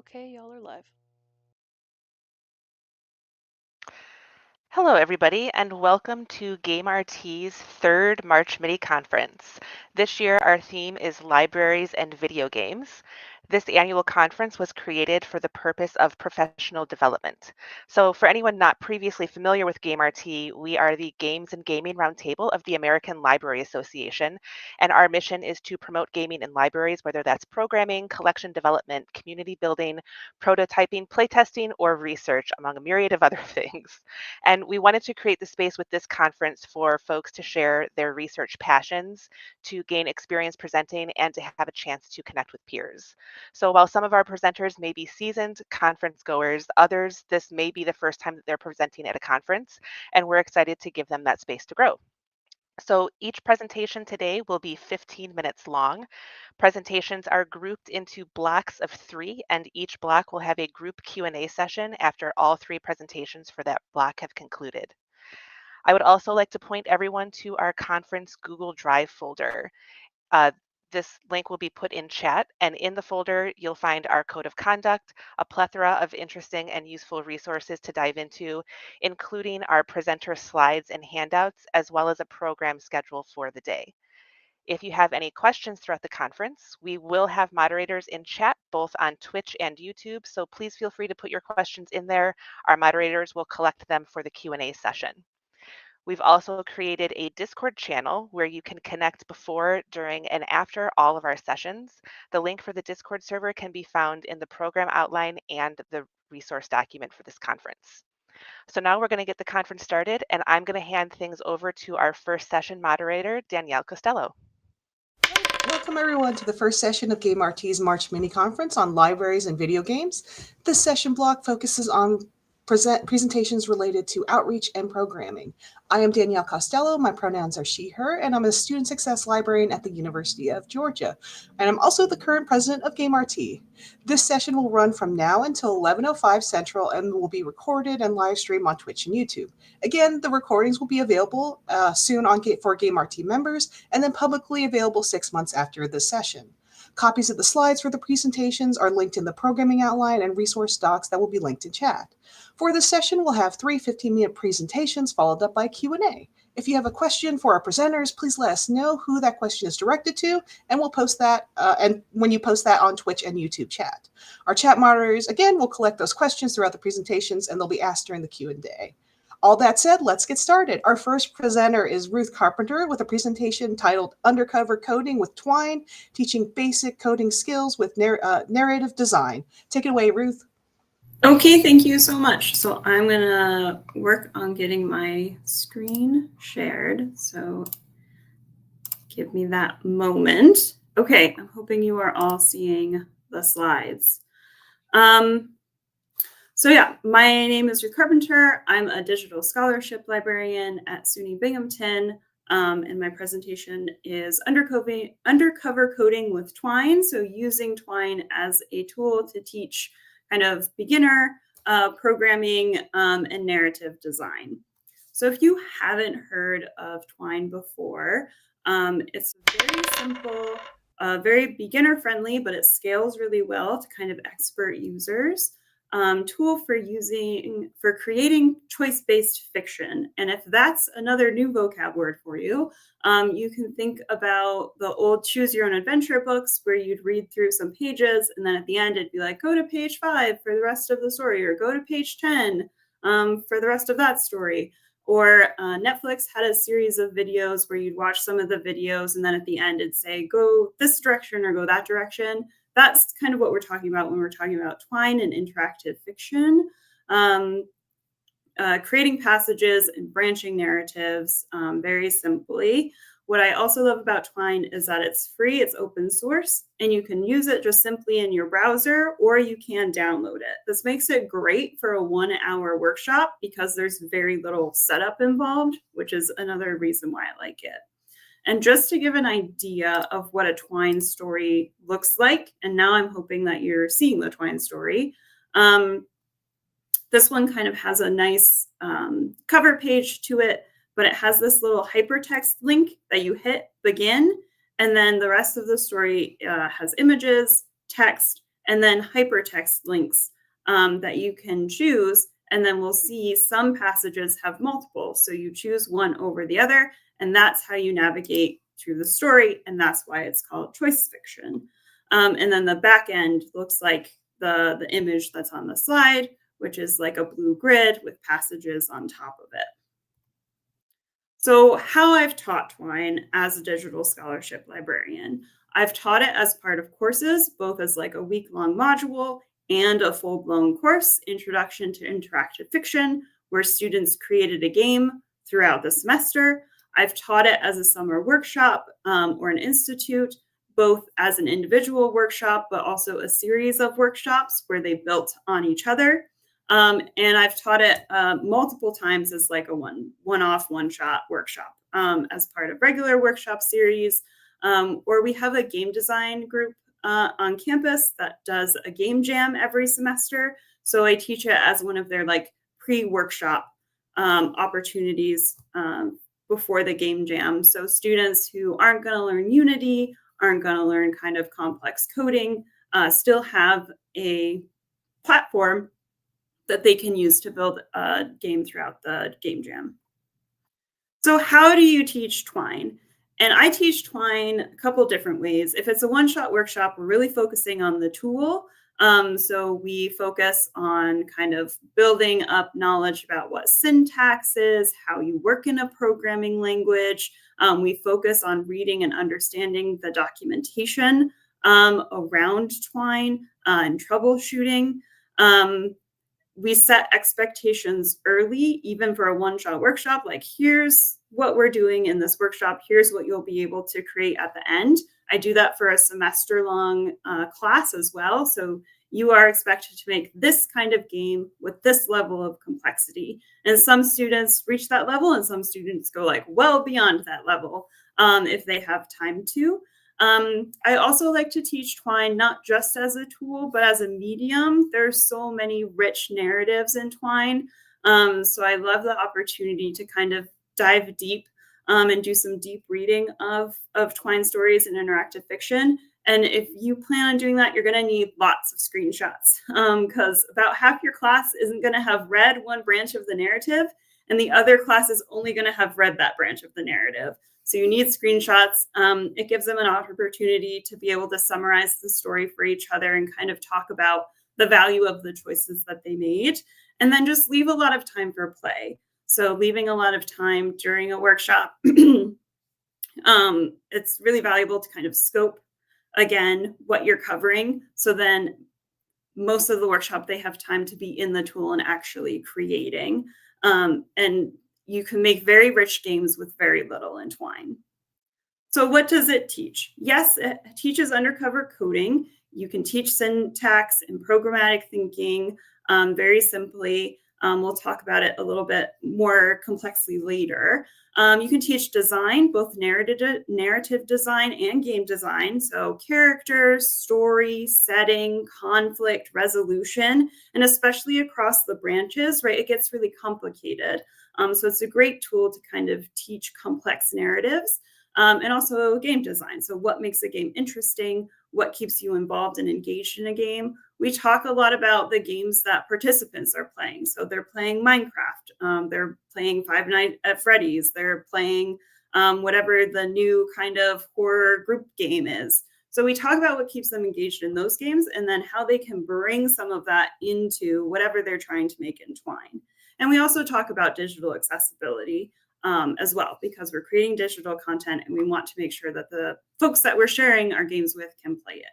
Okay, y'all are live. Hello, everybody, and welcome to GameRT's third March Mini Conference. This year, our theme is Libraries and Video Games. This annual conference was created for the purpose of professional development. So, for anyone not previously familiar with GameRT, we are the Games and Gaming Roundtable of the American Library Association, and our mission is to promote gaming in libraries, whether that's programming, collection development, community building, prototyping, playtesting, or research, among a myriad of other things. And we wanted to create the space with this conference for folks to share their research passions, to gain experience presenting, and to have a chance to connect with peers. So while some of our presenters may be seasoned conference goers, others, this may be the first time that they're presenting at a conference, and we're excited to give them that space to grow. So each presentation today will be 15 minutes long. Presentations are grouped into blocks of 3, and each block will have a group Q&A session after all 3 presentations for that block have concluded. I would also like to point everyone to our conference Google Drive folder. Uh, this link will be put in chat, and in the folder, you'll find our code of conduct, a plethora of interesting and useful resources to dive into, including our presenter slides and handouts, as well as a program schedule for the day. If you have any questions throughout the conference, we will have moderators in chat, both on Twitch and YouTube, so please feel free to put your questions in there. Our moderators will collect them for the Q&A session. We've also created a Discord channel where you can connect before, during, and after all of our sessions. The link for the Discord server can be found in the program outline and the resource document for this conference. So now we're going to get the conference started, and I'm going to hand things over to our first session moderator, Danielle Costello. Welcome everyone to the first session of GameRT's March Mini Conference on Libraries and Video Games. This session block focuses on presentations related to outreach and programming. I am Danielle Costello, my pronouns are she, her, and I'm a student success librarian at the University of Georgia. And I'm also the current president of GameRT. This session will run from now until 11:05 Central and will be recorded and live streamed on Twitch and YouTube. Again, the recordings will be available soon for GameRT members and then publicly available 6 months after the session. Copies of the slides for the presentations are linked in the programming outline and resource docs that will be linked in chat. For this session, we'll have 3 15-minute presentations followed up by Q&A. If you have a question for our presenters, please let us know who that question is directed to, and we'll post that and when you post that on Twitch and YouTube chat. Our chat moderators, again, will collect those questions throughout the presentations, and they'll be asked during the Q&A. All that said, let's get started. Our first presenter is Ruth Carpenter with a presentation titled Undercover Coding with Twine, Teaching Basic Coding Skills with Narrative Design. Take it away, Ruth. Okay, thank you so much. So I'm going to work on getting my screen shared. So give me that moment. Okay, I'm hoping you are all seeing the slides. So yeah, my name is Ruth Carpenter. I'm a digital scholarship librarian at SUNY Binghamton. And my presentation is undercover coding with Twine. So using Twine as a tool to teach kind of beginner programming and narrative design. So if you haven't heard of Twine before, it's very simple, very beginner friendly, but it scales really well to kind of expert users. Tool for creating choice-based fiction. And if that's another new vocab word for you, you can think about the old choose your own adventure books where you'd read through some pages and then at the end it'd be like, go to page 5 for the rest of the story, or go to page 10 for the rest of that story. Or Netflix had a series of videos where you'd watch some of the videos and then at the end it'd say, go this direction or go that direction. That's kind of what we're talking about when we're talking about Twine and interactive fiction, creating passages and branching narratives very simply. What I also love about Twine is that it's free, it's open source, and you can use it just simply in your browser or you can download it. This makes it great for a 1-hour workshop because there's very little setup involved, which is another reason why I like it. And just to give an idea of what a Twine story looks like, and now I'm hoping that you're seeing the Twine story, this one kind of has a nice cover page to it, but it has this little hypertext link that you hit begin, and then the rest of the story has images, text, and then hypertext links that you can choose. And then we'll see some passages have multiple. So you choose one over the other, and that's how you navigate through the story. And that's why it's called choice fiction. And then the back end looks like the image that's on the slide, which is like a blue grid with passages on top of it. So how I've taught Twine as a digital scholarship librarian. I've taught it as part of courses, both as like a week-long module and a full-blown course, Introduction to Interactive Fiction, where students created a game throughout the semester. I've taught it as a summer workshop or an institute, both as an individual workshop, but also a series of workshops where they built on each other. And I've taught it multiple times as like a one-off, one-shot workshop as part of regular workshop series, or we have a game design group on campus that does a game jam every semester. So I teach it as one of their like pre-workshop opportunities before the game jam. So students who aren't going to learn Unity, aren't going to learn kind of complex coding, still have a platform that they can use to build a game throughout the game jam. So how do you teach Twine? And I teach Twine a couple different ways. If it's a one-shot workshop, we're really focusing on the tool. So we focus on kind of building up knowledge about what syntax is, how you work in a programming language. We focus on reading and understanding the documentation around Twine and troubleshooting. We set expectations early, even for a one-shot workshop, like here's what we're doing in this workshop, here's what you'll be able to create at the end. I do that for a semester-long class as well. So you are expected to make this kind of game with this level of complexity. And some students reach that level and some students go like well beyond that level if they have time to. I also like to teach Twine not just as a tool, but as a medium. There's so many rich narratives in Twine. So I love the opportunity to kind of dive deep and do some deep reading of Twine stories and interactive fiction. And if you plan on doing that, you're going to need lots of screenshots because about half your class isn't going to have read one branch of the narrative, and the other class is only going to have read that branch of the narrative. So you need screenshots. It gives them an opportunity to be able to summarize the story for each other and kind of talk about the value of the choices that they made. And then just leave a lot of time for play. So leaving a lot of time during a workshop, it's really valuable to kind of scope, again, what you're covering. So then most of the workshop, they have time to be in the tool and actually creating. And you can make very rich games with very little in Twine. So what does it teach? Yes, it teaches undercover coding. You can teach syntax and programmatic thinking very simply. We'll talk about it a little bit more complexly later. You can teach design, both narrative design and game design. So characters, story, setting, conflict, resolution, and especially across the branches, right? It gets really complicated. So it's a great tool to kind of teach complex narratives and also game design. So what makes a game interesting? What keeps you involved and engaged in a game? We talk a lot about the games that participants are playing. So they're playing Minecraft, they're playing Five Nights at Freddy's, they're playing whatever the new kind of horror group game is. So we talk about what keeps them engaged in those games and then how they can bring some of that into whatever they're trying to make in Twine. And we also talk about digital accessibility as well, because we're creating digital content and we want to make sure that the folks that we're sharing our games with can play it.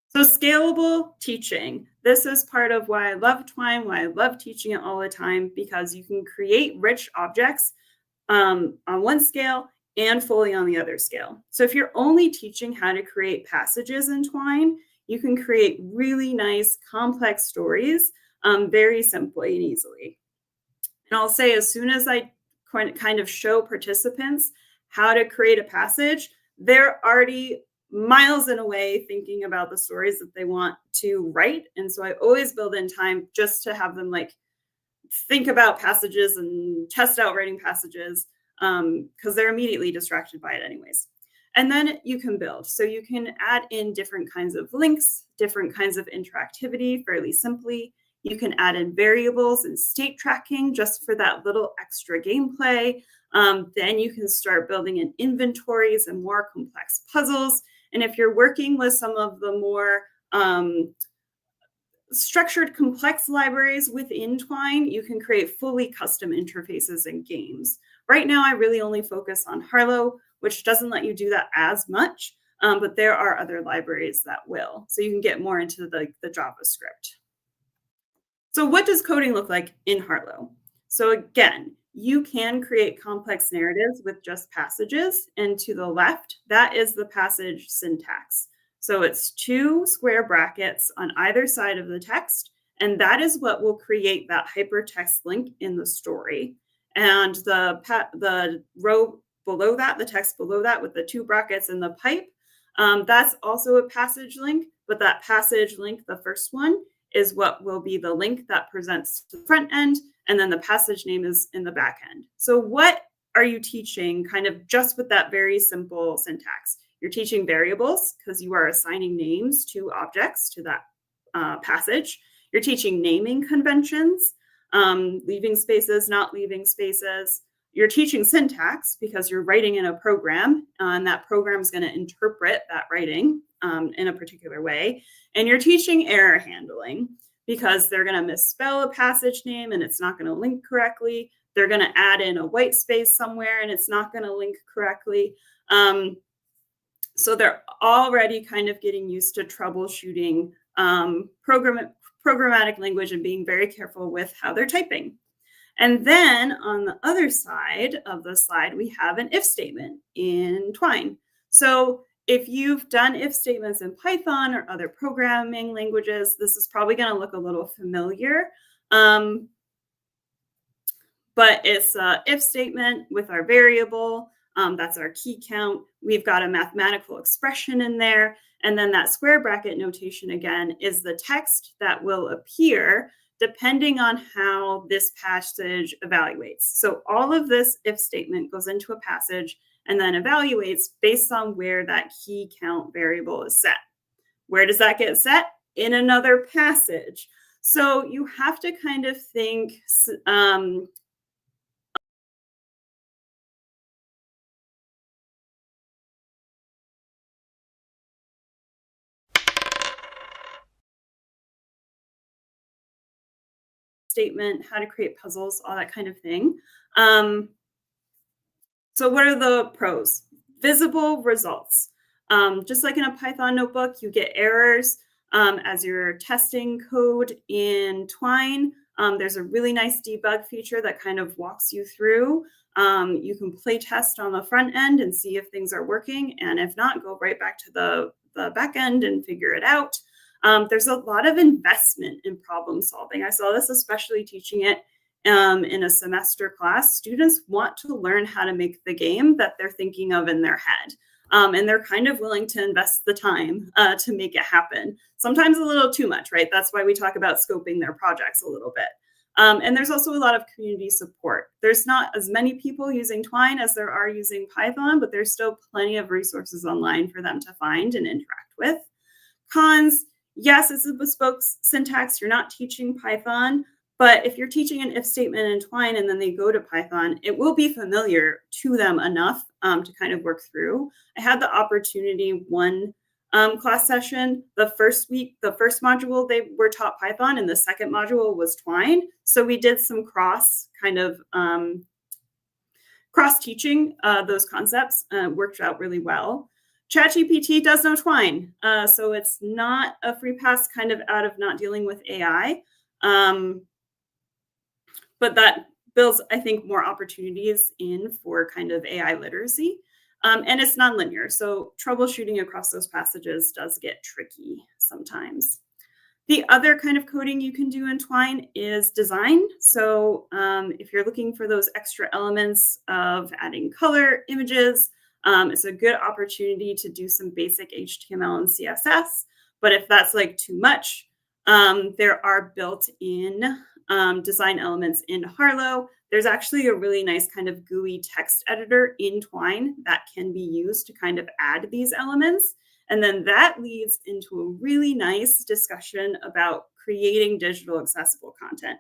So scalable teaching. This is part of why I love Twine, why I love teaching it all the time, because you can create rich objects on one scale and fully on the other scale. So if you're only teaching how to create passages in Twine, you can create really nice, complex stories very simply and easily. And I'll say as soon as I kind of show participants how to create a passage, they're already miles and away thinking about the stories that they want to write. And so I always build in time just to have them like think about passages and test out writing passages because they're immediately distracted by it anyways. And then you can build. So you can add in different kinds of links, different kinds of interactivity fairly simply. You can add in variables and state tracking just for that little extra gameplay. Then you can start building in inventories and more complex puzzles. And if you're working with some of the more structured, complex libraries within Twine, you can create fully custom interfaces and games. Right now, I really only focus on Harlow, which doesn't let you do that as much, but there are other libraries that will. So you can get more into the JavaScript. So what does coding look like in Harlow? So again, you can create complex narratives with just passages. And to the left, that is the passage syntax. So it's 2 square brackets on either side of the text. And that is what will create that hypertext link in the story. And the row below that, the text below that with the 2 brackets and the pipe, that's also a passage link. But that passage link, the first one, is what will be the link that presents to the front end. And then the passage name is in the back end. So what are you teaching kind of just with that very simple syntax? You're teaching variables because you are assigning names to objects to that passage. You're teaching naming conventions, leaving spaces, not leaving spaces. You're teaching syntax because you're writing in a program, and that program is going to interpret that writing in a particular way. And you're teaching error handling because they're going to misspell a passage name and it's not going to link correctly. They're going to add in a white space somewhere and it's not going to link correctly. So they're already kind of getting used to troubleshooting programmatic language and being very careful with how they're typing. And then on the other side of the slide, we have an if statement in Twine. So if you've done if statements in Python or other programming languages, this is probably going to look a little familiar. But it's an if statement with our variable. That's our key count. We've got a mathematical expression in there. And then that square bracket notation, again, is the text that will appear depending on how this passage evaluates. So all of this if statement goes into a passage and then evaluates based on where that key count variable is set. Where does that get set? In another passage. So you have to kind of think statement, how to create puzzles, all that kind of thing. So what are the pros? Visible results. Just like in a Python notebook, you get errors as you're testing code in Twine. There's a really nice debug feature that kind of walks you through. You can play test on the front end and see if things are working. And if not, go right back to the back end and figure it out. There's a lot of investment in problem solving. I saw this especially teaching it in a semester class. Students want to learn how to make the game that they're thinking of in their head. And they're kind of willing to invest the time to make it happen. Sometimes a little too much, right? That's why we talk about scoping their projects a little bit. And there's also a lot of community support. There's not as many people using Twine as there are using Python, but there's still plenty of resources online for them to find and interact with. Cons, yes, it's a bespoke syntax. You're not teaching Python, but if you're teaching an if statement in Twine and then they go to Python, it will be familiar to them enough to kind of work through. I had the opportunity one class session, the first week, the first module, they were taught Python and the second module was Twine. So we did some cross teaching those concepts, worked out really well. ChatGPT does know Twine, so it's not a free pass kind of out of not dealing with AI. But that builds, I think, more opportunities in for kind of AI literacy. And it's nonlinear, so troubleshooting across those passages does get tricky sometimes. The other kind of coding you can do in Twine is design. So if you're looking for those extra elements of adding color, images, it's a good opportunity to do some basic HTML and CSS. But if that's like too much, there are built-in design elements in Harlow. There's actually a really nice kind of GUI text editor in Twine that can be used to kind of add these elements. And then that leads into a really nice discussion about creating digital accessible content.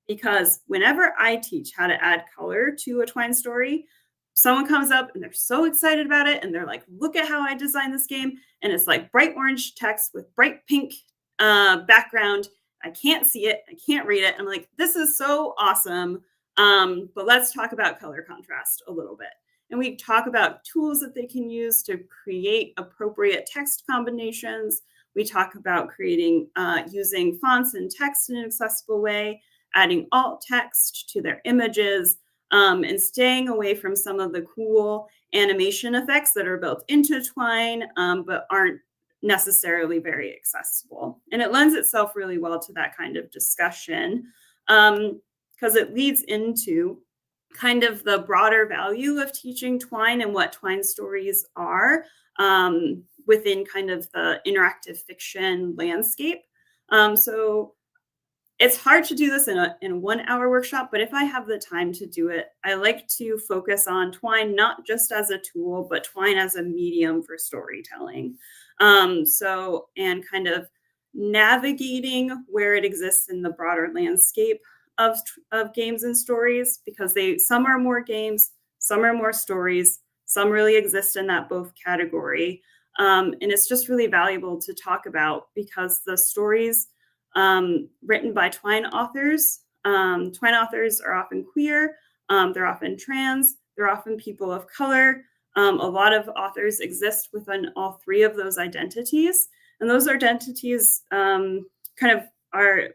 Because whenever I teach how to add color to a Twine story, someone comes up and they're so excited about it. And they're like, look at how I designed this game. And it's like bright orange text with bright pink background. I can't see it. I can't read it. I'm like, this is so awesome. But let's talk about color contrast a little bit. And we talk about tools that they can use to create appropriate text combinations. We talk about creating, using fonts and text in an accessible way, adding alt text to their images, and staying away from some of the cool animation effects that are built into Twine, but aren't necessarily very accessible. And it lends itself really well to that kind of discussion, because it leads into kind of the broader value of teaching Twine and what Twine stories are within kind of the interactive fiction landscape. So it's hard to do this in a 1 hour workshop, but if I have the time to do it, I like to focus on Twine, not just as a tool, but Twine as a medium for storytelling. And kind of navigating where it exists in the broader landscape of games and stories, because some are more games, some are more stories, some really exist in that both category. And it's just really valuable to talk about, because the stories written by Twine authors are often queer, they're often trans, they're often people of color. A lot of authors exist within all three of those identities. And those identities kind of are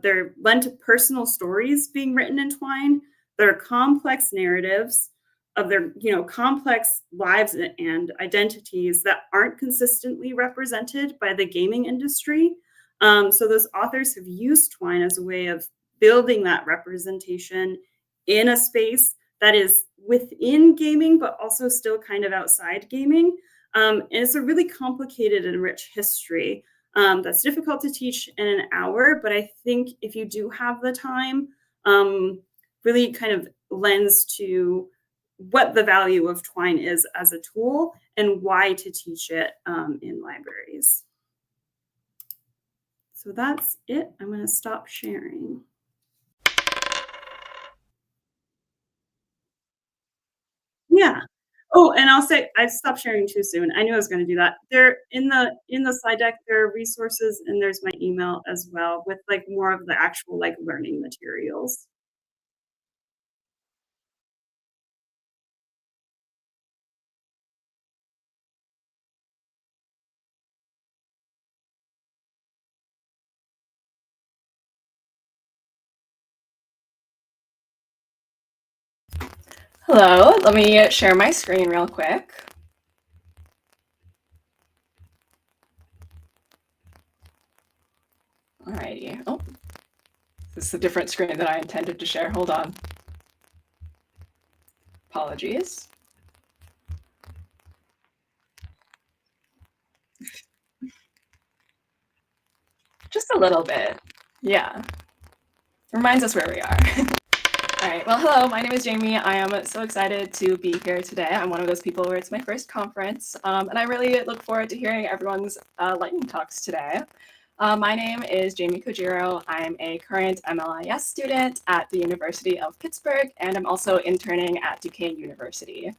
they're lent to personal stories being written in Twine. They're complex narratives of their, complex lives and identities that aren't consistently represented by the gaming industry. So those authors have used Twine as a way of building that representation in a space that is within gaming, but also still kind of outside gaming. And it's a really complicated and rich history that's difficult to teach in an hour. But I think if you do have the time, really kind of lends to what the value of Twine is as a tool and why to teach it in libraries. So that's it. I'm going to stop sharing. Yeah. Oh, and I'll say I stopped sharing too soon. I knew I was going to do that. There in the slide deck, there are resources, and there's my email as well with like more of the actual like learning materials. Hello, let me share my screen real quick. Alrighty. Oh, this is a different screen that I intended to share. Hold on. Apologies. Just a little bit. Yeah. Reminds us where we are. All right, well, hello, my name is Jamie. I am so excited to be here today. I'm one of those people where it's my first conference, and I really look forward to hearing everyone's lightning talks today. My name is Jamie Kojiro. I'm a current MLIS student at the University of Pittsburgh, and I'm also interning at Duquesne University.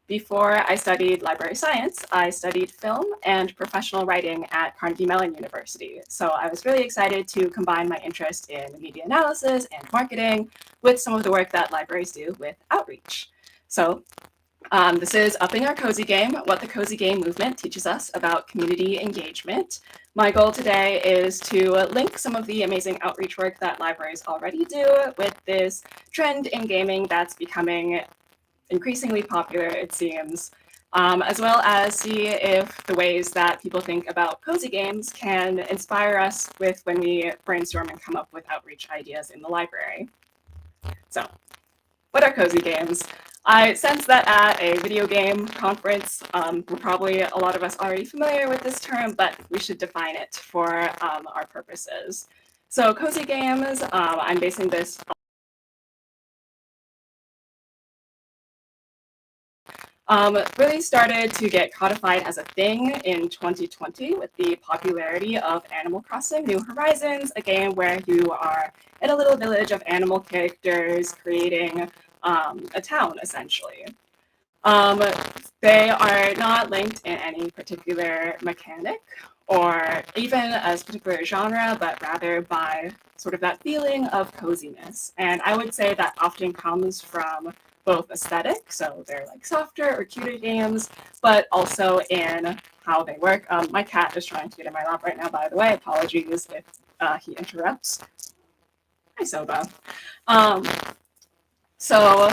Before I studied library science, I studied film and professional writing at Carnegie Mellon University. So I was really excited to combine my interest in media analysis and marketing with some of the work that libraries do with outreach. So this is Upping Our Cozy Game, what the Cozy Game movement teaches us about community engagement. My goal today is to link some of the amazing outreach work that libraries already do with this trend in gaming that's becoming increasingly popular, it seems, as well as see if the ways that people think about cozy games can inspire us with when we brainstorm and come up with outreach ideas in the library. So, what are cozy games? I sense that at a video game conference, we're probably a lot of us already familiar with this term, but we should define it for our purposes. So Cozy Games, I'm basing this really started to get codified as a thing in 2020 with the popularity of Animal Crossing New Horizons, a game where you are in a little village of animal characters creating a town, essentially. They are not linked in any particular mechanic or even as particular genre, but rather by sort of that feeling of coziness. And I would say that often comes from both aesthetic, so they're like softer or cuter games, but also in how they work. My cat is trying to get in my lap right now, by the way. Apologies if he interrupts. Hi, Soba. So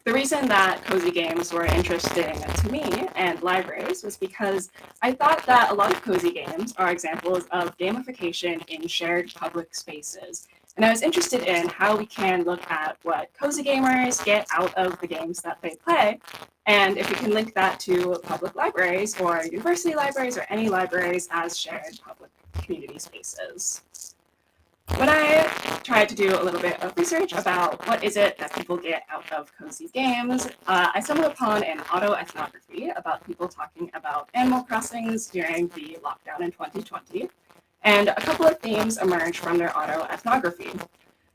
the reason that cozy games were interesting to me and libraries was because I thought that a lot of cozy games are examples of gamification in shared public spaces. And I was interested in how we can look at what cozy gamers get out of the games that they play, and if we can link that to public libraries or university libraries or any libraries as shared public community spaces. When I tried to do a little bit of research about what is it that people get out of cozy games, I stumbled upon an autoethnography about people talking about Animal Crossings during the lockdown in 2020, and a couple of themes emerged from their autoethnography.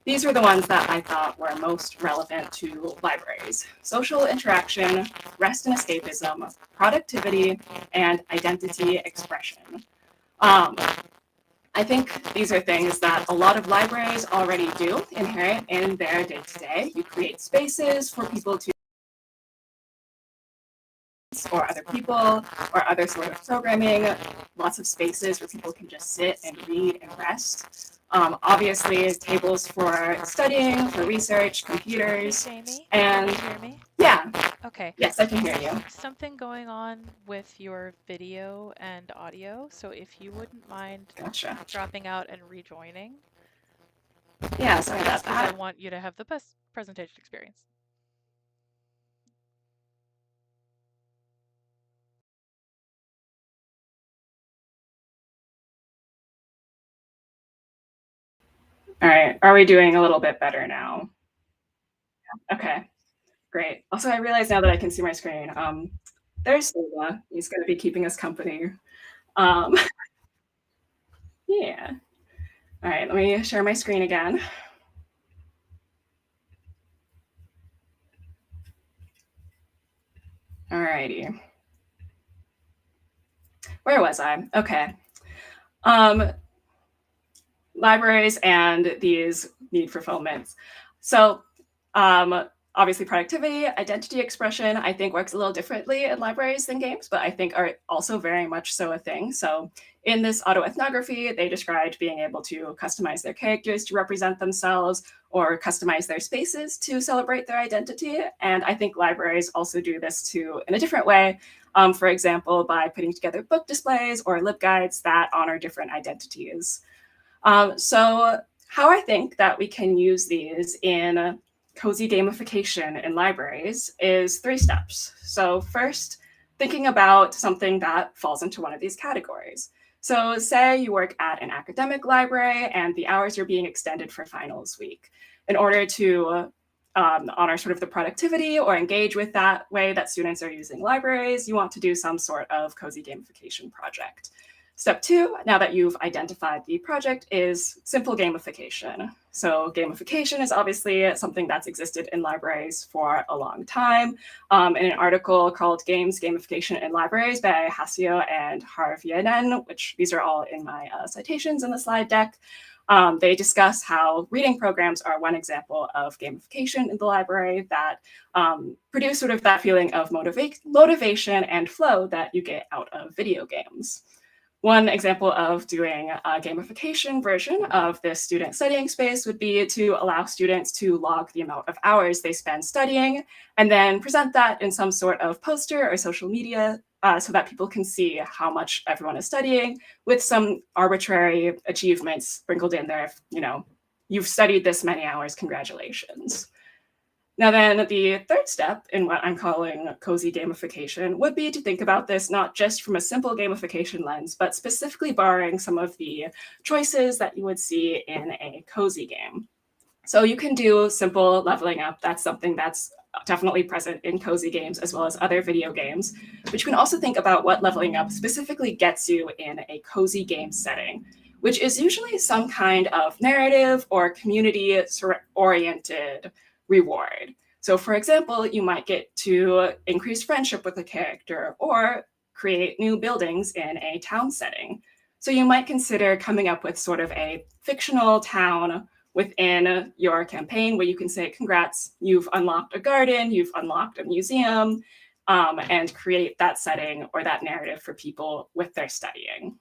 These were the ones that I thought were most relevant to libraries: social interaction, rest and escapism, productivity, and identity expression. I think these are things that a lot of libraries already do inherent in their day-to-day. You create spaces for people to or other people or other sort of programming, lots of spaces where people can just sit and read and rest. Obviously, tables for studying, for research, computers, Jamie, and can you hear me? yeah, Okay. yes, I can hear you. Something going on with your video and audio, so if you wouldn't mind Gotcha. dropping out and rejoining, Yeah, sorry about because I that. want you to have the best presentation experience. All right, are we doing a little bit better now? Okay, great. Also, I realize now that I can see my screen. There's Sola. He's going to be keeping us company. Um, yeah. All right, let me share my screen again. All righty. Where was I? Okay. Libraries and these need fulfillments. So obviously productivity, identity expression, I think works a little differently in libraries than games, but I think are also very much so a thing. So in this autoethnography, they described being able to customize their characters to represent themselves or customize their spaces to celebrate their identity. And I think libraries also do this too in a different way. For example, by putting together book displays or libguides that honor different identities. So how I think that we can use these in cozy gamification in libraries is 3 steps. So first, thinking about something that falls into one of these categories. So say you work at an academic library and the hours are being extended for finals week. In order to honor sort of the productivity or engage with that way that students are using libraries, you want to do some sort of cozy gamification project. Step 2, now that you've identified the project, is simple gamification. So gamification is obviously something that's existed in libraries for a long time. In an article called Games, Gamification in Libraries by Hasio and Harvianen, which these are all in my citations in the slide deck, they discuss how reading programs are one example of gamification in the library that produce sort of that feeling of motivation and flow that you get out of video games. One example of doing a gamification version of this student studying space would be to allow students to log the amount of hours they spend studying and then present that in some sort of poster or social media so that people can see how much everyone is studying with some arbitrary achievements sprinkled in there. If, you know, you've studied this many hours, congratulations. Now then, the third step in what I'm calling cozy gamification would be to think about this not just from a simple gamification lens, but specifically borrowing some of the choices that you would see in a cozy game. So you can do simple leveling up. That's something that's definitely present in cozy games as well as other video games. But you can also think about what leveling up specifically gets you in a cozy game setting, which is usually some kind of narrative or community-oriented reward. So for example, you might get to increase friendship with a character or create new buildings in a town setting. So you might consider coming up with sort of a fictional town within your campaign where you can say, congrats, you've unlocked a garden, you've unlocked a museum, and create that setting or that narrative for people with their studying.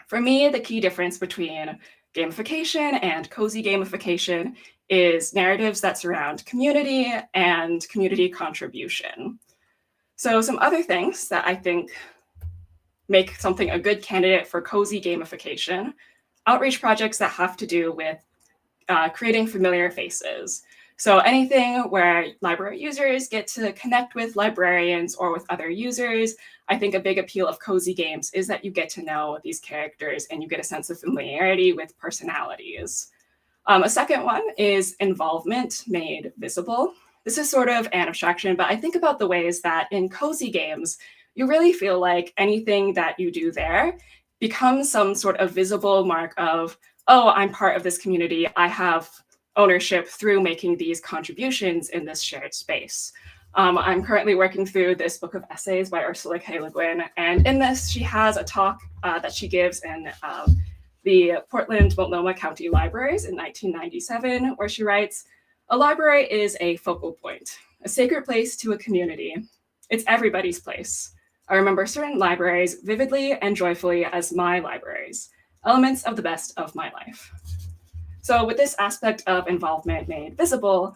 For me, the key difference between gamification and cozy gamification is narratives that surround community and community contribution. So some other things that I think make something a good candidate for cozy gamification: outreach projects that have to do with creating familiar faces. So anything where library users get to connect with librarians or with other users. I think a big appeal of cozy games is that you get to know these characters and you get a sense of familiarity with personalities. A second one is involvement made visible. This is sort of an abstraction, but I think about the ways that in cozy games, you really feel like anything that you do there becomes some sort of visible mark of, oh, I'm part of this community. I have ownership through making these contributions in this shared space. I'm currently working through this book of essays by Ursula K. Le Guin, and in this, she has a talk that she gives in the Portland Multnomah County Libraries in 1997, where she writes, "A library is a focal point, a sacred place to a community. It's everybody's place. I remember certain libraries vividly and joyfully as my libraries, elements of the best of my life." So with this aspect of involvement made visible,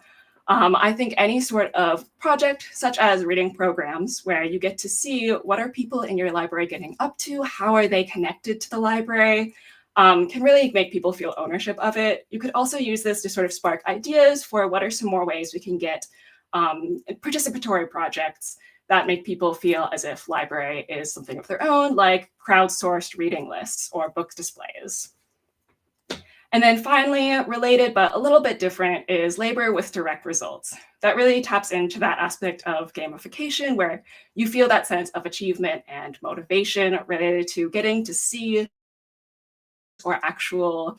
I think any sort of project, such as reading programs, where you get to see what are people in your library getting up to, how are they connected to the library, can really make people feel ownership of it. You could also use this to sort of spark ideas for what are some more ways we can get participatory projects that make people feel as if library is something of their own, like crowdsourced reading lists or book displays. And then finally, related but a little bit different, is labor with direct results. That really taps into that aspect of gamification where you feel that sense of achievement and motivation related to getting to see or actual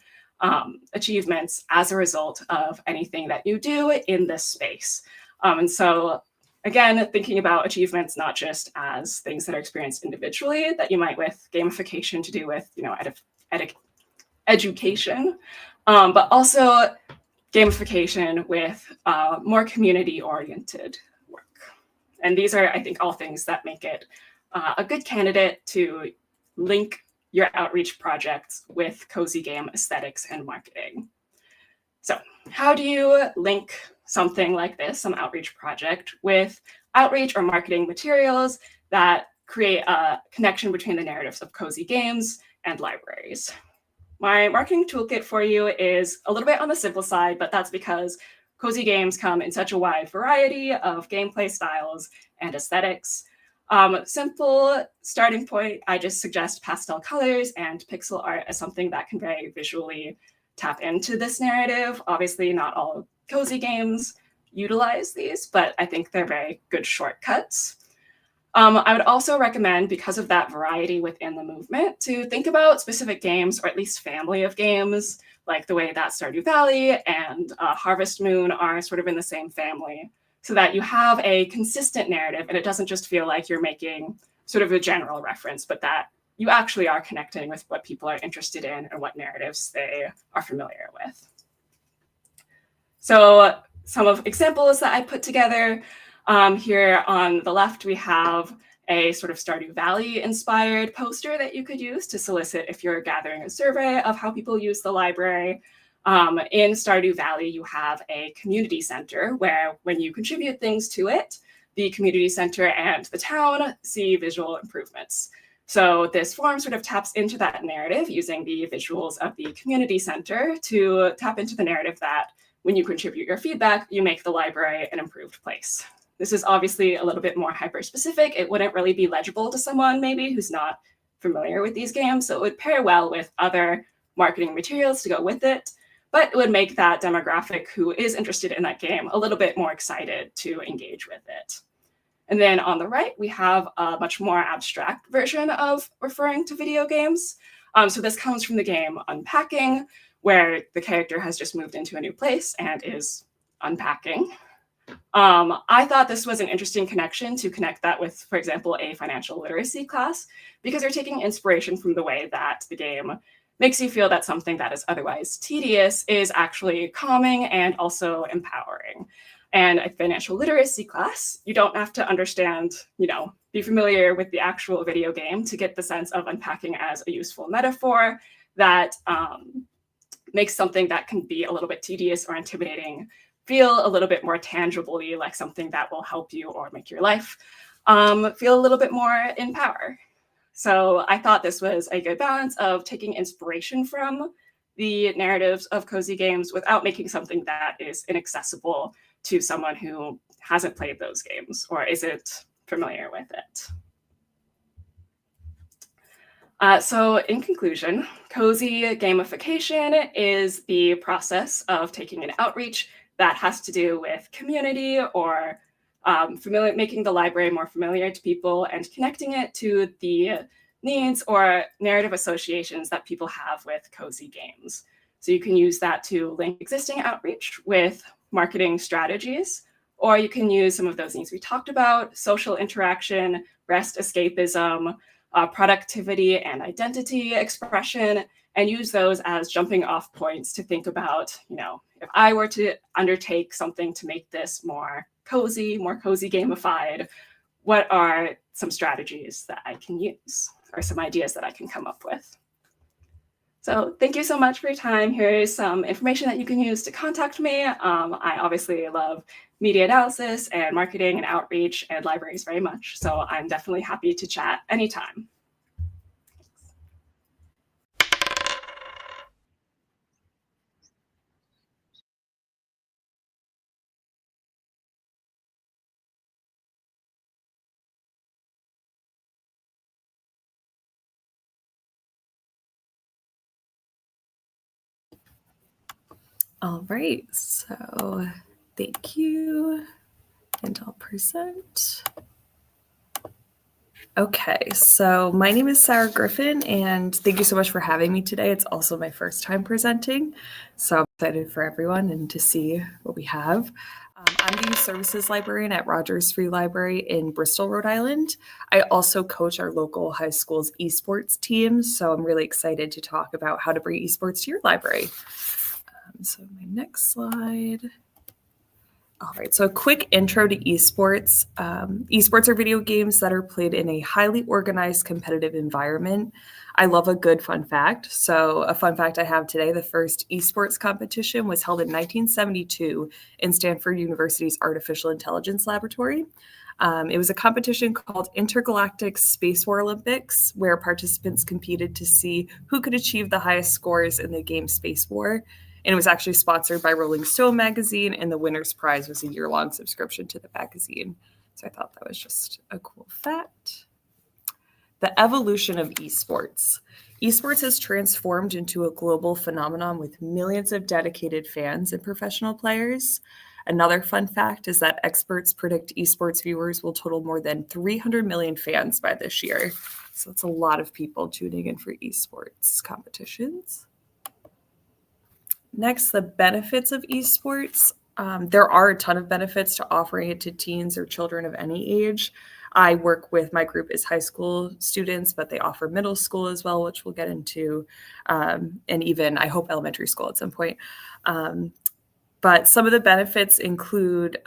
achievements as a result of anything that you do in this space. And so again, thinking about achievements not just as things that are experienced individually that you might with gamification to do with, education, but also gamification with more community-oriented work. And these are, I think, all things that make it a good candidate to link your outreach projects with cozy game aesthetics and marketing. So how do you link something like this, some outreach project, with outreach or marketing materials that create a connection between the narratives of cozy games and libraries? My marketing toolkit for you is a little bit on the simple side, but that's because cozy games come in such a wide variety of gameplay styles and aesthetics. Simple starting point, I just suggest pastel colors and pixel art as something that can very visually tap into this narrative. Obviously, not all cozy games utilize these, but I think they're very good shortcuts. I would also recommend, because of that variety within the movement, to think about specific games, or at least family of games, like the way that Stardew Valley and Harvest Moon are sort of in the same family, so that you have a consistent narrative and it doesn't just feel like you're making sort of a general reference, but that you actually are connecting with what people are interested in and what narratives they are familiar with. So some of examples that I put together. Here on the left, we have a sort of Stardew Valley inspired poster that you could use to solicit if you're gathering a survey of how people use the library. In Stardew Valley, you have a community center where when you contribute things to it, the community center and the town see visual improvements. So this form sort of taps into that narrative using the visuals of the community center to tap into the narrative that when you contribute your feedback, you make the library an improved place. This is obviously a little bit more hyper-specific. It wouldn't really be legible to someone maybe who's not familiar with these games, so it would pair well with other marketing materials to go with it, but it would make that demographic who is interested in that game a little bit more excited to engage with it. And then on the right, we have a much more abstract version of referring to video games. So this comes from the game Unpacking, where the character has just moved into a new place and is unpacking. I thought this was an interesting connection to connect that with, for example, a financial literacy class, because you're taking inspiration from the way that the game makes you feel that something that is otherwise tedious is actually calming and also empowering. And a financial literacy class, you don't have to understand, be familiar with the actual video game to get the sense of unpacking as a useful metaphor that makes something that can be a little bit tedious or intimidating feel a little bit more tangibly like something that will help you or make your life feel a little bit more in power. So I thought this was a good balance of taking inspiration from the narratives of cozy games without making something that is inaccessible to someone who hasn't played those games or isn't familiar with it. So in conclusion, cozy gamification is the process of taking an outreach that has to do with community or making the library more familiar to people and connecting it to the needs or narrative associations that people have with cozy games. So you can use that to link existing outreach with marketing strategies, or you can use some of those needs we talked about: social interaction, rest, escapism, productivity and identity expression, and use those as jumping off points to think about, if I were to undertake something to make this more cozy gamified, what are some strategies that I can use or some ideas that I can come up with? So thank you so much for your time. Here is some information that you can use to contact me. I obviously love media analysis and marketing and outreach and libraries very much. So I'm definitely happy to chat anytime. All right, so thank you, and I'll present. Okay, so my name is Sarah Griffin, and thank you so much for having me today. It's also my first time presenting, so I'm excited for everyone and to see what we have. I'm the Youth Services Librarian at Rogers Free Library in Bristol, Rhode Island. I also coach our local high school's esports team, so I'm really excited to talk about how to bring esports to your library. So my next slide. All right, so a quick intro to esports. Esports are video games that are played in a highly organized competitive environment. I love a good fun fact. So a fun fact I have today, the first esports competition was held in 1972 in Stanford University's Artificial Intelligence Laboratory. It was a competition called Intergalactic Space War Olympics, where participants competed to see who could achieve the highest scores in the game Space War. And it was actually sponsored by Rolling Stone magazine, and the winner's prize was a year-long subscription to the magazine. So I thought that was just a cool fact. The evolution of esports. Esports has transformed into a global phenomenon with millions of dedicated fans and professional players. Another fun fact is that experts predict esports viewers will total more than 300 million fans by this year. So it's a lot of people tuning in for esports competitions. Next, the benefits of esports. There are a ton of benefits to offering it to teens or children of any age. I work with, my group is high school students, but they offer middle school as well, which we'll get into, and even, I hope, elementary school at some point. But some of the benefits include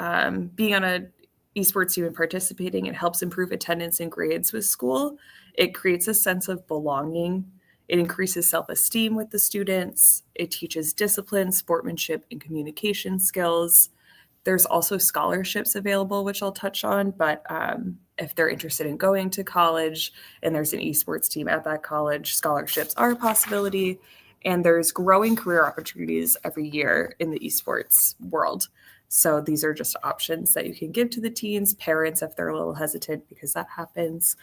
being on an esports team and participating. It helps improve attendance and grades with school. It creates a sense of belonging. It increases self-esteem with the students. It teaches discipline, sportsmanship, and communication skills. There's also scholarships available, which I'll touch on, but if they're interested in going to college and there's an esports team at that college, scholarships are a possibility. And there's growing career opportunities every year in the esports world. So these are just options that you can give to the teens, parents, if they're a little hesitant, because that happens.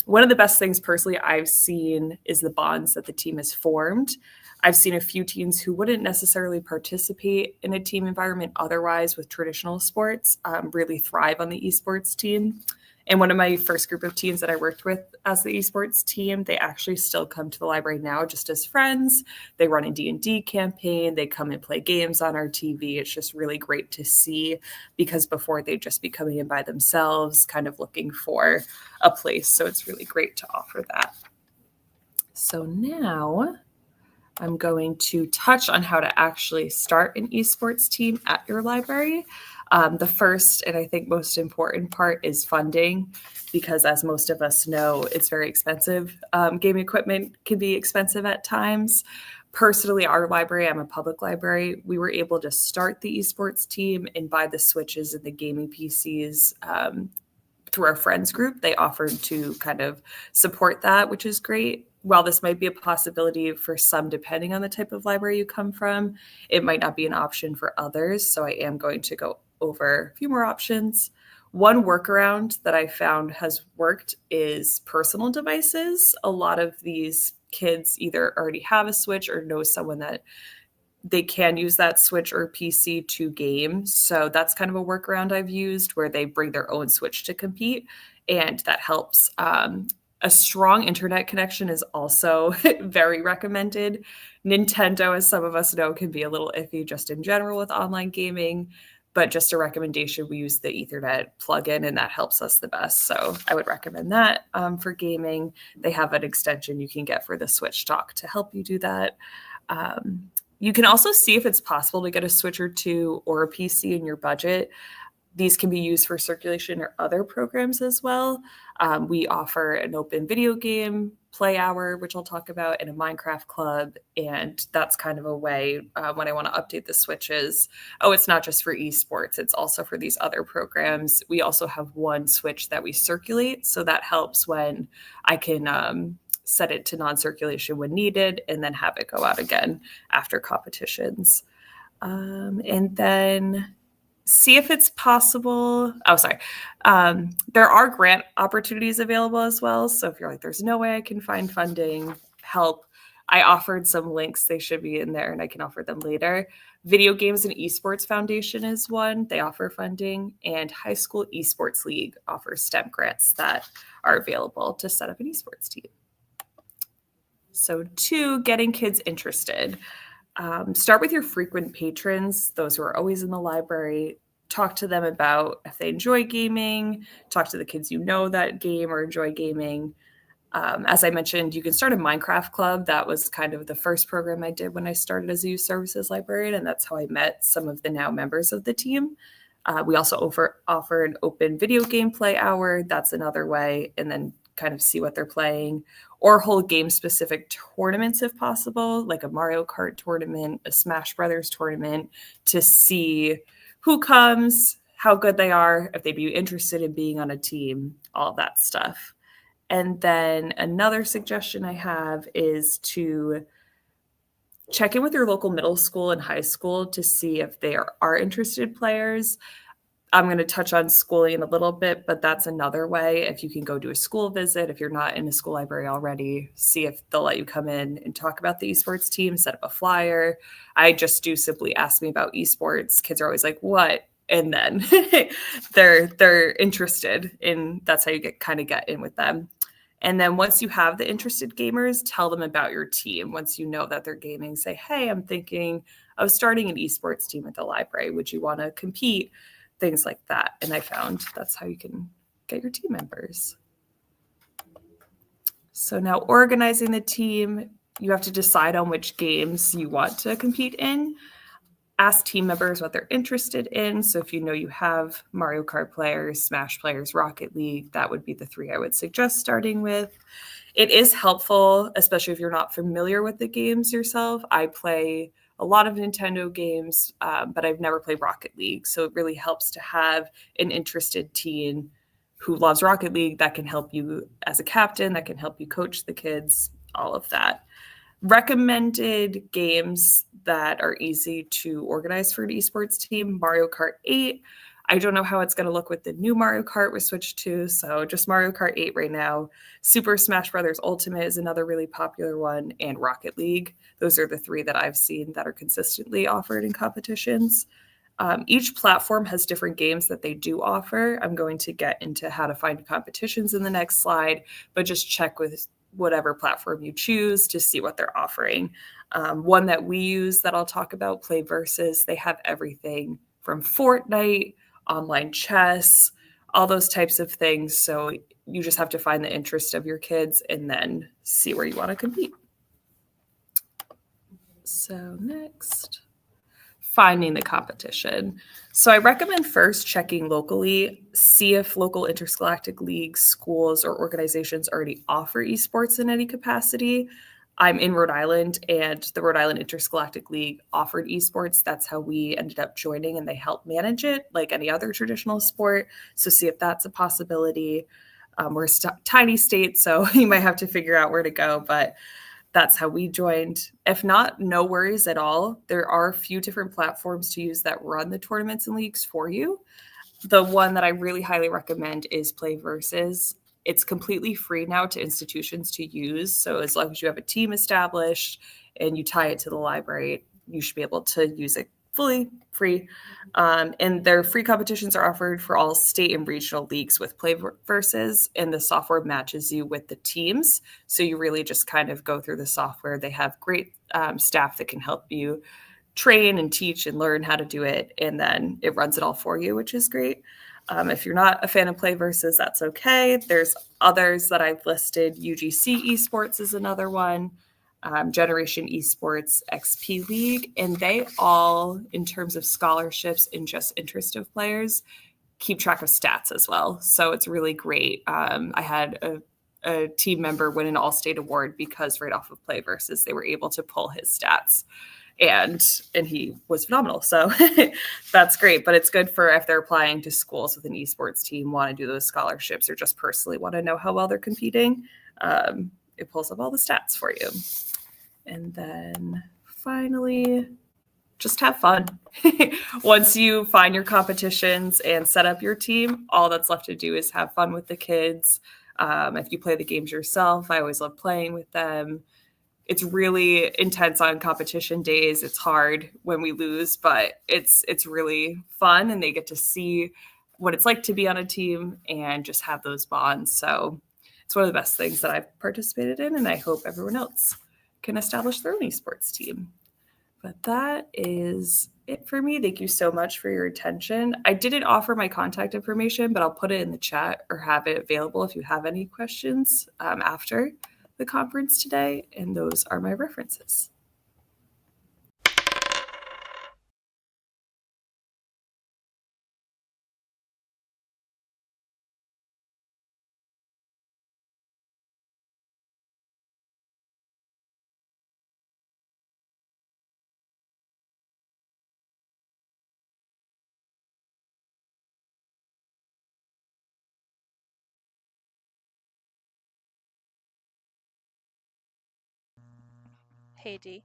One of the best things personally I've seen is the bonds that the team has formed. I've seen a few teens who wouldn't necessarily participate in a team environment otherwise with traditional sports really thrive on the esports team. And one of my first group of teens that I worked with as the esports team, they actually still come to the library now just as friends. They run a D&D campaign. They come and play games on our TV. It's just really great to see, because before they'd just be coming in by themselves, kind of looking for a place. So it's really great to offer that. So now I'm going to touch on how to actually start an esports team at your library. The first and I think most important part is funding, because as most of us know, it's very expensive. Gaming equipment can be expensive at times. Personally, our library, I'm a public library, we were able to start the esports team and buy the Switches and the gaming PCs through our friends group. They offered to kind of support that, which is great. While this might be a possibility for some, depending on the type of library you come from, it might not be an option for others. So I am going to go over a few more options. One workaround that I found has worked is personal devices. A lot of these kids either already have a Switch or know someone that they can use that Switch or PC to game. So that's kind of a workaround I've used, where they bring their own Switch to compete, and that helps. A strong internet connection is also very recommended. Nintendo, as some of us know, can be a little iffy just in general with online gaming, but just a recommendation, we use the Ethernet plugin, and that helps us the best. So I would recommend that for gaming. They have an extension you can get for the Switch Dock to help you do that. You can also see if it's possible to get a Switch or two or a PC in your budget. These can be used for circulation or other programs as well. We offer an open video game play hour, which I'll talk about, and a Minecraft club. And that's kind of a way when I want to update the Switches. Oh, it's not just for esports, it's also for these other programs. We also have one Switch that we circulate. So that helps when I can set it to non-circulation when needed and then have it go out again after competitions. And then see if it's possible. There are grant opportunities available as well. So if you're like, there's no way I can find funding, help. I offered some links. They should be in there and I can offer them later. Video Games and Esports Foundation is one. They offer funding, and High School Esports League offers STEM grants that are available to set up an esports team. So 2, getting kids interested. Start with your frequent patrons, those who are always in the library. Talk to them about if they enjoy gaming. Talk to the kids you know that game or enjoy gaming. As I mentioned, you can start a Minecraft club. That was kind of the first program I did when I started as a youth services librarian, and that's how I met some of the now members of the team. We also offer an open video game play hour. That's another way, and then kind of see what they're playing, or hold game-specific tournaments if possible, like a Mario Kart tournament, a Smash Brothers tournament, to see who comes, how good they are, if they'd be interested in being on a team, all that stuff. And then another suggestion I have is to check in with your local middle school and high school to see if they are interested players. I'm going to touch on schooling in a little bit, but that's another way. If you can go do a school visit, if you're not in a school library already, see if they'll let you come in and talk about the esports team, set up a flyer. I just do simply ask me about esports. Kids are always like, what? And then they're interested in, that's how you get in with them. And then once you have the interested gamers, tell them about your team. Once you know that they're gaming, say, hey, I'm thinking of starting an esports team at the library. Would you want to compete? Things like that. And I found that's how you can get your team members. So now organizing the team, you have to decide on which games you want to compete in. Ask team members what they're interested in. So if you know you have Mario Kart players, Smash players, Rocket League, that would be the 3 I would suggest starting with. It is helpful, especially if you're not familiar with the games yourself. I play a lot of Nintendo games, but I've never played Rocket League. So it really helps to have an interested teen who loves Rocket League that can help you as a captain, that can help you coach the kids, all of that. Recommended games that are easy to organize for an esports team: Mario Kart 8. I don't know how it's going to look with the new Mario Kart with Switch 2, so just Mario Kart 8 right now. Super Smash Bros. Ultimate is another really popular one, and Rocket League. Those are the three that I've seen that are consistently offered in competitions. Each platform has different games that they do offer. I'm going to get into how to find competitions in the next slide, but just check with whatever platform you choose to see what they're offering. One that we use that I'll talk about, PlayVS, they have everything from Fortnite, online chess, all those types of things. So you just have to find the interest of your kids and then see where you want to compete. So next, finding the competition. So I recommend first checking locally, see if local intergalactic leagues, schools, or organizations already offer esports in any capacity. I'm in Rhode Island, and the Rhode Island Intergalactic League offered esports. That's how we ended up joining, and they help manage it like any other traditional sport. So see if that's a possibility. We're a tiny state, so you might have to figure out where to go, but that's how we joined. If not, no worries at all. There are a few different platforms to use that run the tournaments and leagues for you. The one that I really highly recommend is PlayVS. It's completely free now to institutions to use. So as long as you have a team established and you tie it to the library, you should be able to use it fully free. And their free competitions are offered for all state and regional leagues with PlayVS, and the software matches you with the teams. So you really just kind of go through the software. They have great staff that can help you train and teach and learn how to do it. And then it runs it all for you, which is great. If you're not a fan of PlayVS, that's okay. There's others that I've listed. UGC Esports is another one. Generation Esports, XP League, and they all, in terms of scholarships and just interest of players, keep track of stats as well. So it's really great. I had a team member win an All-State award because right off of PlayVS, they were able to pull his stats. And he was phenomenal. So that's great. But it's good for if they're applying to schools with an esports team, want to do those scholarships, or just personally want to know how well they're competing. It pulls up all the stats for you. And then finally, just have fun. Once you find your competitions and set up your team, all that's left to do is have fun with the kids. If you play the games yourself, I always love playing with them. It's really intense on competition days. It's hard when we lose, but it's really fun, and they get to see what it's like to be on a team and just have those bonds. So it's one of the best things that I've participated in, and I hope everyone else can establish their own esports team. But that is it for me. Thank you so much for your attention. I didn't offer my contact information, but I'll put it in the chat or have it available if you have any questions after the conference today. And those are my references. Hey Dee,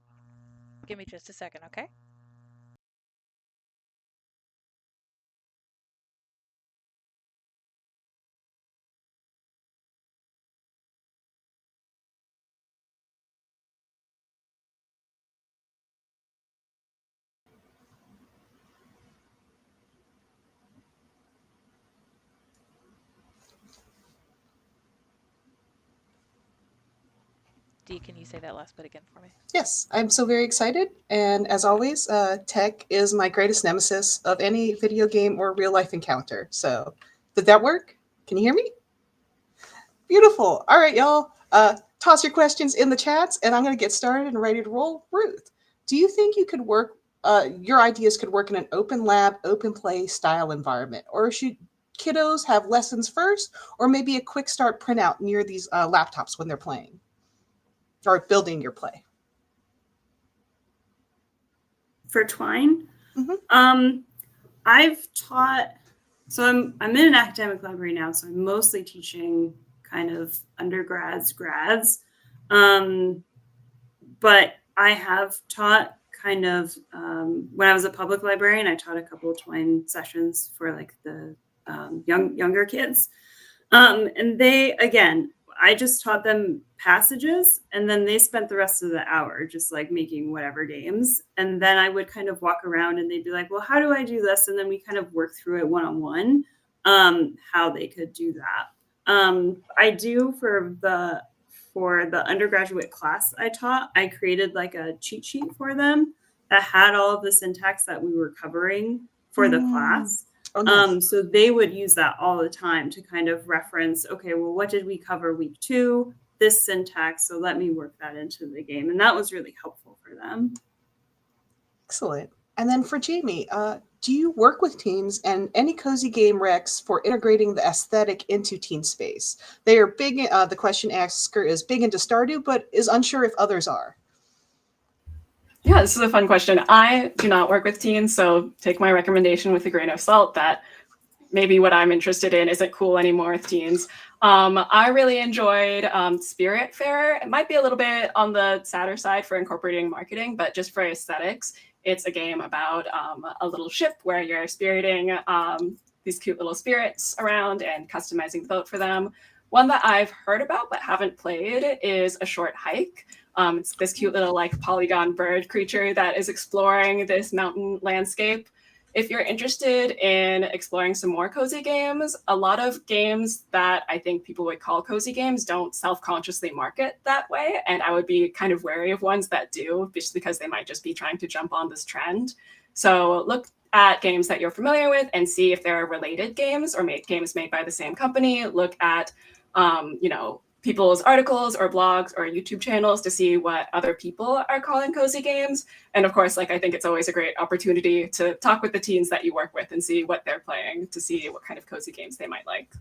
give me just a second, okay? Dee, can you say that last bit again for me? Yes, I'm so very excited. And as always, tech is my greatest nemesis of any video game or real life encounter. So did that work? Can you hear me? Beautiful. All right, y'all. Toss your questions in the chats, and I'm going to get started and ready to roll. Ruth, do you think you could work, your ideas could work in an open lab, open play style environment? Or should kiddos have lessons first, or maybe a quick start printout near these laptops when they're playing or building your play? For Twine, Mhm. I've taught, so I'm in an academic library now, so I'm mostly teaching kind of undergrads, grads. But I have taught kind of when I was a public librarian, I taught a couple of twine sessions for like the younger kids. And they, again, I just taught them passages, and then they spent the rest of the hour just like making whatever games. And then I would kind of walk around and they'd be like, well, how do I do this? And then we kind of work through it one-on-one, how they could do that. I do for the undergraduate class I taught, I created like a cheat sheet for them that had all of the syntax that we were covering for the class. Oh, nice. So they would use that all the time to kind of reference, okay, well, what did we cover week 2? This syntax. So let me work that into the game. And that was really helpful for them. Excellent. And then for Jamie, do you work with teens and any cozy game recs for integrating the aesthetic into teen space? They are big. The question asker is big into Stardew, but is unsure if others are. Yeah, this is a fun question. I do not work with teens, so take my recommendation with a grain of salt that maybe what I'm interested in isn't cool anymore with teens. I really enjoyed Spiritfarer. It might be a little bit on the sadder side for incorporating marketing, but just for aesthetics, it's a game about a little ship where you're spiriting these cute little spirits around and customizing the boat for them. One that I've heard about but haven't played is A Short Hike. It's this cute little like polygon bird creature that is exploring this mountain landscape. If you're interested in exploring some more cozy games, a lot of games that I think people would call cozy games don't self-consciously market that way. And I would be kind of wary of ones that do, just because they might just be trying to jump on this trend. So look at games that you're familiar with and see if there are related games or games made by the same company. Look at, people's articles or blogs or YouTube channels to see what other people are calling cozy games. And of course, I think it's always a great opportunity to talk with the teens that you work with and see what they're playing to see what kind of cozy games they might like.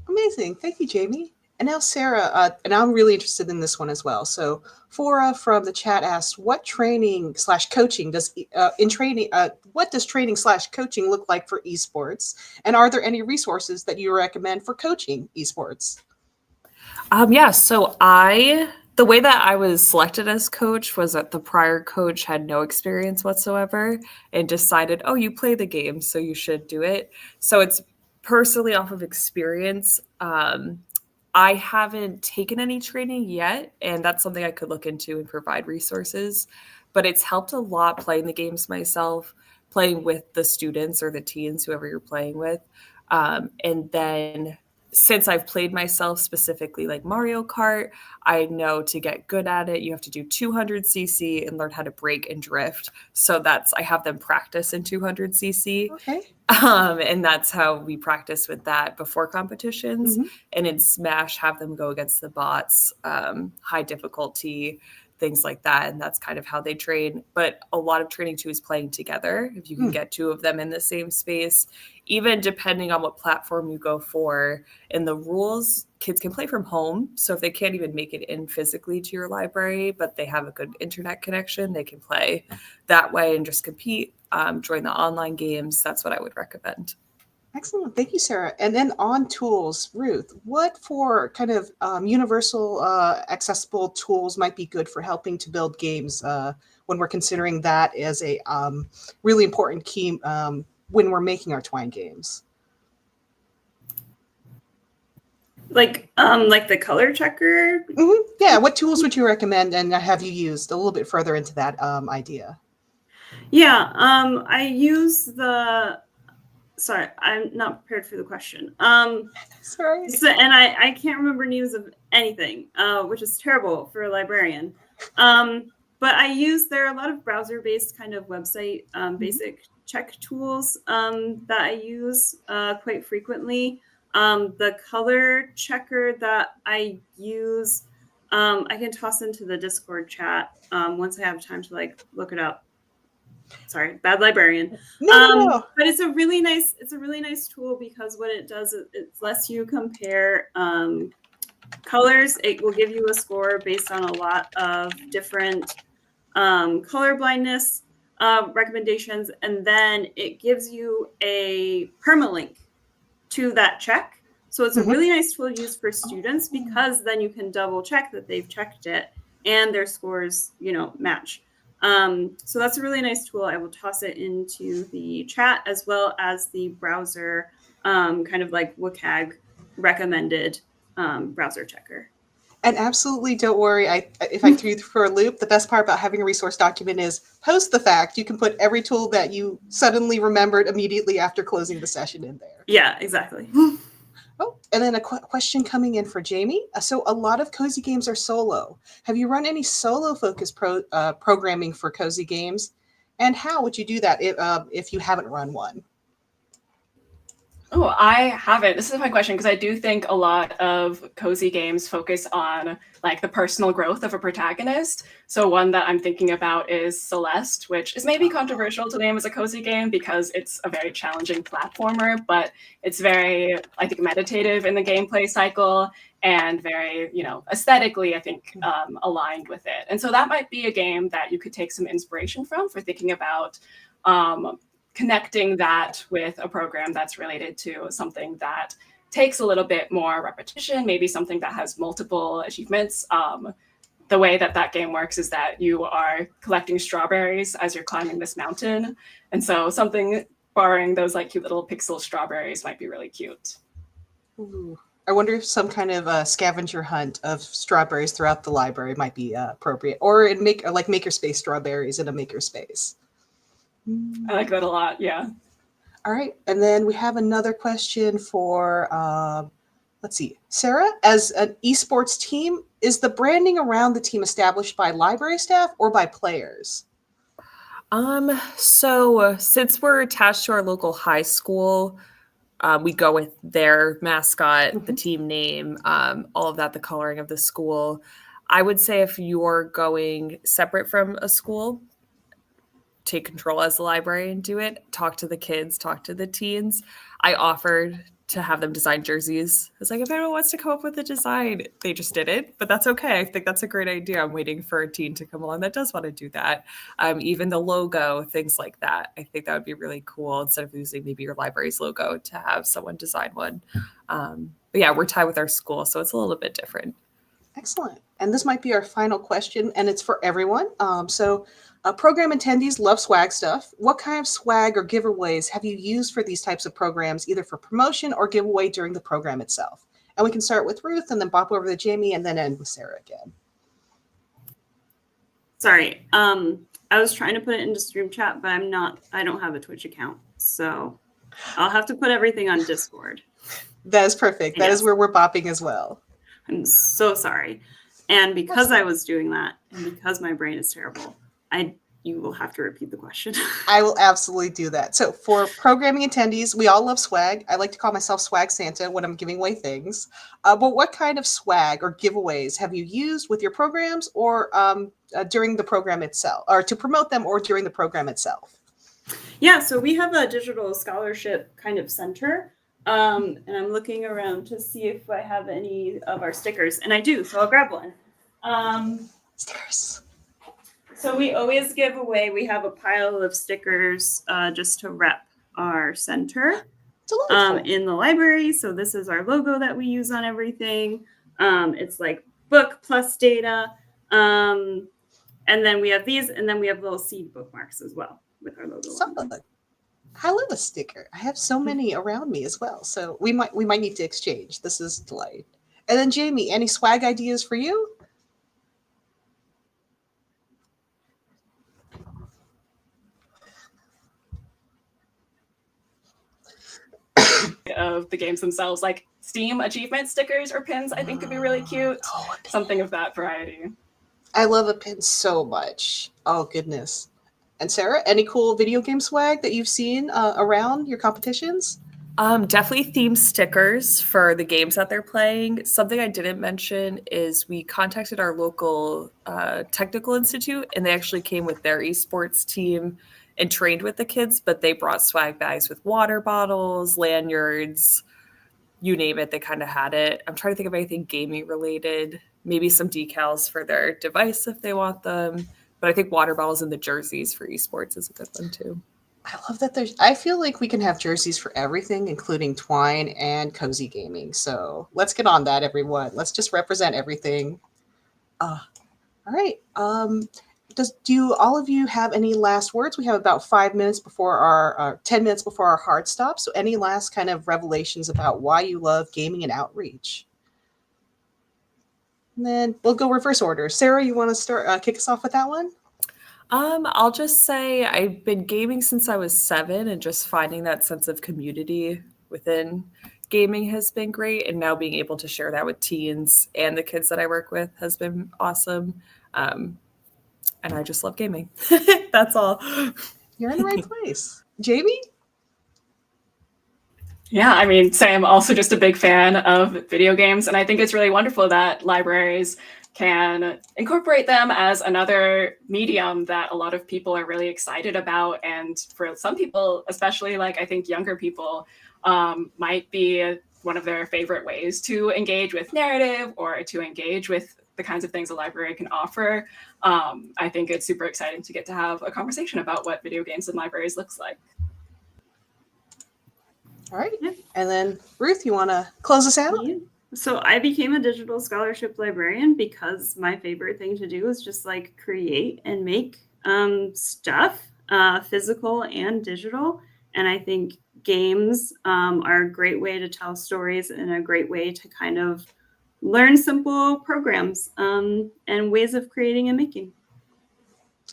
Amazing. Thank you, Jamie. And now Sarah, and I'm really interested in this one as well. So Fora from the chat asked, what training/coaching what does training/coaching look like for esports? And are there any resources that you recommend for coaching esports? So the way that I was selected as coach was that the prior coach had no experience whatsoever and decided, oh, you play the game, so you should do it. So it's personally off of experience. I haven't taken any training yet, and that's something I could look into and provide resources. But it's helped a lot playing the games myself, playing with the students or the teens, whoever you're playing with. And then since I've played myself, specifically like Mario Kart, I know to get good at it, you have to do 200cc and learn how to brake and drift. So I have them practice in 200cc. Okay. And that's how we practice with that before competitions. Mm-hmm. And in Smash, have them go against the bots, high difficulty, things like that. And that's kind of how they train. But a lot of training too is playing together. If you can get 2 of them in the same space, even depending on what platform you go for, and the rules, kids can play from home. So if they can't even make it in physically to your library, but they have a good internet connection, they can play that way and just compete, join the online games. That's what I would recommend. Excellent. Thank you, Sarah. And then on tools, Ruth, what for kind of universal accessible tools might be good for helping to build games when we're considering that as a really important key when we're making our Twine games? Like the color checker? Mm-hmm. Yeah. What tools would you recommend and have you used a little bit further into that idea? Yeah. I use sorry, I'm not prepared for the question. Sorry. And I can't remember names of anything, which is terrible for a librarian. But there are a lot of browser-based kind of website basic check tools that I use quite frequently. The color checker that I use, I can toss into the Discord chat once I have time to look it up. Sorry, bad librarian. No. But it's a really nice tool because what it does is it lets you compare colors. It will give you a score based on a lot of different color blindness recommendations, and then it gives you a permalink to that check. So it's a really nice tool to use for students because then you can double check that they've checked it and their scores, match. So that's a really nice tool. I will toss it into the chat as well as the browser, kind of like WCAG recommended browser checker. And absolutely don't worry. If I threw you for a loop, the best part about having a resource document is post the fact. You can put every tool that you suddenly remembered immediately after closing the session in there. Yeah, exactly. Oh, and then a question coming in for Jamie. So a lot of cozy games are solo. Have you run any solo focused programming for cozy games? And how would you do that if you haven't run one? Oh, I haven't. This is my question because I do think a lot of cozy games focus on like the personal growth of a protagonist. So one that I'm thinking about is Celeste, which is maybe controversial to name as a cozy game because it's a very challenging platformer, but it's very, I think, meditative in the gameplay cycle and very, aesthetically, I think, aligned with it. And so that might be a game that you could take some inspiration from for thinking about connecting that with a program that's related to something that takes a little bit more repetition, maybe something that has multiple achievements. The way that game works is that you are collecting strawberries as you're climbing this mountain. And so something borrowing those like cute little pixel strawberries might be really cute. Ooh. I wonder if some kind of scavenger hunt of strawberries throughout the library might be appropriate, or in makerspace strawberries in a makerspace. I like that a lot. Yeah. All right. And then we have another question for, let's see, Sarah. As an esports team, is the branding around the team established by library staff or by players? So since we're attached to our local high school, we go with their mascot, the team name, all of that, the coloring of the school. I would say if you're going separate from a school, take control as the librarian, do it, talk to the kids, talk to the teens. I offered to have them design jerseys. I was like, if anyone wants to come up with a design, they just did it, but that's okay. I think that's a great idea. I'm waiting for a teen to come along that does want to do that. Even the logo, things like that. I think that would be really cool instead of using maybe your library's logo to have someone design one. But yeah, we're tied with our school, so it's a little bit different. Excellent. And this might be our final question, and it's for everyone. Program attendees love swag stuff. What kind of swag or giveaways have you used for these types of programs, either for promotion or giveaway during the program itself? And we can start with Ruth and then bop over to Jamie and then end with Sarah again. Sorry. I was trying to put it into stream chat, but I don't have a Twitch account. So I'll have to put everything on Discord. That is perfect. That is where we're bopping as well. I'm so sorry. And because I was doing that and because my brain is terrible, you will have to repeat the question. I will absolutely do that. So for programming attendees, we all love swag. I like to call myself Swag Santa when I'm giving away things. But what kind of swag or giveaways have you used with your programs or during the program itself, or to promote them or during the program itself? Yeah, so we have a digital scholarship kind of center. And I'm looking around to see if I have any of our stickers. And I do, so I'll grab one. Stickers. So we always give away, we have a pile of stickers just to rep our center in the library. So this is our logo that we use on everything. It's like book plus data. And then we have these, and then we have little seed bookmarks as well with our logo. I love a sticker. I have so many around me as well. So we might need to exchange. This is delightful. And then Jamie, any swag ideas for you? Of the games themselves, like Steam achievement stickers or pins, I think could be really cute. Something of that variety. I love a pin so much. Oh, goodness. And Sarah, any cool video game swag that you've seen around your competitions? Definitely theme stickers for the games that they're playing. Something I didn't mention is we contacted our local technical institute, and they actually came with their esports team and trained with the kids, but they brought swag bags with water bottles, lanyards, you name it, they kind of had it. I'm trying to think of anything gaming related, maybe some decals for their device if they want them. But I think water bottles and the jerseys for esports is a good one too. I love that I feel like we can have jerseys for everything, including Twine and Cozy Gaming. So let's get on that, everyone. Let's just represent everything. All All right. Do all of you have any last words? We have about 5 minutes before our 10 minutes before our hard stop. So any last kind of revelations about why you love gaming and outreach? And then we'll go reverse order. Sarah, you want to start kick us off with that one? I'll just say I've been gaming since I was 7, and just finding that sense of community within gaming has been great. And now being able to share that with teens and the kids that I work with has been awesome. And I just love gaming. That's all. You're in the right place. Jamie? Yeah, I mean, Sam, also just a big fan of video games, and I think it's really wonderful that libraries can incorporate them as another medium that a lot of people are really excited about. And for some people, especially like I think younger people, might be one of their favorite ways to engage with narrative or to engage with the kinds of things a library can offer. I think it's super exciting to get to have a conversation about what video games and libraries looks like. All right. Yeah. And then Ruth, you want to close us out? Yeah. So I became a digital scholarship librarian because my favorite thing to do is just like create and make stuff, physical and digital. And I think games are a great way to tell stories and a great way to kind of learn simple programs and ways of creating and making.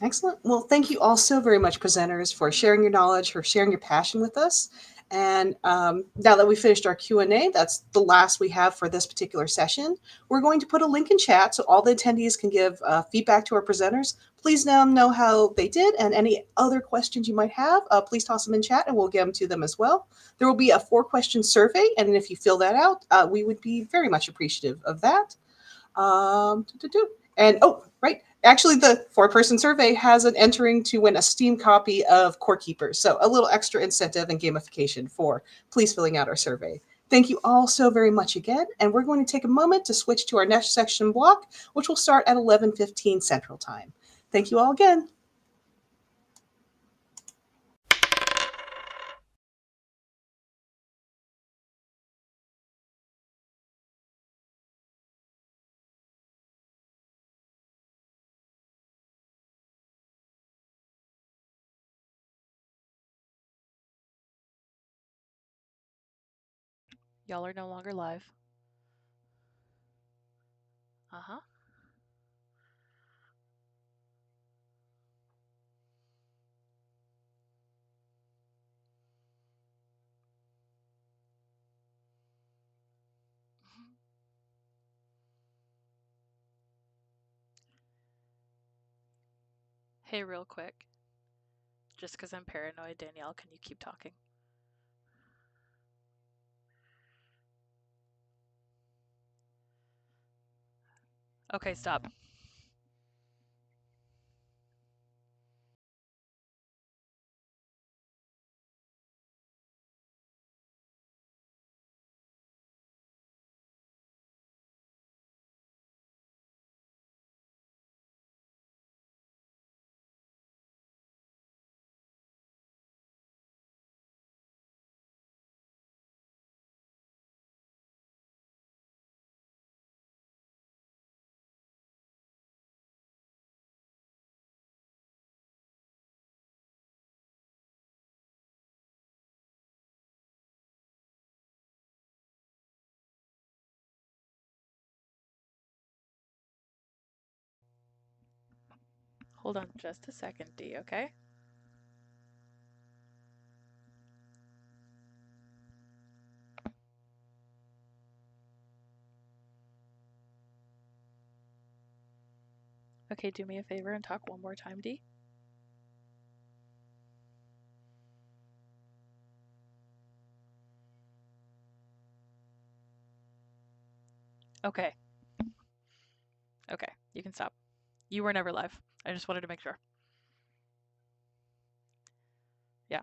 Excellent. Well, thank you all so very much, presenters, for sharing your knowledge, for sharing your passion with us. And now that we finished our Q&A, that's the last we have for this particular session. We're going to put a link in chat so all the attendees can give feedback to our presenters. Please let them know how they did, and any other questions you might have, please toss them in chat and we'll get them to them as well. There will be a 4-question survey, and if you fill that out, we would be very much appreciative of that. And right. Actually, the 4-person survey has an entering to win a Steam copy of Core Keepers. So a little extra incentive and gamification for please filling out our survey. Thank you all so very much again. And we're going to take a moment to switch to our next section block, which will start at 11:15 Central Time. Thank you all again. Y'all are no longer live. Uh-huh. Hey, real quick. Just because I'm paranoid, Danielle, can you keep talking? Okay, stop. Hold on just a second, D, okay? Okay, do me a favor and talk one more time, D. Okay. Okay, you can stop. You were never live. I just wanted to make sure. Yeah.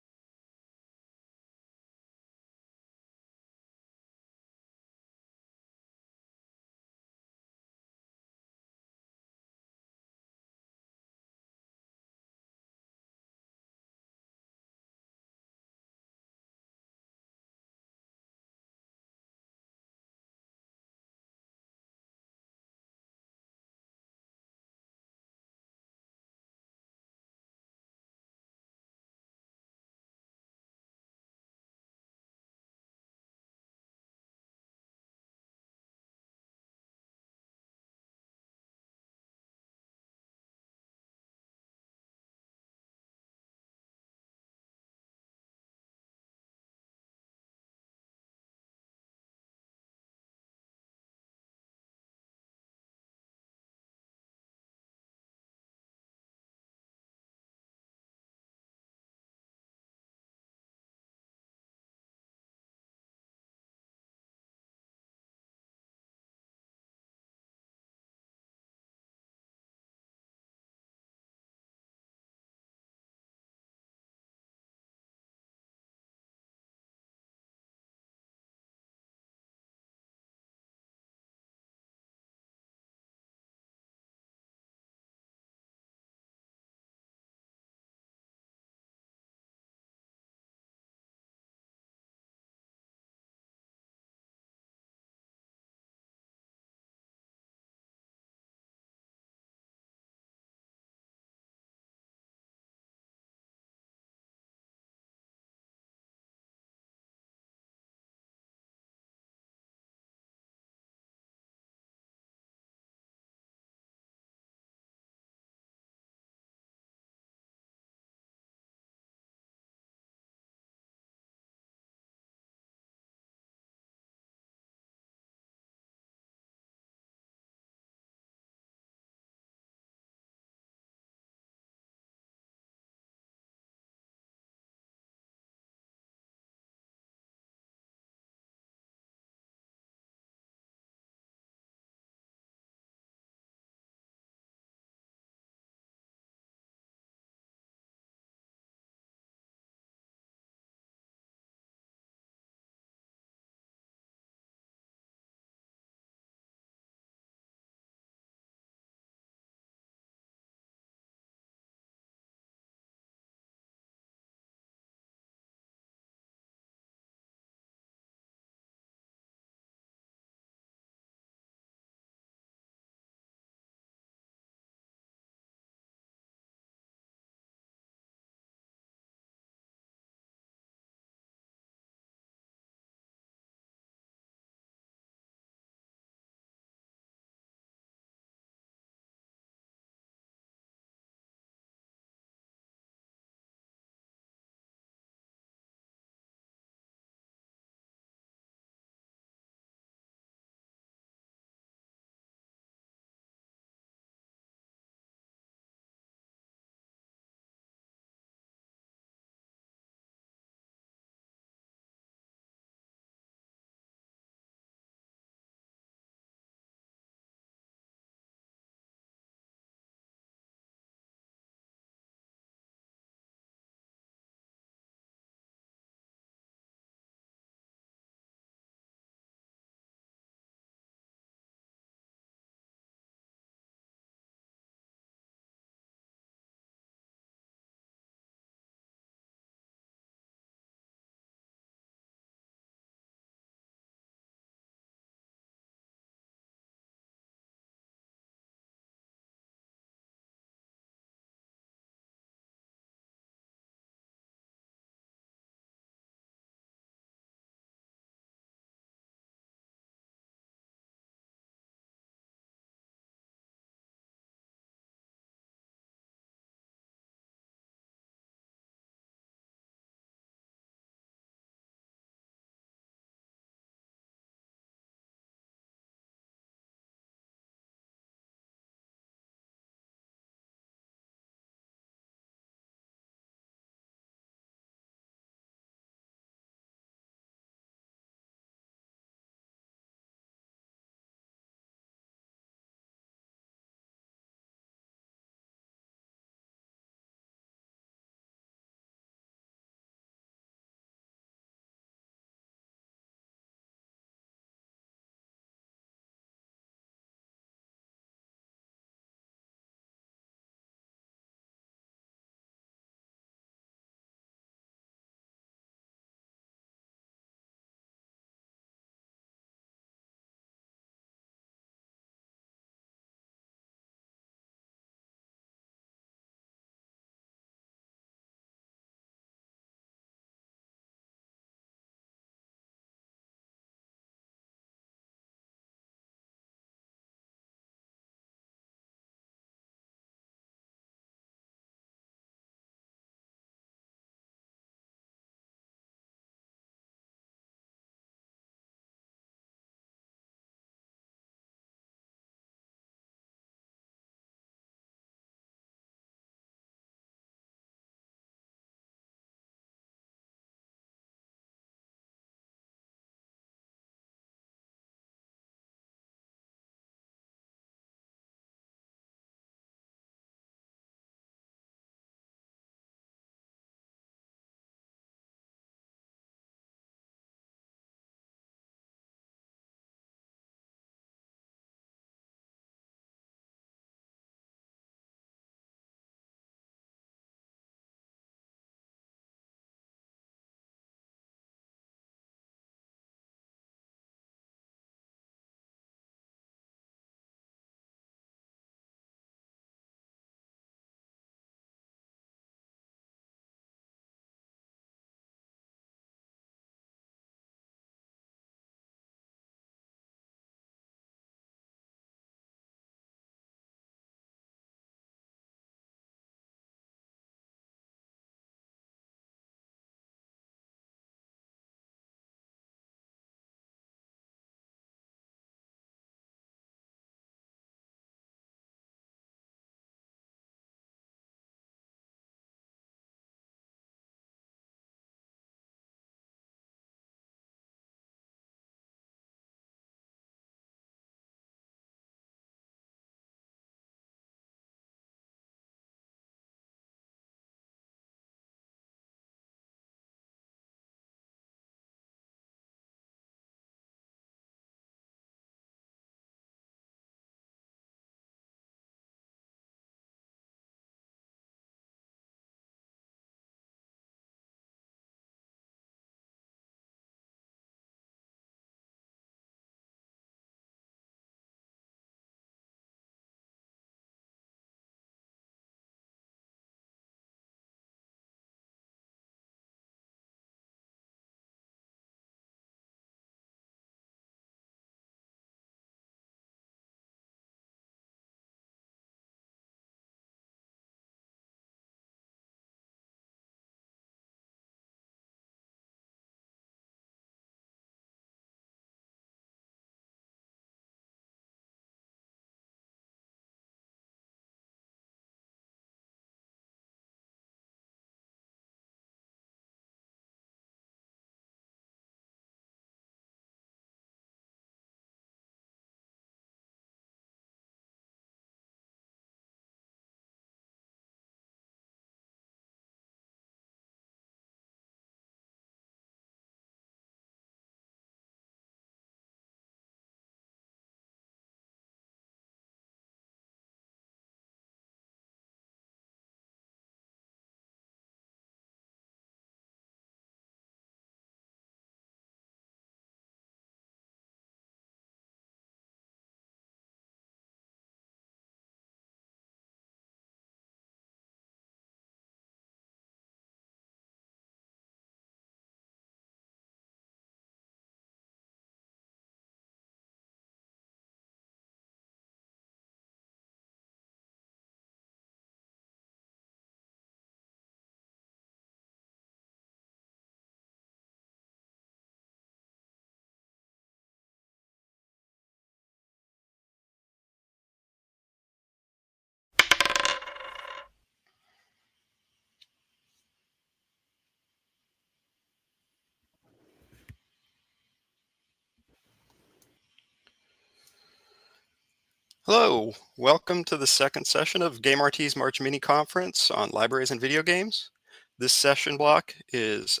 Hello, welcome to the second session of GameRT's March Mini Conference on Libraries and Video Games. This session block is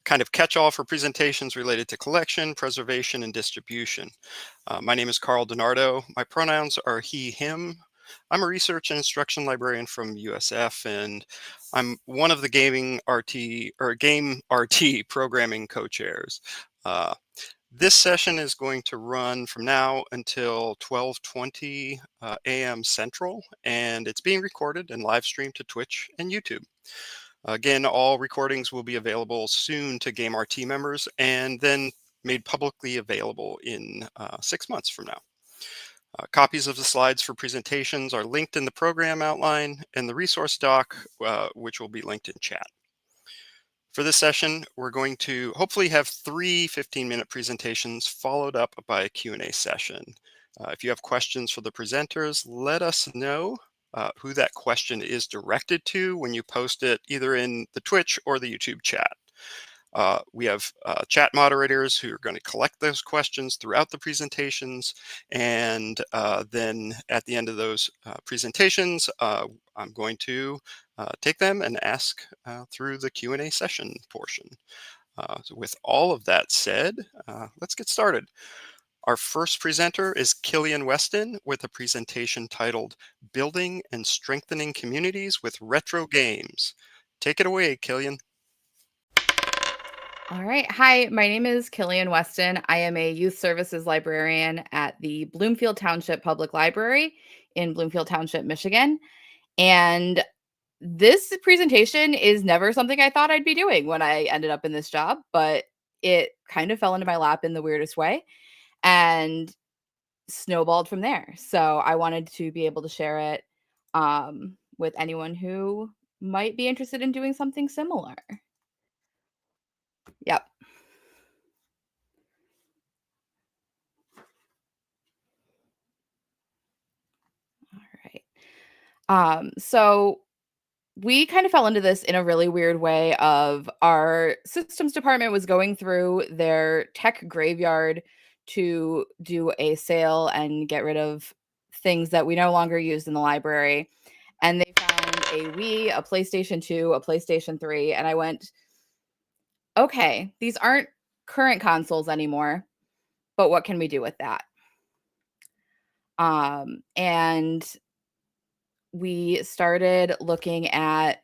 kind of catch-all for presentations related to collection, preservation, and distribution. My name is Carl DiNardo. My pronouns are he, him. I'm a research and instruction librarian from USF, and I'm one of the Game RT programming co-chairs. This session is going to run from now until 12:20 a.m. Central, and it's being recorded and live streamed to Twitch and YouTube. Again, all recordings will be available soon to GameRT members and then made publicly available in 6 months from now. Copies of the slides for presentations are linked in the program outline and the resource doc, which will be linked in chat. For this session, we're going to hopefully have 3 15-minute presentations followed up by a Q&A session. If you have questions for the presenters, let us know who that question is directed to when you post it either in the Twitch or the YouTube chat. We have chat moderators who are going to collect those questions throughout the presentations, and then at the end of those presentations, I'm going to take them and ask through the Q&A session portion. So with all of that said, let's get started. Our first presenter is Killian Weston with a presentation titled Building and Strengthening Communities with Retro Games. Take it away, Killian. All right. Hi, my name is Killian Weston. I am a youth services librarian at the Bloomfield Township Public Library in Bloomfield Township, Michigan. And this presentation is never something I thought I'd be doing when I ended up in this job, but it kind of fell into my lap in the weirdest way and snowballed from there. So I wanted to be able to share it with anyone who might be interested in doing something similar. Yep. All right. So we kind of fell into this in a really weird way of our systems department was going through their tech graveyard to do a sale and get rid of things that we no longer used in the library. And they found a Wii, a PlayStation 2, a PlayStation 3, and I went, okay, these aren't current consoles anymore, but what can we do with that? And we started looking at,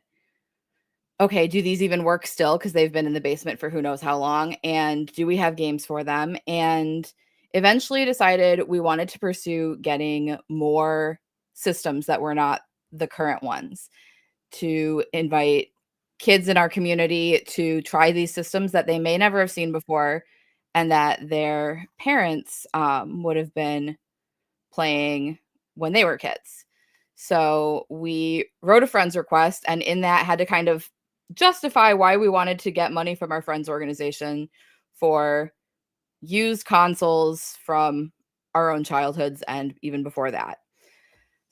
okay, do these even work still? Because they've been in the basement for who knows how long. And do we have games for them? And eventually decided we wanted to pursue getting more systems that were not the current ones, to invite kids in our community to try these systems that they may never have seen before and that their parents would have been playing when they were kids. So we wrote a friends request, and in that had to kind of justify why we wanted to get money from our friends organization for used consoles from our own childhoods and even before that.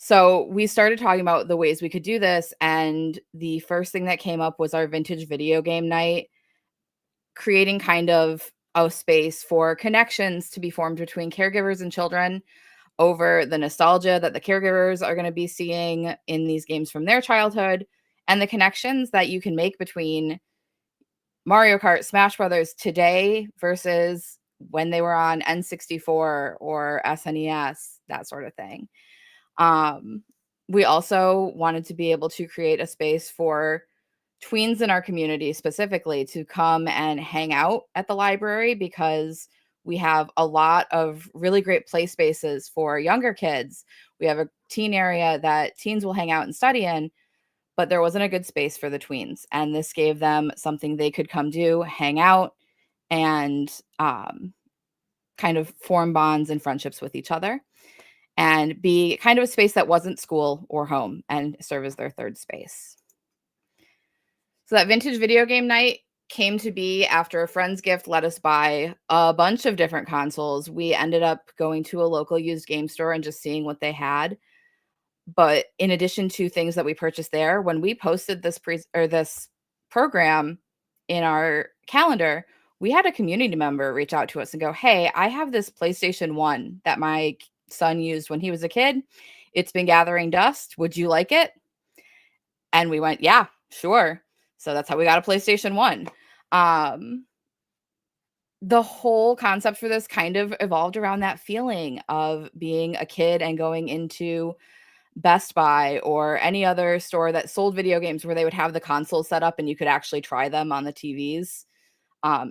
So we started talking about the ways we could do this, and the first thing that came up was our vintage video game night, creating kind of a space for connections to be formed between caregivers and children over the nostalgia that the caregivers are going to be seeing in these games from their childhood, and the connections that you can make between Mario Kart, Smash Brothers today versus when they were on N64 or SNES, that sort of thing. We also wanted to be able to create a space for tweens in our community specifically to come and hang out at the library, because we have a lot of really great play spaces for younger kids. We have a teen area that teens will hang out and study in, but there wasn't a good space for the tweens. And this gave them something they could come do, hang out, and kind of form bonds and friendships with each other, and be kind of a space that wasn't school or home and serve as their third space. So that vintage video game night came to be after a friend's gift let us buy a bunch of different consoles. We ended up going to a local used game store and just seeing what they had. But in addition to things that we purchased there, when we posted this program in our calendar, we had a community member reach out to us and go, hey, I have this PlayStation 1 that my son used when he was a kid. It's been gathering dust. Would you like it? And we went, yeah, sure. So that's how we got a PlayStation 1. The whole concept for this kind of evolved around that feeling of being a kid and going into Best Buy or any other store that sold video games where they would have the console set up and you could actually try them on the TVs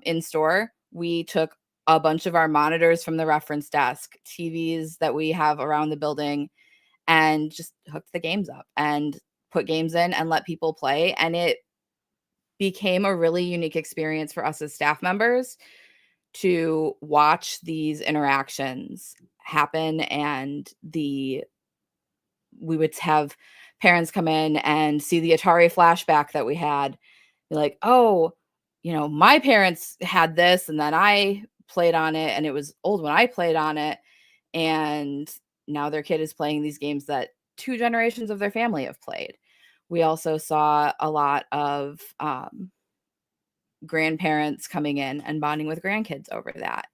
in store. We took a bunch of our monitors from the reference desk, TVs that we have around the building, and just hooked the games up and put games in and let people play. And it became a really unique experience for us as staff members to watch these interactions happen. And we would have parents come in and see the Atari flashback that we had. Be like, oh, my parents had this and then I played on it and it was old when I played on it. And now their kid is playing these games that 2 generations of their family have played. We also saw a lot of grandparents coming in and bonding with grandkids over that.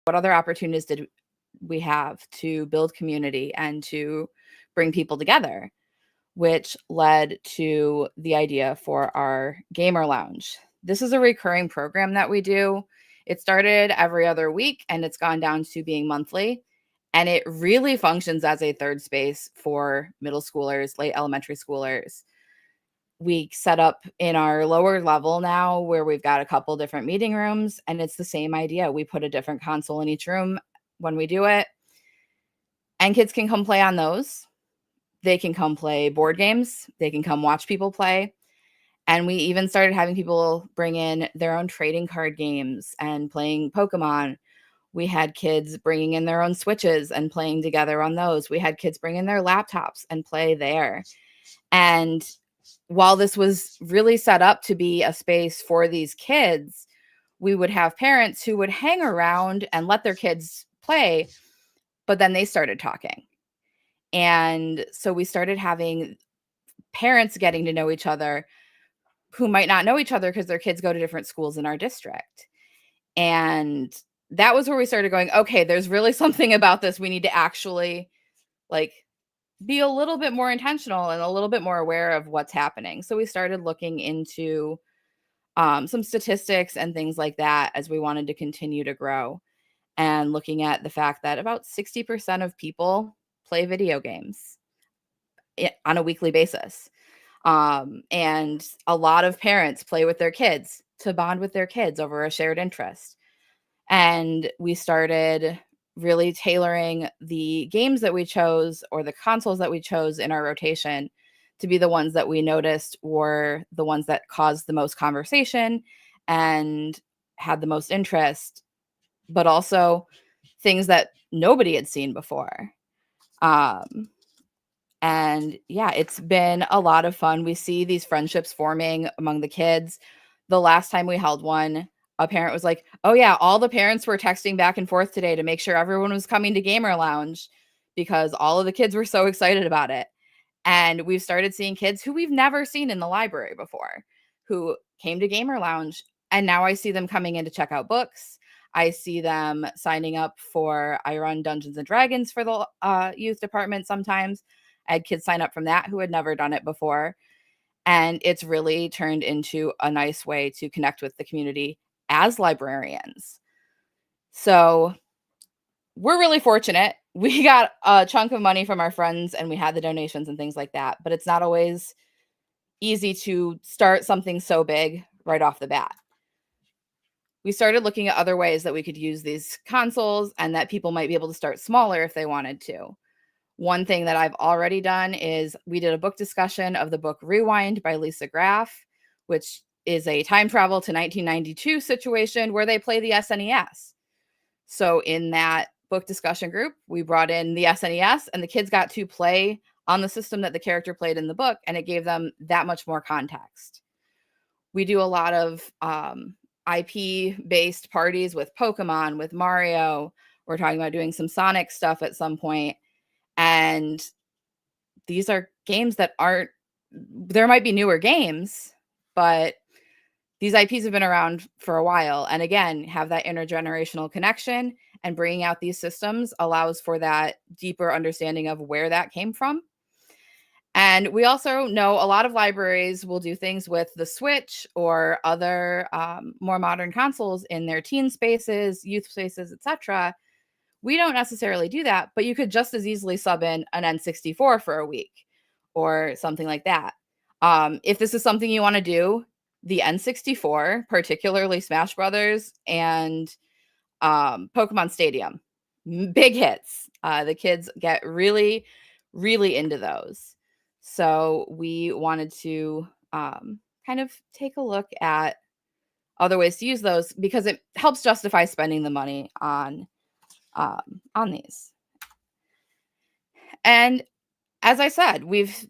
What other opportunities did we have to build community and to bring people together, which led to the idea for our Gamer Lounge. This is a recurring program that we do. It started every other week and it's gone down to being monthly. And it really functions as a third space for middle schoolers, late elementary schoolers. We set up in our lower level now where we've got a couple different meeting rooms, and it's the same idea. We put a different console in each room when we do it, and kids can come play on those. They can come play board games. They can come watch people play. And we even started having people bring in their own trading card games and playing Pokemon. We had kids bringing in their own Switches and playing together on those. We had kids bring in their laptops and play there. And while this was really set up to be a space for these kids, we would have parents who would hang around and let their kids play, but then they started talking. And so we started having parents getting to know each other who might not know each other because their kids go to different schools in our district. And that was where we started going, okay, there's really something about this. We need to actually be a little bit more intentional and a little bit more aware of what's happening. So we started looking into some statistics and things like that as we wanted to continue to grow, and looking at the fact that about 60% of people play video games on a weekly basis. And a lot of parents play with their kids to bond with their kids over a shared interest. And we started really tailoring the games that we chose or the consoles that we chose in our rotation to be the ones that we noticed were the ones that caused the most conversation and had the most interest, but also things that nobody had seen before. And yeah, it's been a lot of fun. We see these friendships forming among the kids. The last time we held one, a parent was like, oh yeah, all the parents were texting back and forth today to make sure everyone was coming to Gamer Lounge because all of the kids were so excited about it. And we've started seeing kids who we've never seen in the library before who came to Gamer Lounge. And now I see them coming in to check out books. I see them signing up for, I run Dungeons and Dragons for the youth department sometimes. I had kids sign up from that who had never done it before. And it's really turned into a nice way to connect with the community as librarians. So we're really fortunate. We got a chunk of money from our friends and we had the donations and things like that, but it's not always easy to start something so big right off the bat. We started looking at other ways that we could use these consoles and that people might be able to start smaller if they wanted to. One thing that I've already done is we did a book discussion of the book Rewind by Lisa Graff, which is a time travel to 1992 situation where they play the SNES. So in that book discussion group, we brought in the SNES and the kids got to play on the system that the character played in the book, and it gave them that much more context. We do a lot of IP-based parties with Pokemon, with Mario. We're talking about doing some Sonic stuff at some point. And these are games that aren't, there might be newer games, but these IPs have been around for a while. And again, have that intergenerational connection, and bringing out these systems allows for that deeper understanding of where that came from. And we also know a lot of libraries will do things with the Switch or other more modern consoles in their teen spaces, youth spaces, etc. We don't necessarily do that, but you could just as easily sub in an N64 for a week or something like that. If this is something you want to do, the N64, particularly Smash Brothers and Pokemon Stadium, big hits. The kids get really, really into those. So we wanted to kind of take a look at other ways to use those, because it helps justify spending the money on these. And as I said, we've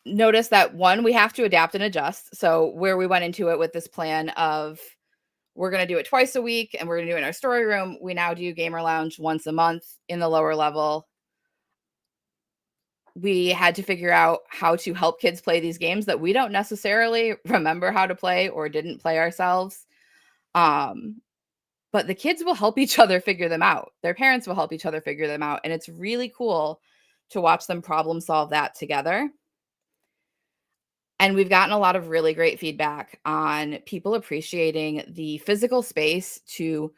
noticed that, one, we have to adapt and adjust. So where we went into it with this plan of we're going to do it twice a week and we're going to do it in our story room, we now do Gamer Lounge once a month in the lower level. We had to figure out how to help kids play these games that we don't necessarily remember how to play or didn't play ourselves. But the kids will help each other figure them out. Their parents will help each other figure them out. And it's really cool to watch them problem solve that together. And we've gotten a lot of really great feedback on people appreciating the physical space to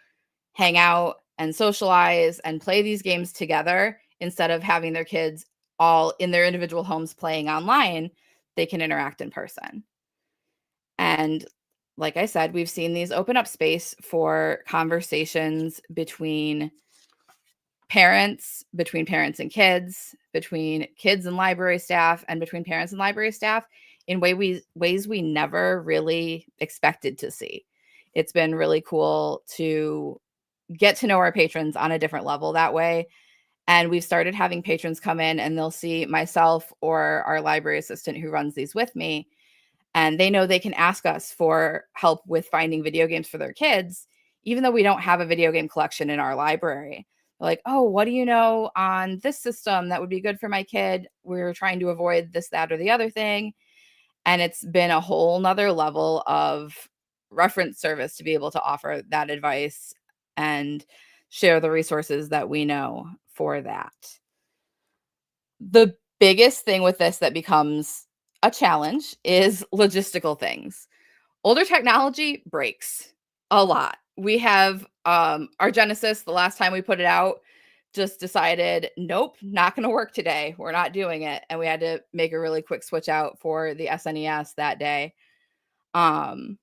hang out and socialize and play these games together, instead of having their kids all in their individual homes playing online. They can interact in person. And like I said, we've seen these open up space for conversations between parents and kids, between kids and library staff, and between parents and library staff in ways we never really expected to see. It's been really cool to get to know our patrons on a different level that way. And we've started having patrons come in and they'll see myself or our library assistant who runs these with me. And they know they can ask us for help with finding video games for their kids, even though we don't have a video game collection in our library. They're like, oh, what do you know on this system that would be good for my kid? We're trying to avoid this, that, or the other thing. And it's been a whole nother level of reference service to be able to offer that advice and share the resources that we know for that. The biggest thing with this that becomes a challenge is logistical things. Older technology breaks a lot. We have our Genesis, the last time we put it out, just decided, nope, not going to work today. We're not doing it. And we had to make a really quick switch out for the SNES that day. And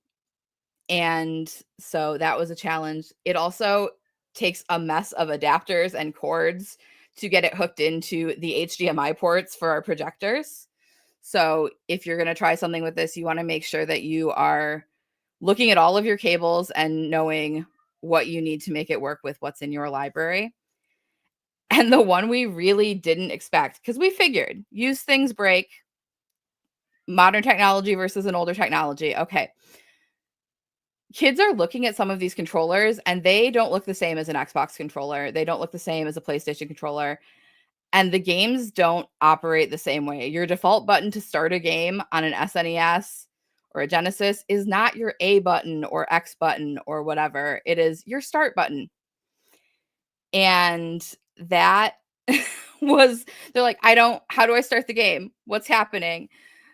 so that was a challenge. It also takes a mess of adapters and cords to get it hooked into the HDMI ports for our projectors. So if you're going to try something with this, you want to make sure that you are looking at all of your cables and knowing what you need to make it work with what's in your library. And the one we really didn't expect, because we figured used things break, modern technology versus an older technology. Okay. Kids are looking at some of these controllers and they don't look the same as an Xbox controller. They don't look the same as a PlayStation controller. And the games don't operate the same way. Your default button to start a game on an SNES or a Genesis is not your A button or X button or whatever. It is your start button. And that was, they're like, how do I start the game? What's happening?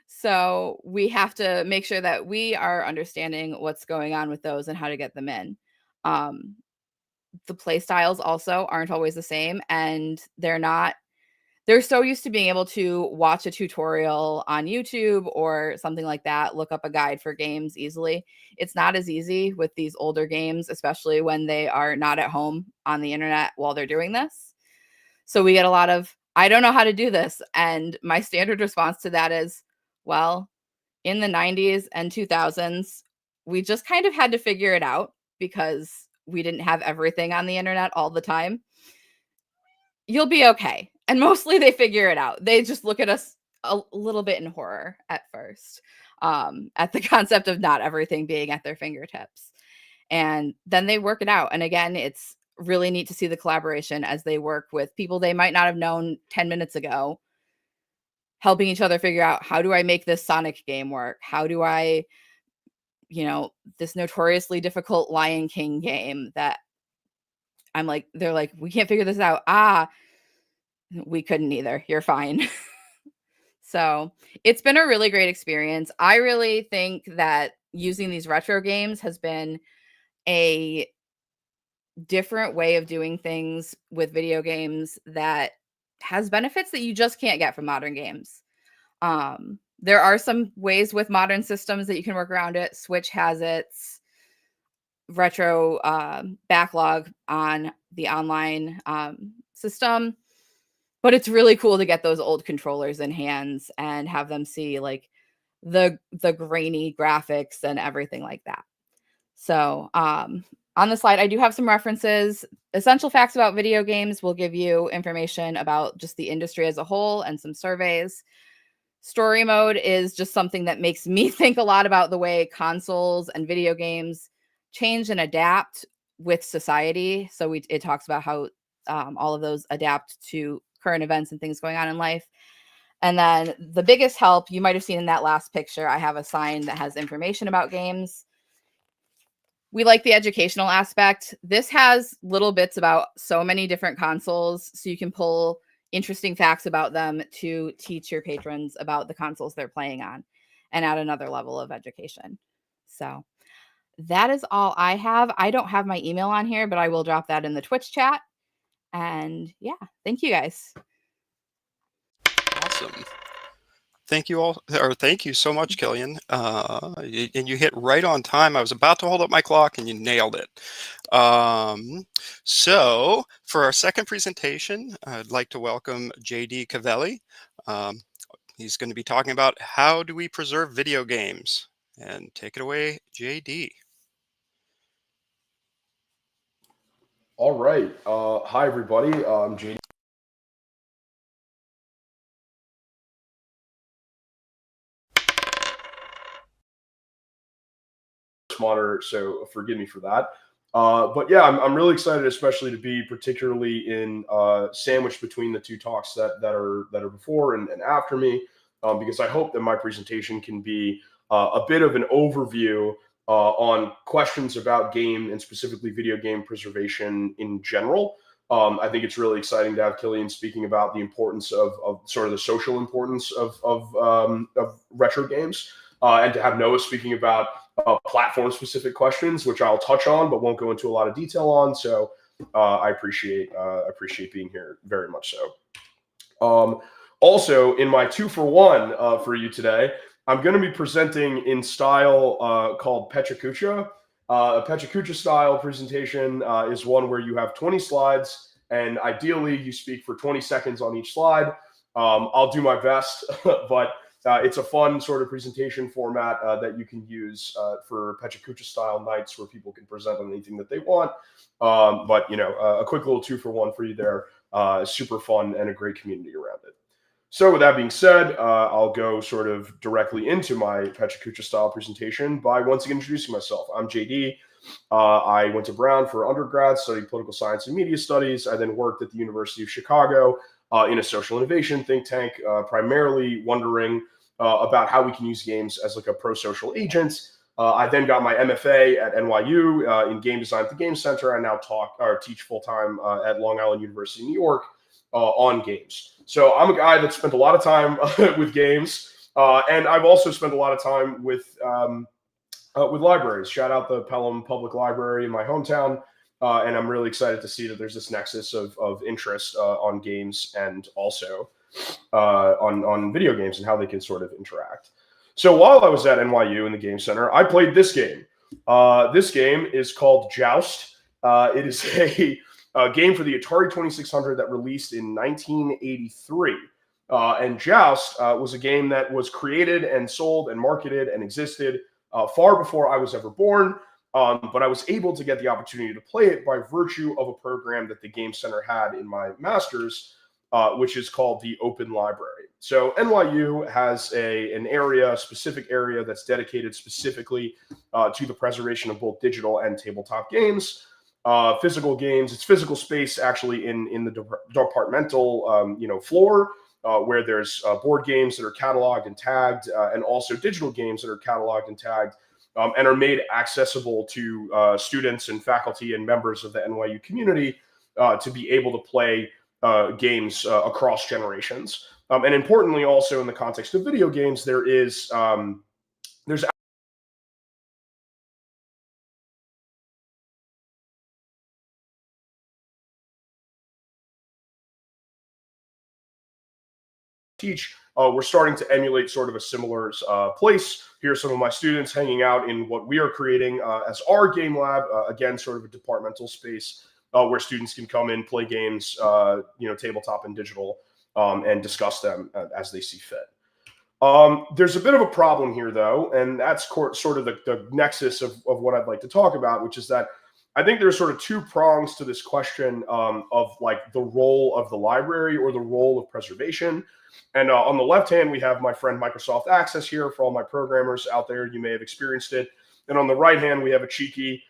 So we have to make sure that we are understanding what's going on with those and how to get them in. The play styles also aren't always the same, and they're so used to being able to watch a tutorial on YouTube or something like that, look up a guide for games easily. It's not as easy with these older games, especially when they are not at home on the internet while they're doing this. So we get a lot of, I don't know how to do this. And my standard response to that is, well, in the 90s and 2000s, we just kind of had to figure it out because we didn't have everything on the internet all the time. You'll be okay. And mostly they figure it out. They just look at us a little bit in horror at first, at the concept of not everything being at their fingertips. And then they work it out. And again, it's really neat to see the collaboration as they work with people they might not have known 10 minutes ago, helping each other figure out, how do I make this Sonic game work? How do I this notoriously difficult Lion King game that they're like, we can't figure this out. We couldn't either. You're fine. So it's been a really great experience. I really think that using these retro games has been a different way of doing things with video games that has benefits that you just can't get from modern games. There are some ways with modern systems that you can work around it. Switch has its retro backlog on the online system, but it's really cool to get those old controllers in hands and have them see like the grainy graphics and everything like that. So on the slide, I do have some references. Essential Facts About Video Games will give you information about just the industry as a whole and some surveys. Story mode is just something that makes me think a lot about the way consoles and video games change and adapt with society. So it talks about how all of those adapt to current events and things going on in life. And then the biggest help, you might have seen in that last picture, I have a sign that has information about games. We like the educational aspect. This has little bits about so many different consoles, so you can pull interesting facts about them to teach your patrons about the consoles they're playing on and add another level of education. So that is all I have. I don't have my email on here, but I will drop that in the Twitch chat. And yeah, thank you guys. Awesome. Thank you all, or thank you so much, Killian. And you hit right on time. I was about to hold up my clock and you nailed it. So for our second presentation, I'd like to welcome JD Cavelli. He's going to be talking about how do we preserve video games. And take it away, JD. All right. Hi, everybody. I'm JD. Monitor, so forgive me for that. But yeah, I'm really excited, especially to be particularly in sandwiched between the two talks that are before and after me, because I hope that my presentation can be a bit of an overview on questions about game and specifically video game preservation in general. I think it's really exciting to have Killian speaking about the importance of sort of the social importance of retro games, and to have Noah speaking about platform-specific questions, which I'll touch on, but won't go into a lot of detail on. So I appreciate being here very much so. Also, in my 2-for-1 for you today, I'm going to be presenting in style called PechaKucha. A PechaKucha style presentation is one where you have 20 slides, and ideally you speak for 20 seconds on each slide. I'll do my best, but it's a fun sort of presentation format that you can use for PechaKucha style nights where people can present on anything that they want. But, you know, a quick little 2-for-1 for you there. Super fun and a great community around it. So with that being said, I'll go sort of directly into my PechaKucha style presentation by once again introducing myself. I'm JD. I went to Brown for undergrad, studied political science and media studies. I then worked at the University of Chicago in a social innovation think tank, primarily wondering about how we can use games as like a pro-social agent. I then got my MFA at NYU in game design at the Game Center. I now teach full-time at Long Island University in New York on games. So I'm a guy that spent a lot of time with games, and I've also spent a lot of time with libraries. Shout out the Pelham Public Library in my hometown, and I'm really excited to see that there's this nexus of interest on games and also on video games and how they can sort of interact. So while I was at NYU in the Game Center, I played this game. This game is called Joust. It is a game for the Atari 2600 that released in 1983. And Joust was a game that was created and sold and marketed and existed far before I was ever born. But I was able to get the opportunity to play it by virtue of a program that the Game Center had in my master's, which is called the Open Library. So NYU has a specific area that's dedicated specifically to the preservation of both digital and tabletop games, physical games. It's physical space actually in the departmental floor where there's board games that are cataloged and tagged, and also digital games that are cataloged and tagged. and are made accessible to students and faculty and members of the NYU community to be able to play games across generations. And importantly, also in the context of video games, there's teach, we're starting to emulate sort of a similar place. Here are some of my students hanging out in what we are creating as our game lab, again, sort of a departmental space where students can come in, play games, tabletop and digital, and discuss them as they see fit. There's a bit of a problem here, though, and that's sort of the nexus of what I'd like to talk about, which is that I think there's sort of two prongs to this question of like the role of the library or the role of preservation. And on the left hand, we have my friend Microsoft Access here for all my programmers out there. You may have experienced it. And on the right hand, we have a cheeky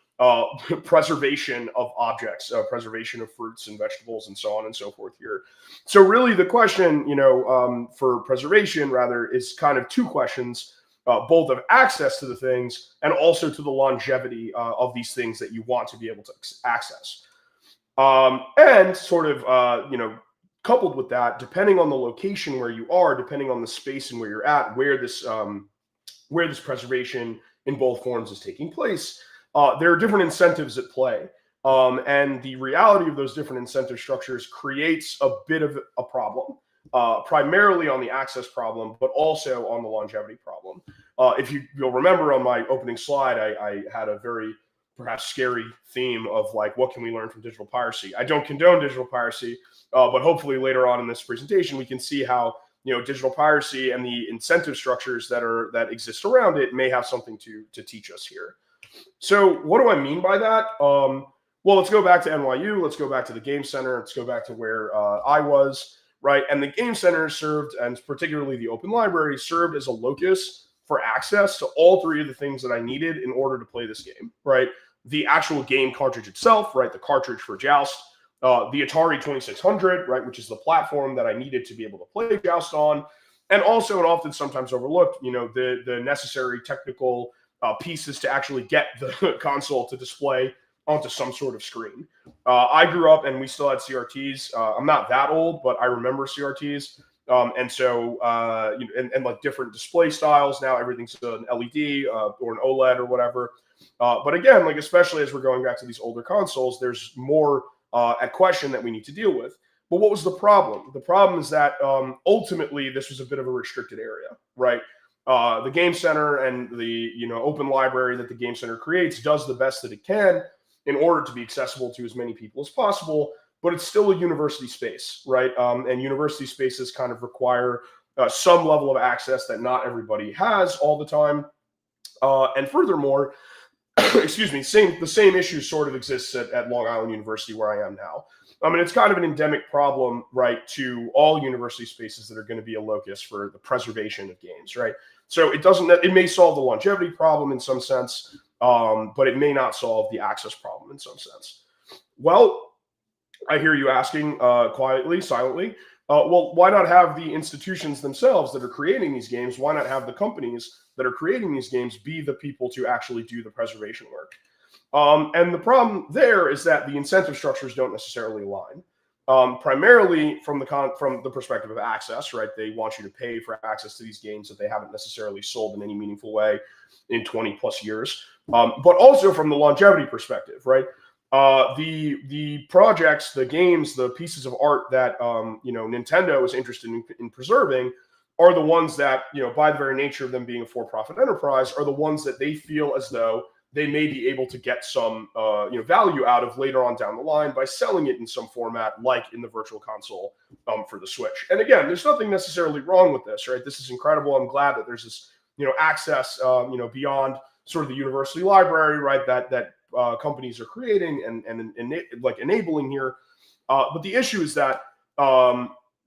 preservation of objects, preservation of fruits and vegetables and so on and so forth here. So really the question, for preservation rather is kind of two questions, both of access to the things and also to the longevity of these things that you want to be able to access. And sort of, coupled with that, depending on the location where you are, depending on the space and where you're at, where this preservation in both forms is taking place, there are different incentives at play. And the reality of those different incentive structures creates a bit of a problem, primarily on the access problem, but also on the longevity problem. If you'll remember on my opening slide, I had a very perhaps scary theme of like, what can we learn from digital piracy? I don't condone digital piracy, but hopefully later on in this presentation, we can see how digital piracy and the incentive structures that exist around it may have something to teach us here. So what do I mean by that? Well, let's go back to NYU. Let's go back to the Game Center. Let's go back to where I was, right? And the Game Center served, and particularly the Open Library, served as a locus for access to all three of the things that I needed in order to play this game, right? The actual game cartridge itself, right? The cartridge for Joust, the Atari 2600, right? Which is the platform that I needed to be able to play Joust on. And also, and often sometimes overlooked, the necessary technical pieces to actually get the console to display onto some sort of screen. I grew up and we still had CRTs. I'm not that old, but I remember CRTs. And so, and like different display styles. Now everything's an LED or an OLED or whatever. But again, like especially as we're going back to these older consoles, there's more at question that we need to deal with. But what was the problem? The problem is that ultimately this was a bit of a restricted area, right? The Game Center and the open library that the Game Center creates does the best that it can in order to be accessible to as many people as possible, but it's still a university space, right? And university spaces kind of require some level of access that not everybody has all the time. And furthermore, excuse me, the same issue sort of exists at Long Island University where I am now. I mean, it's kind of an endemic problem, right, to all university spaces that are going to be a locus for the preservation of games, right? So it may solve the longevity problem in some sense, but it may not solve the access problem in some sense. Well, I hear you asking quietly, silently, well, why not have the institutions themselves that are creating these games? Why not have the companies that are creating these games be the people to actually do the preservation work? And the problem there is that the incentive structures don't necessarily align. Primarily from the perspective of access, right? They want you to pay for access to these games that they haven't necessarily sold in any meaningful way in 20 plus years. But also from the longevity perspective, right? The projects, the games, the pieces of art that Nintendo is interested in preserving are the ones that, by the very nature of them being a for-profit enterprise, are the ones that they feel as though they may be able to get some value out of later on down the line by selling it in some format, like in the Virtual Console for the Switch. And again, there's nothing necessarily wrong with this, right? This is incredible. I'm glad that there's this access beyond sort of the university library, right? That companies are creating and like enabling here. But the issue is that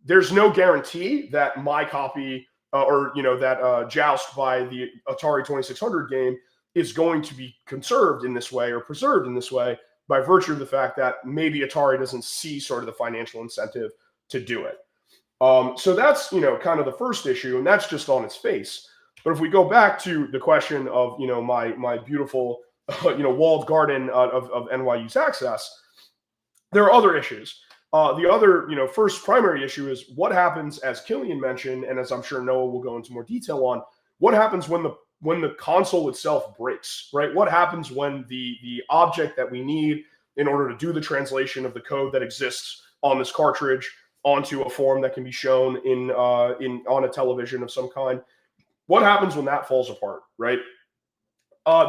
there's no guarantee that my copy that Joust by the Atari 2600 game is going to be conserved in this way or preserved in this way by virtue of the fact that maybe Atari doesn't see sort of the financial incentive to do it. So that's, kind of the first issue, and that's just on its face. But if we go back to the question of, my beautiful, walled garden of NYU's access, there are other issues. The other, first primary issue is what happens, as Killian mentioned, and as I'm sure Noah will go into more detail on, what happens when the console itself breaks, right? What happens when the object that we need in order to do the translation of the code that exists on this cartridge onto a form that can be shown on a television of some kind? What happens when that falls apart, right?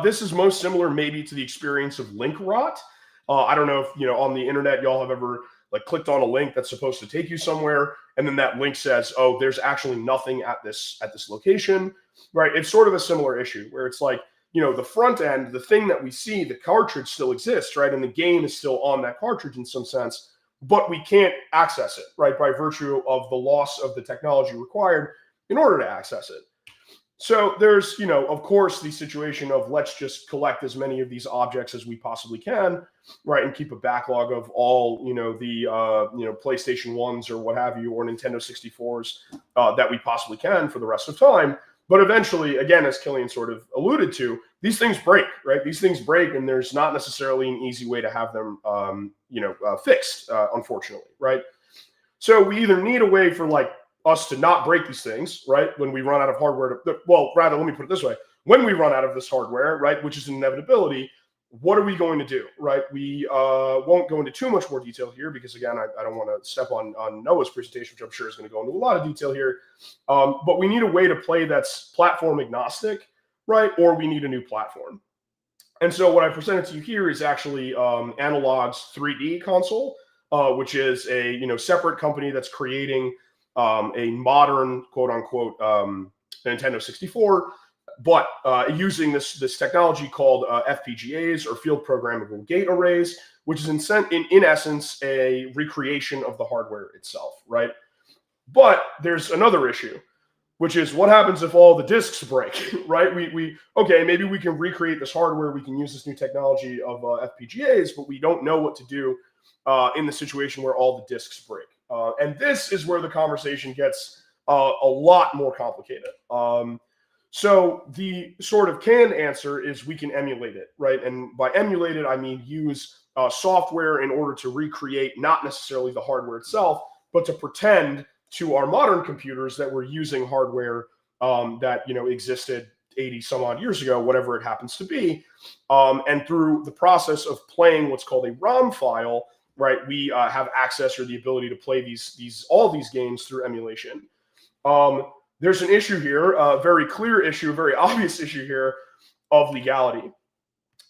This is most similar maybe to the experience of link rot. I don't know if, on the internet, y'all have ever clicked on a link that's supposed to take you somewhere, and then that link says, oh, there's actually nothing at this location, right? It's sort of a similar issue where it's like, the front end, the thing that we see, the cartridge still exists, right? And the game is still on that cartridge in some sense, but we can't access it, right? By virtue of the loss of the technology required in order to access it. So there's, of course, the situation of let's just collect as many of these objects as we possibly can, right, and keep a backlog of all, the PlayStation 1s or what have you, or Nintendo 64s that we possibly can for the rest of time. But eventually, again, as Killian sort of alluded to, these things break, right? These things break, and there's not necessarily an easy way to have them, fixed, unfortunately, right? So we either need a way for us to not break these things, right? When we run out of hardware let me put it this way. When we run out of this hardware, right, which is an inevitability, what are we going to do, right? We won't go into too much more detail here because, again, I don't want to step on Noah's presentation, which I'm sure is going to go into a lot of detail here. But we need a way to play that's platform agnostic, right? Or we need a new platform. And so what I presented to you here is actually Analog's 3D console, which is a separate company that's creating a modern, quote unquote, Nintendo 64, but using this technology called FPGAs, or field programmable gate arrays, which is in essence a recreation of the hardware itself, right? But there's another issue, which is what happens if all the disks break, right? Okay, maybe we can recreate this hardware, we can use this new technology of FPGAs, but we don't know what to do in the situation where all the disks break. And this is where the conversation gets a lot more complicated. So the sort of canned answer is we can emulate it, right? And by emulate it, I mean use software in order to recreate not necessarily the hardware itself, but to pretend to our modern computers that we're using hardware that existed 80 some odd years ago, whatever it happens to be. And through the process of playing what's called a ROM file, right, we have access or the ability to play all these games through emulation. There's an issue here, a very clear issue, a very obvious issue here of legality.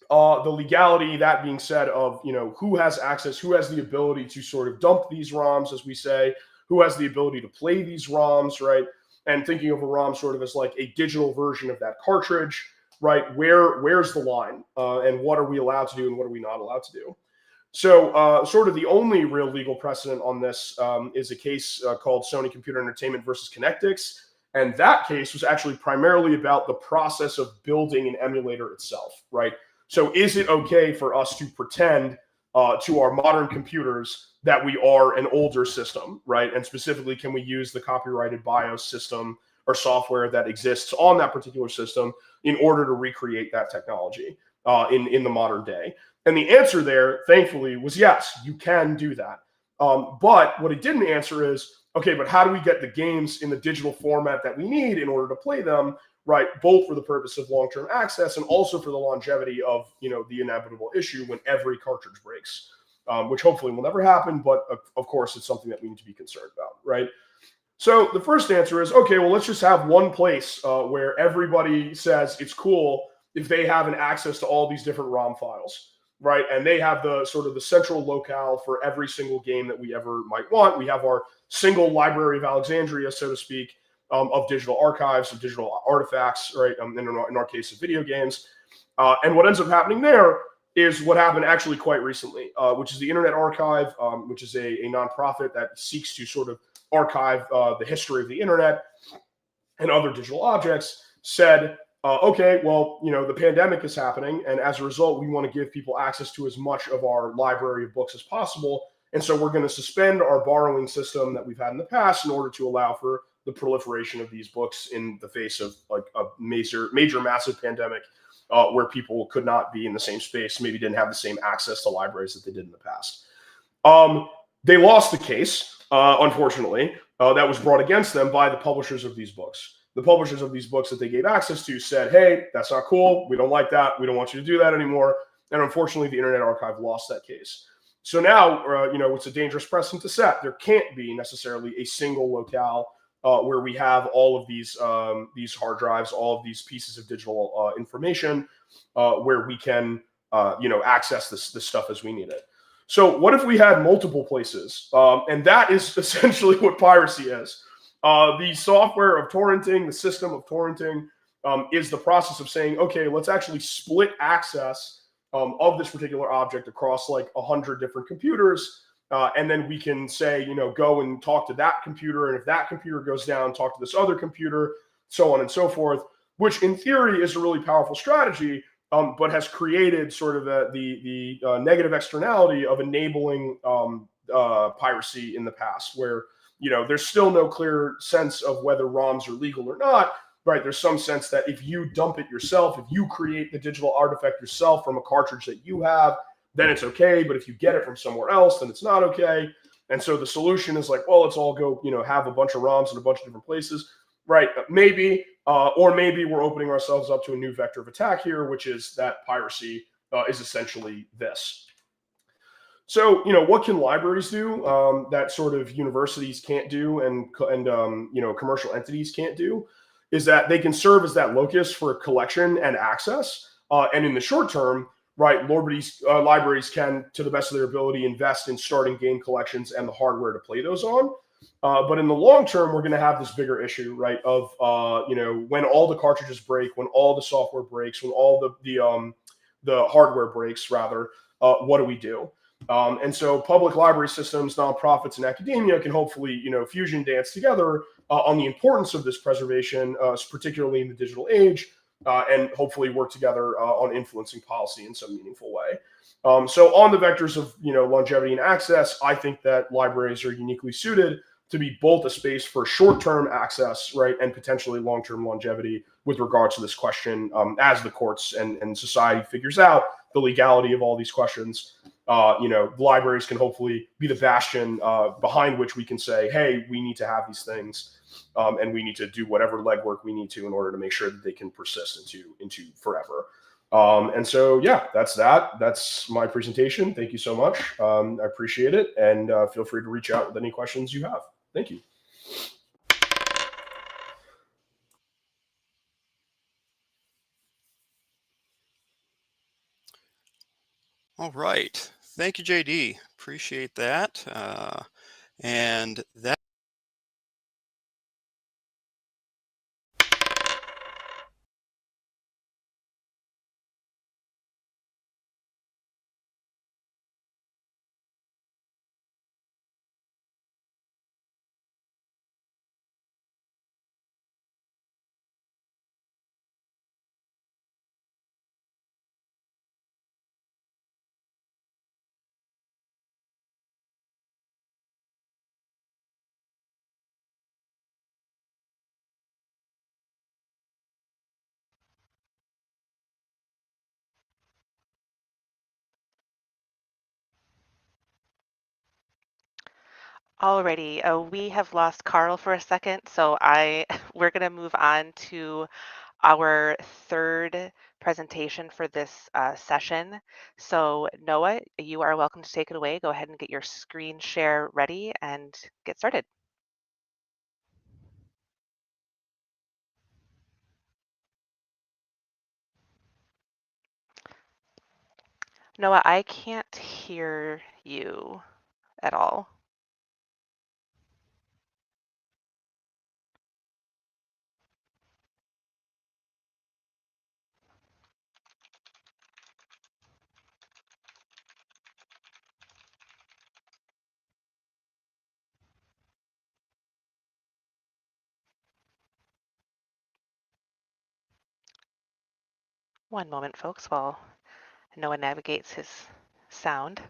The legality, that being said, of who has access, who has the ability to sort of dump these ROMs, as we say, who has the ability to play these ROMs, right? And thinking of a ROM sort of as like a digital version of that cartridge, right? Where's the line, and what are we allowed to do and what are we not allowed to do? So sort of the only real legal precedent on this is a case called Sony Computer Entertainment versus Connectix. And that case was actually primarily about the process of building an emulator itself, right? So is it okay for us to pretend to our modern computers that we are an older system, right? And specifically, can we use the copyrighted BIOS system or software that exists on that particular system in order to recreate that technology in the modern day? And the answer there, thankfully, was yes, you can do that. But what it didn't answer is, okay, but how do we get the games in the digital format that we need in order to play them, right? Both for the purpose of long-term access and also for the longevity of, the inevitable issue when every cartridge breaks, which hopefully will never happen. But of course, it's something that we need to be concerned about, right? So the first answer is, okay, well, let's just have one place where everybody says it's cool if they have an access to all these different ROM files, right? And they have the sort of the central locale for every single game that we ever might want. We have our single Library of Alexandria, so to speak, of digital archives, of digital artifacts, right? In our case of video games. And what ends up happening there is what happened actually quite recently, which is the Internet Archive, which is a nonprofit that seeks to sort of archive the history of the internet and other digital objects, said, okay, well, the pandemic is happening, and as a result, we want to give people access to as much of our library of books as possible. And so we're going to suspend our borrowing system that we've had in the past in order to allow for the proliferation of these books in the face of like a massive pandemic, where people could not be in the same space, maybe didn't have the same access to libraries that they did in the past. They lost the case, unfortunately, that was brought against them by the publishers of these books. The publishers of these books that they gave access to said, hey, that's not cool. We don't like that. We don't want you to do that anymore. And unfortunately, the Internet Archive lost that case. So now, it's a dangerous precedent to set. There can't be necessarily a single locale where we have all of these hard drives, all of these pieces of digital information, where we can access this stuff as we need it. So what if we had multiple places? And that is essentially what piracy is. The software of torrenting, the system of torrenting, is the process of saying, okay, let's actually split access of this particular object across like 100 different computers. And then we can say, go and talk to that computer. And if that computer goes down, talk to this other computer, so on and so forth, which in theory is a really powerful strategy, but has created sort of the negative externality of enabling piracy in the past, where there's still no clear sense of whether ROMs are legal or not. Right, there's some sense that if you dump it yourself, if you create the digital artifact yourself from a cartridge that you have, then it's okay. But if you get it from somewhere else, then it's not okay. And so the solution is like, well, let's all go, have a bunch of ROMs in a bunch of different places. Right, maybe, or maybe we're opening ourselves up to a new vector of attack here, which is that piracy is essentially this. So, what can libraries do that sort of universities can't do and commercial entities can't do? Is that they can serve as that locus for collection and access. And in the short term, right, libraries can, to the best of their ability, invest in starting game collections and the hardware to play those on. But in the long term, we're going to have this bigger issue, right, of, when all the cartridges break, when all the software breaks, when all the hardware breaks, rather, what do we do? And so public library systems, nonprofits, and academia can hopefully, fusion dance together on the importance of this preservation, particularly in the digital age, and hopefully work together on influencing policy in some meaningful way. So on the vectors of longevity and access, I think that libraries are uniquely suited to be both a space for short-term access, right, and potentially long-term longevity with regards to this question, as the courts and society figures out the legality of all these questions. Libraries can hopefully be the bastion behind which we can say, hey, we need to have these things, and we need to do whatever legwork we need to in order to make sure that they can persist into forever. And so, yeah, that's that. That's my presentation. Thank you so much. I appreciate it. And feel free to reach out with any questions you have. Thank you. All right. Thank you, JD. Appreciate that. And that. Alrighty, we have lost Carl for a second, so we're going to move on to our third presentation for this session. So Noah, you are welcome to take it away. Go ahead and get your screen share ready and get started. Noah, I can't hear you at all. One moment, folks, while Noah navigates his sound.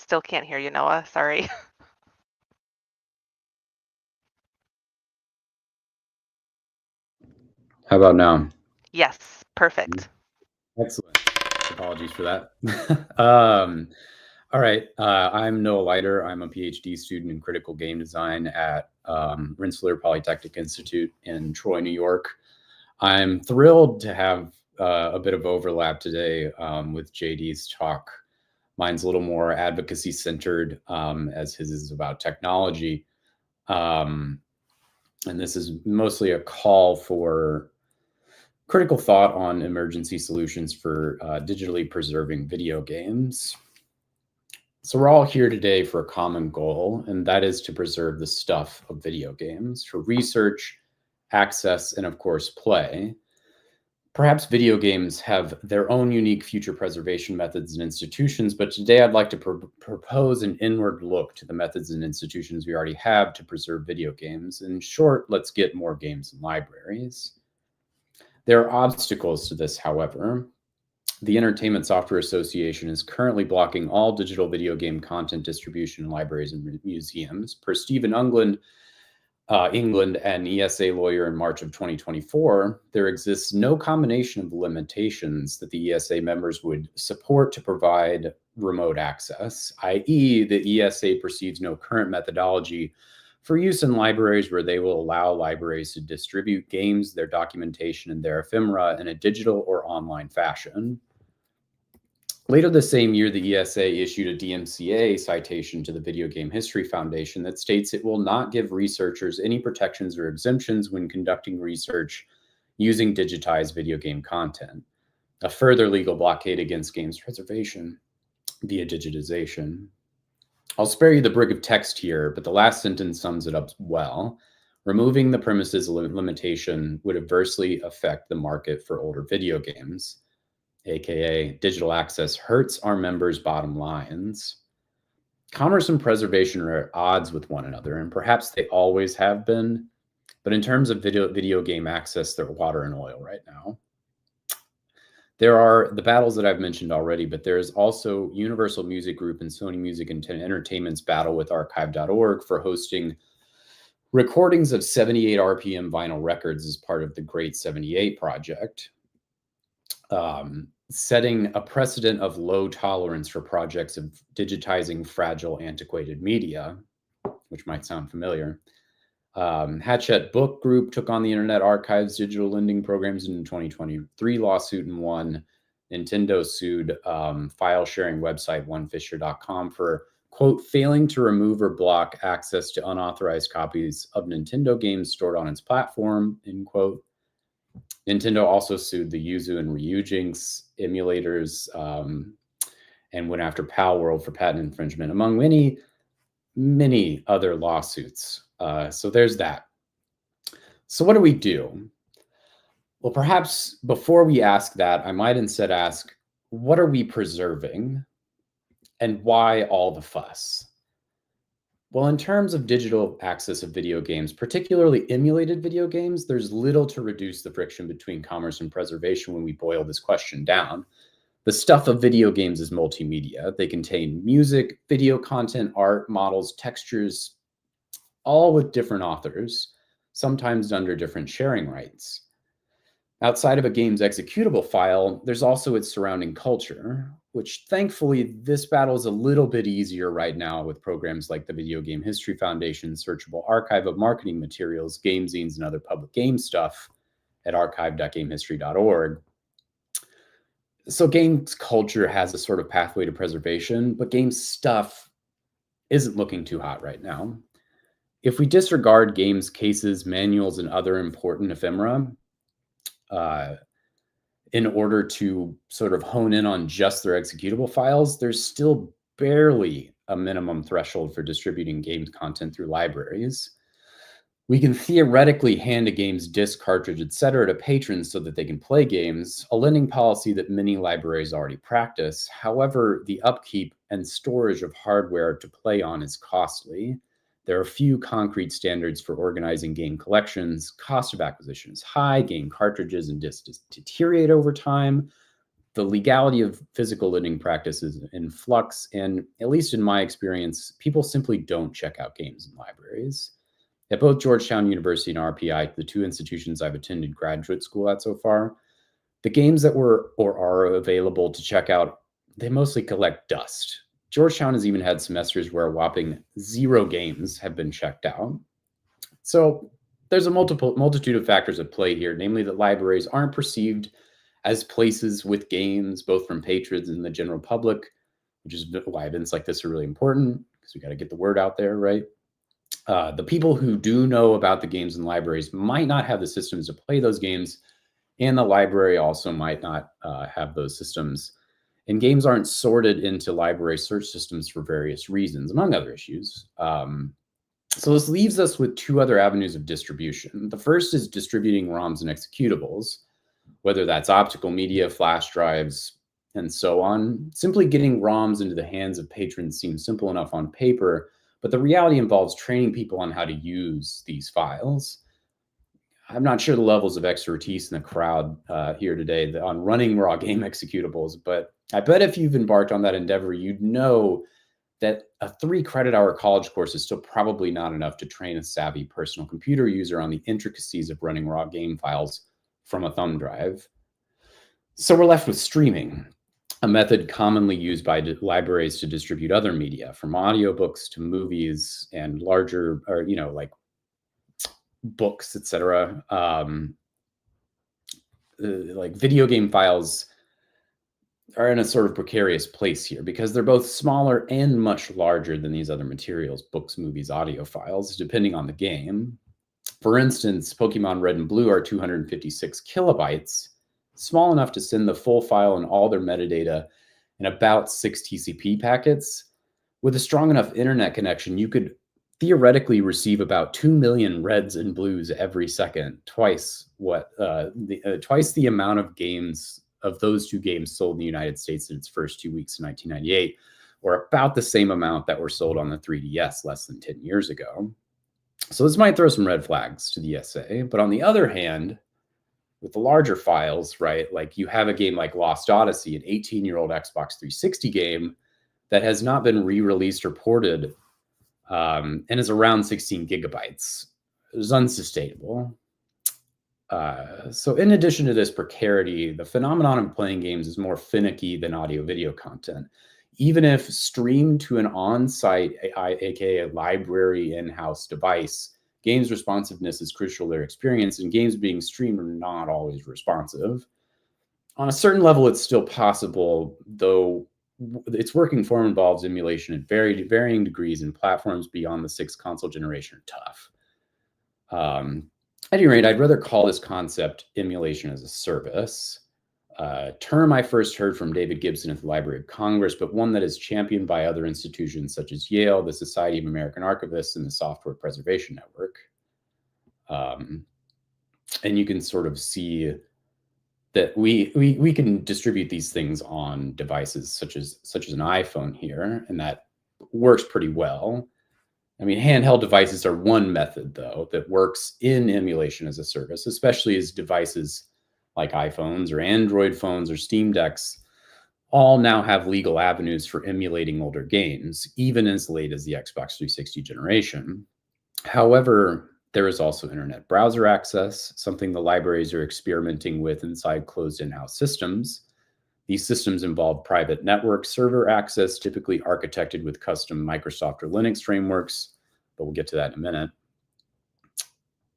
Still can't hear you, Noah. Sorry. How about now? Yes, perfect. Excellent. Apologies for that. All right. I'm Noah Leiter. I'm a PhD student in critical game design at Rensselaer Polytechnic Institute in Troy, New York. I'm thrilled to have a bit of overlap today with JD's talk. Mine's a little more advocacy centered, as his is about technology. And this is mostly a call for critical thought on emergency solutions for digitally preserving video games. So we're all here today for a common goal, and that is to preserve the stuff of video games for research, access, and of course, play. Perhaps video games have their own unique future preservation methods and institutions, but today I'd like to propose an inward look to the methods and institutions we already have to preserve video games. In short, let's get more games in libraries. There are obstacles to this, however. The Entertainment Software Association is currently blocking all digital video game content distribution in libraries and museums. Per Stephen England, an ESA lawyer in March of 2024, there exists no combination of limitations that the ESA members would support to provide remote access, i.e. the ESA perceives no current methodology for use in libraries where they will allow libraries to distribute games, their documentation, and their ephemera in a digital or online fashion. Later the same year, the ESA issued a DMCA citation to the Video Game History Foundation that states it will not give researchers any protections or exemptions when conducting research using digitized video game content, a further legal blockade against games preservation via digitization. I'll spare you the brig of text here, but the last sentence sums it up well. Removing the premises limitation would adversely affect the market for older video games, aka digital access hurts our members' bottom lines. Commerce and preservation are at odds with one another, and perhaps they always have been, but in terms of video game access, they're water and oil right now. There are the battles that I've mentioned already, but there's also Universal Music Group and Sony Music Entertainment's battle with archive.org for hosting recordings of 78 RPM vinyl records as part of the Great 78 project. Setting a precedent of low tolerance for projects of digitizing fragile, antiquated media, which might sound familiar. Hachette Book Group took on the Internet Archive's digital lending programs in 2023 lawsuit and won. Nintendo sued file sharing website onefisher.com for, quote, failing to remove or block access to unauthorized copies of Nintendo games stored on its platform, end quote. Nintendo also sued the Yuzu and Ryujinx emulators and went after Palworld for patent infringement, among many, many other lawsuits. So there's that. So what do we do? Well, perhaps before we ask that, I might instead ask, what are we preserving and why all the fuss? Well, in terms of digital access of video games, particularly emulated video games, there's little to reduce the friction between commerce and preservation when we boil this question down. The stuff of video games is multimedia. They contain music, video content, art, models, textures, all with different authors, sometimes under different sharing rights. Outside of a game's executable file, there's also its surrounding culture, which thankfully this battle is a little bit easier right now with programs like the Video Game History Foundation searchable archive of marketing materials, game zines, and other public game stuff at archive.gamehistory.org. So games culture has a sort of pathway to preservation, but game stuff isn't looking too hot right now. If we disregard games, cases, manuals, and other important ephemera, in order to sort of hone in on just their executable files, there's still barely a minimum threshold for distributing games content through libraries. We can theoretically hand a game's disk, cartridge, etc. to patrons so that they can play games, a lending policy that many libraries already practice. However, the upkeep and storage of hardware to play on is costly. There are few concrete standards for organizing game collections. Cost of acquisition is high. Game cartridges and disks deteriorate over time. the legality of physical lending practice is in flux, and at least in my experience, people simply don't check out games in libraries. At both Georgetown University and RPI, the two institutions I've attended graduate school at so far, the games that were or are available to check out, they mostly collect dust. Georgetown has even had semesters where a whopping 0 games have been checked out. So there's a multitude of factors at play here, namely that libraries aren't perceived as places with games, both from patrons and the general public, which is why events like this are really important, because we got to get the word out there, right? The people who do know about the games in libraries might not have the systems to play those games, and the library also might not have those systems. And games aren't sorted into library search systems for various reasons, among other issues. So this leaves us with 2 other avenues of distribution. The first is distributing ROMs and executables, whether that's optical media, flash drives, and so on. Simply getting ROMs into the hands of patrons seems simple enough on paper, but the reality involves training people on how to use these files. I'm not sure the levels of expertise in the crowd here today on running raw game executables, but I bet if you've embarked on that endeavor, you'd know that a 3 credit hour college course is still probably not enough to train a savvy personal computer user on the intricacies of running raw game files from a thumb drive. So we're left with streaming, a method commonly used by libraries to distribute other media, from audiobooks to movies and larger, or like books, etc. Like video game files are in a sort of precarious place here because they're both smaller and much larger than these other materials, books, movies, audio files, depending on the game. For instance, Pokemon Red and Blue are 256 kilobytes, small enough to send the full file and all their metadata in about 6 TCP packets. With a strong enough internet connection, you could theoretically receive about 2 million reds and blues every second, twice the amount of games of those 2 games sold in the United States in its first 2 weeks in 1998, or about the same amount that were sold on the 3DS less than 10 years ago. So this might throw some red flags to the ESA, but on the other hand, with the larger files, right, like you have a game like Lost Odyssey, an 18-year-old Xbox 360 game that has not been re-released or ported and is around 16 gigabytes. It is unsustainable. So in addition to this precarity, the phenomenon of playing games is more finicky than audio-video content. Even if streamed to an on-site, aka library in-house device, games responsiveness is crucial to their experience, and games being streamed are not always responsive. On a certain level, it's still possible, though its working form involves emulation at varying degrees, and platforms beyond the 6th console generation are tough. At any rate, I'd rather call this concept emulation as a service, a term I first heard from David Gibson at the Library of Congress, but one that is championed by other institutions such as Yale, the Society of American Archivists, and the Software Preservation Network. And you can sort of see that we can distribute these things on devices such as an iPhone here, and that works pretty well. I mean, handheld devices are one method, though, that works in emulation as a service, especially as devices like iPhones or Android phones or Steam Decks all now have legal avenues for emulating older games, even as late as the Xbox 360 generation. However, there is also internet browser access, something the libraries are experimenting with inside closed in-house systems. These systems involve private network server access, typically architected with custom Microsoft or Linux frameworks, but we'll get to that in a minute.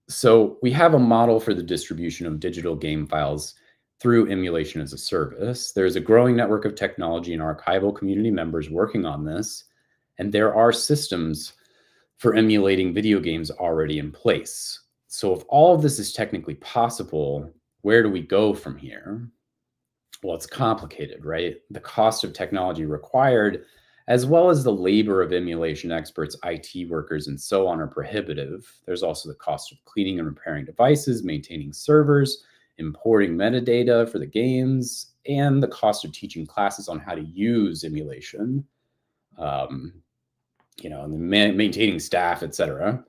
So we have a model for the distribution of digital game files through emulation as a service. There's a growing network of technology and archival community members working on this, and there are systems for emulating video games already in place. So if all of this is technically possible, where do we go from here? Well, it's complicated, right? The cost of technology required, as well as the labor of emulation experts, IT workers, and so on, are prohibitive. There's also the cost of cleaning and repairing devices, maintaining servers, importing metadata for the games, and the cost of teaching classes on how to use emulation, and maintaining staff, etc.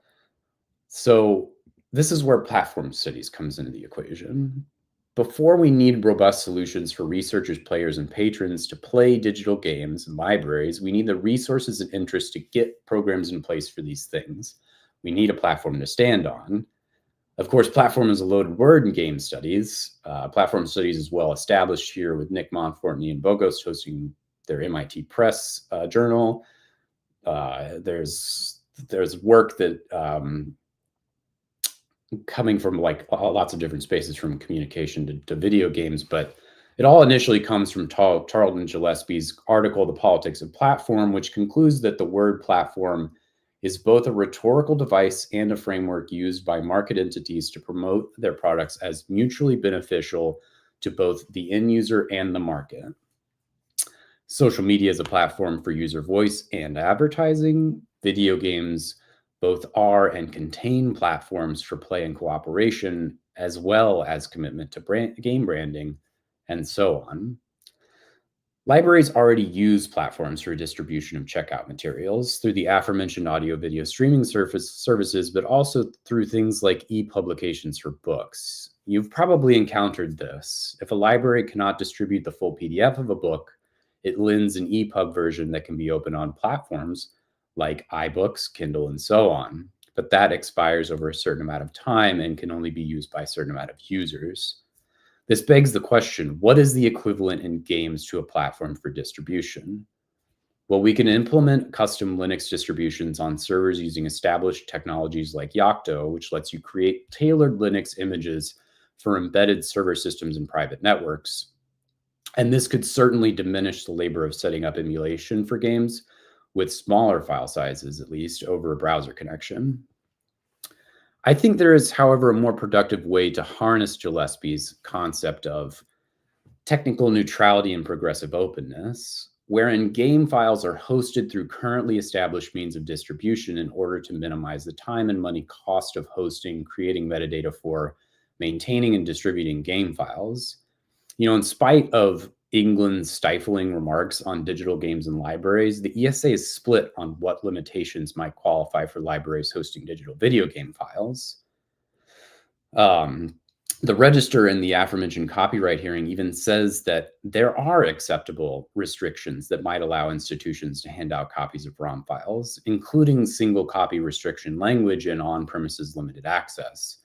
So this is where platform studies comes into the equation. before we need robust solutions for researchers, players, and patrons to play digital games and libraries, we need the resources and interest to get programs in place for these things. We need a platform to stand on. Of course, platform is a loaded word in game studies. Platform studies is well established here with Nick Montfort and Ian Bogost hosting their MIT Press journal. There's work that coming from like lots of different spaces, from communication to video games, but it all initially comes from Tarleton Gillespie's article, The Politics of Platform, which concludes that the word platform is both a rhetorical device and a framework used by market entities to promote their products as mutually beneficial to both the end user and the market. Social media is a platform for user voice and advertising. Video games both are and contain platforms for play and cooperation, as well as commitment to game branding, and so on. Libraries already use platforms for distribution of checkout materials through the aforementioned audio-video streaming services, but also through things like e-publications for books. You've probably encountered this. If a library cannot distribute the full PDF of a book, it lends an EPUB version that can be opened on platforms like iBooks, Kindle, and so on. But that expires over a certain amount of time and can only be used by a certain amount of users. This begs the question, what is the equivalent in games to a platform for distribution? Well, we can implement custom Linux distributions on servers using established technologies like Yocto, which lets you create tailored Linux images for embedded server systems and private networks. And this could certainly diminish the labor of setting up emulation for games with smaller file sizes, at least over a browser connection. I think there is, however, a more productive way to harness Gillespie's concept of technical neutrality and progressive openness, wherein game files are hosted through currently established means of distribution in order to minimize the time and money cost of hosting, creating metadata for, maintaining and distributing game files. You know, in spite of England's stifling remarks on digital games and libraries, the ESA is split on what limitations might qualify for libraries hosting digital video game files. The register in the aforementioned copyright hearing even says that there are acceptable restrictions that might allow institutions to hand out copies of ROM files, including single copy restriction language and on-premises limited access.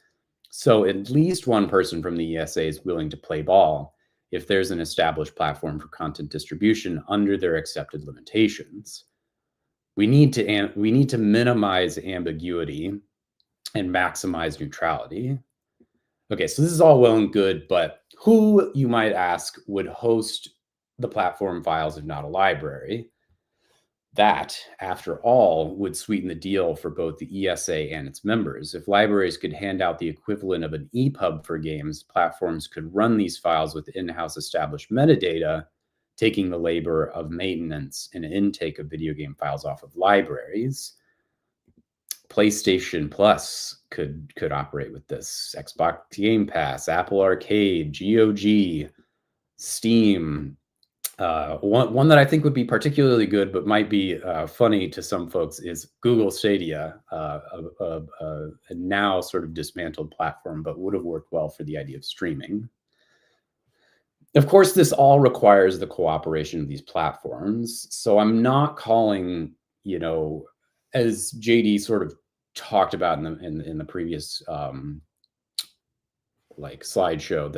So at least one person from the ESA is willing to play ball if there's an established platform for content distribution under their accepted limitations. We need to minimize ambiguity and maximize neutrality. Okay, so this is all well and good, but who, you might ask, would host the platform files if not a library? That, after all, would sweeten the deal for both the ESA and its members. If libraries could hand out the equivalent of an EPUB for games, platforms could run these files with in-house established metadata, taking the labor of maintenance and intake of video game files off of libraries. PlayStation Plus could operate with this. Xbox Game Pass, Apple Arcade, GOG, Steam. One that I think would be particularly good, but might be funny to some folks, is Google Stadia, a now sort of dismantled platform, but would have worked well for the idea of streaming. Of course, this all requires the cooperation of these platforms. So I'm not calling, you know, as JD sort of talked about in the previous like slideshow,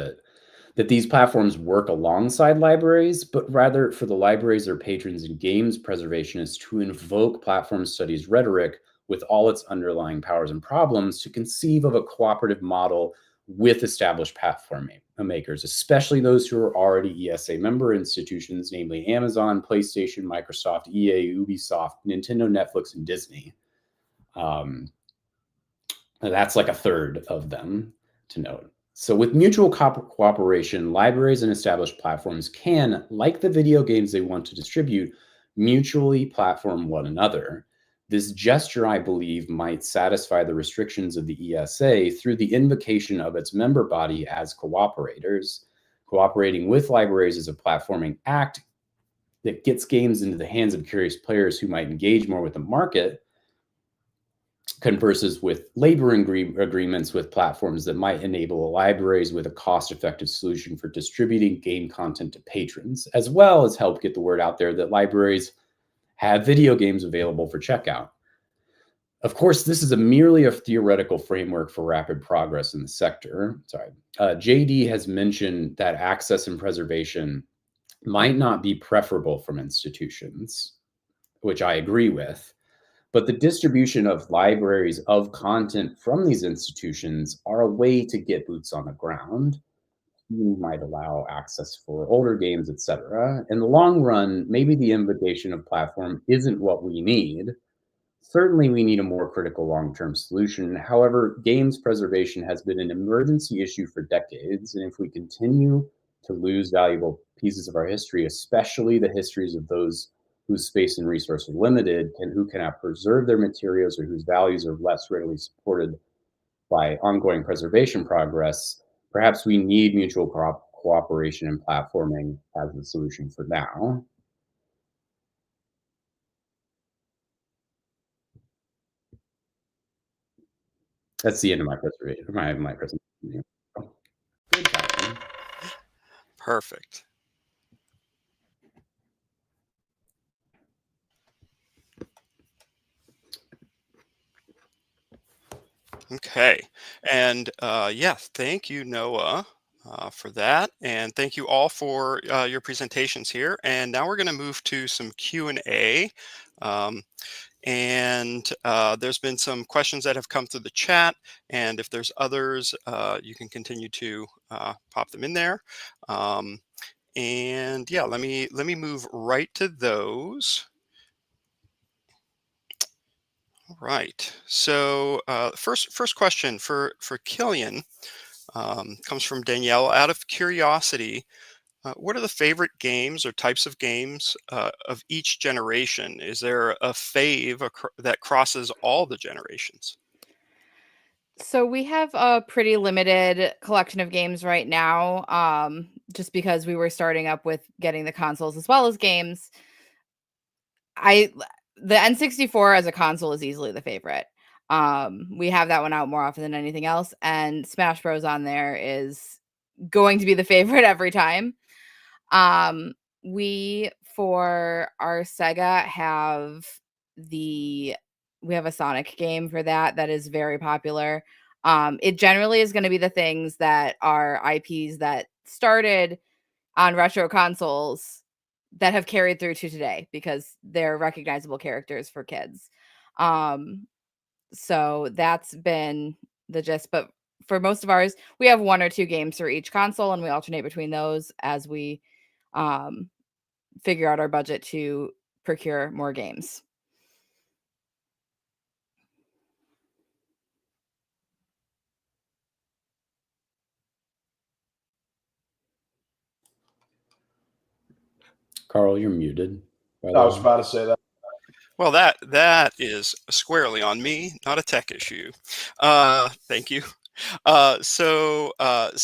that these platforms work alongside libraries, but rather for the libraries or patrons and games preservationists to invoke platform studies rhetoric with all its underlying powers and problems to conceive of a cooperative model with established platform makers, especially those who are already ESA member institutions, namely Amazon, PlayStation, Microsoft, EA, Ubisoft, Nintendo, Netflix, and Disney. That's like a third of them, to note. So with mutual cooperation, libraries and established platforms can, like the video games they want to distribute, mutually platform one another. This gesture, I believe, might satisfy the restrictions of the ESA through the invocation of its member body as cooperators. Cooperating with libraries is a platforming act that gets games into the hands of curious players who might engage more with the market. converses with labor agreements with platforms that might enable libraries with a cost-effective solution for distributing game content to patrons, as well as help get the word out there that libraries have video games available for checkout. Of course, this is merely a theoretical framework for rapid progress in the sector. JD has mentioned that access and preservation might not be preferable from institutions, which I agree with. But the distribution of libraries of content from these institutions are a way to get boots on the ground. You might allow access for older games, etc. In the long run, maybe the invitation of platform isn't what we need. Certainly, we need a more critical long-term solution. However, games preservation has been an emergency issue for decades, and if we continue to lose valuable pieces of our history, especially the histories of those whose space and resource are limited, and who cannot preserve their materials or whose values are less readily supported by ongoing preservation progress, perhaps we need mutual cooperation and platforming as the solution for now. That's the end of my presentation. Good job. Perfect. Okay, and yeah, thank you, Noah, for that, and thank you all for your presentations here. And now we're going to move to some Q&A. And there's been some questions that have come through the chat, and if there's others, you can continue to pop them in there. And yeah, let me move right to those. All right. So first question for Killian comes from Danielle. Out of curiosity, what are the favorite games or types of games of each generation? Is there a fave that crosses all the generations? So we have a pretty limited collection of games right now, just because we were starting up with getting the consoles as well as games. The N64 as a console is easily the favorite. We have that one out more often than anything else, and Smash Bros on there is going to be the favorite every time. We, for our Sega, we have a Sonic game for that is very popular. It generally is going to be the things that are IPs that started on retro consoles that have carried through to today because they're recognizable characters for kids. So that's been the gist. But for most of ours, we have one or two games for each console, and we alternate between those as we figure out our budget to procure more games. Carl, you're muted. I was about to say that. Well, that is squarely on me, not a tech issue. Thank you. So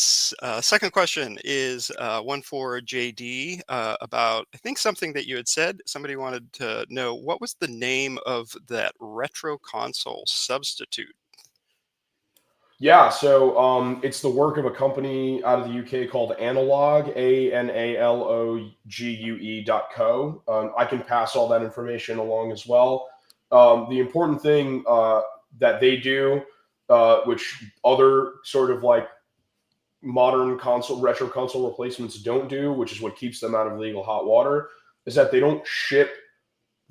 second question is one for JD about, I think, something that you had said. Somebody wanted to know, what was the name of that retro console substitute? Yeah, so it's the work of a company out of the UK called Analog, ANALOGUE.co. I can pass all that information along as well. The important thing that they do, which other sort of like modern retro console replacements don't do, which is what keeps them out of legal hot water, is that they don't ship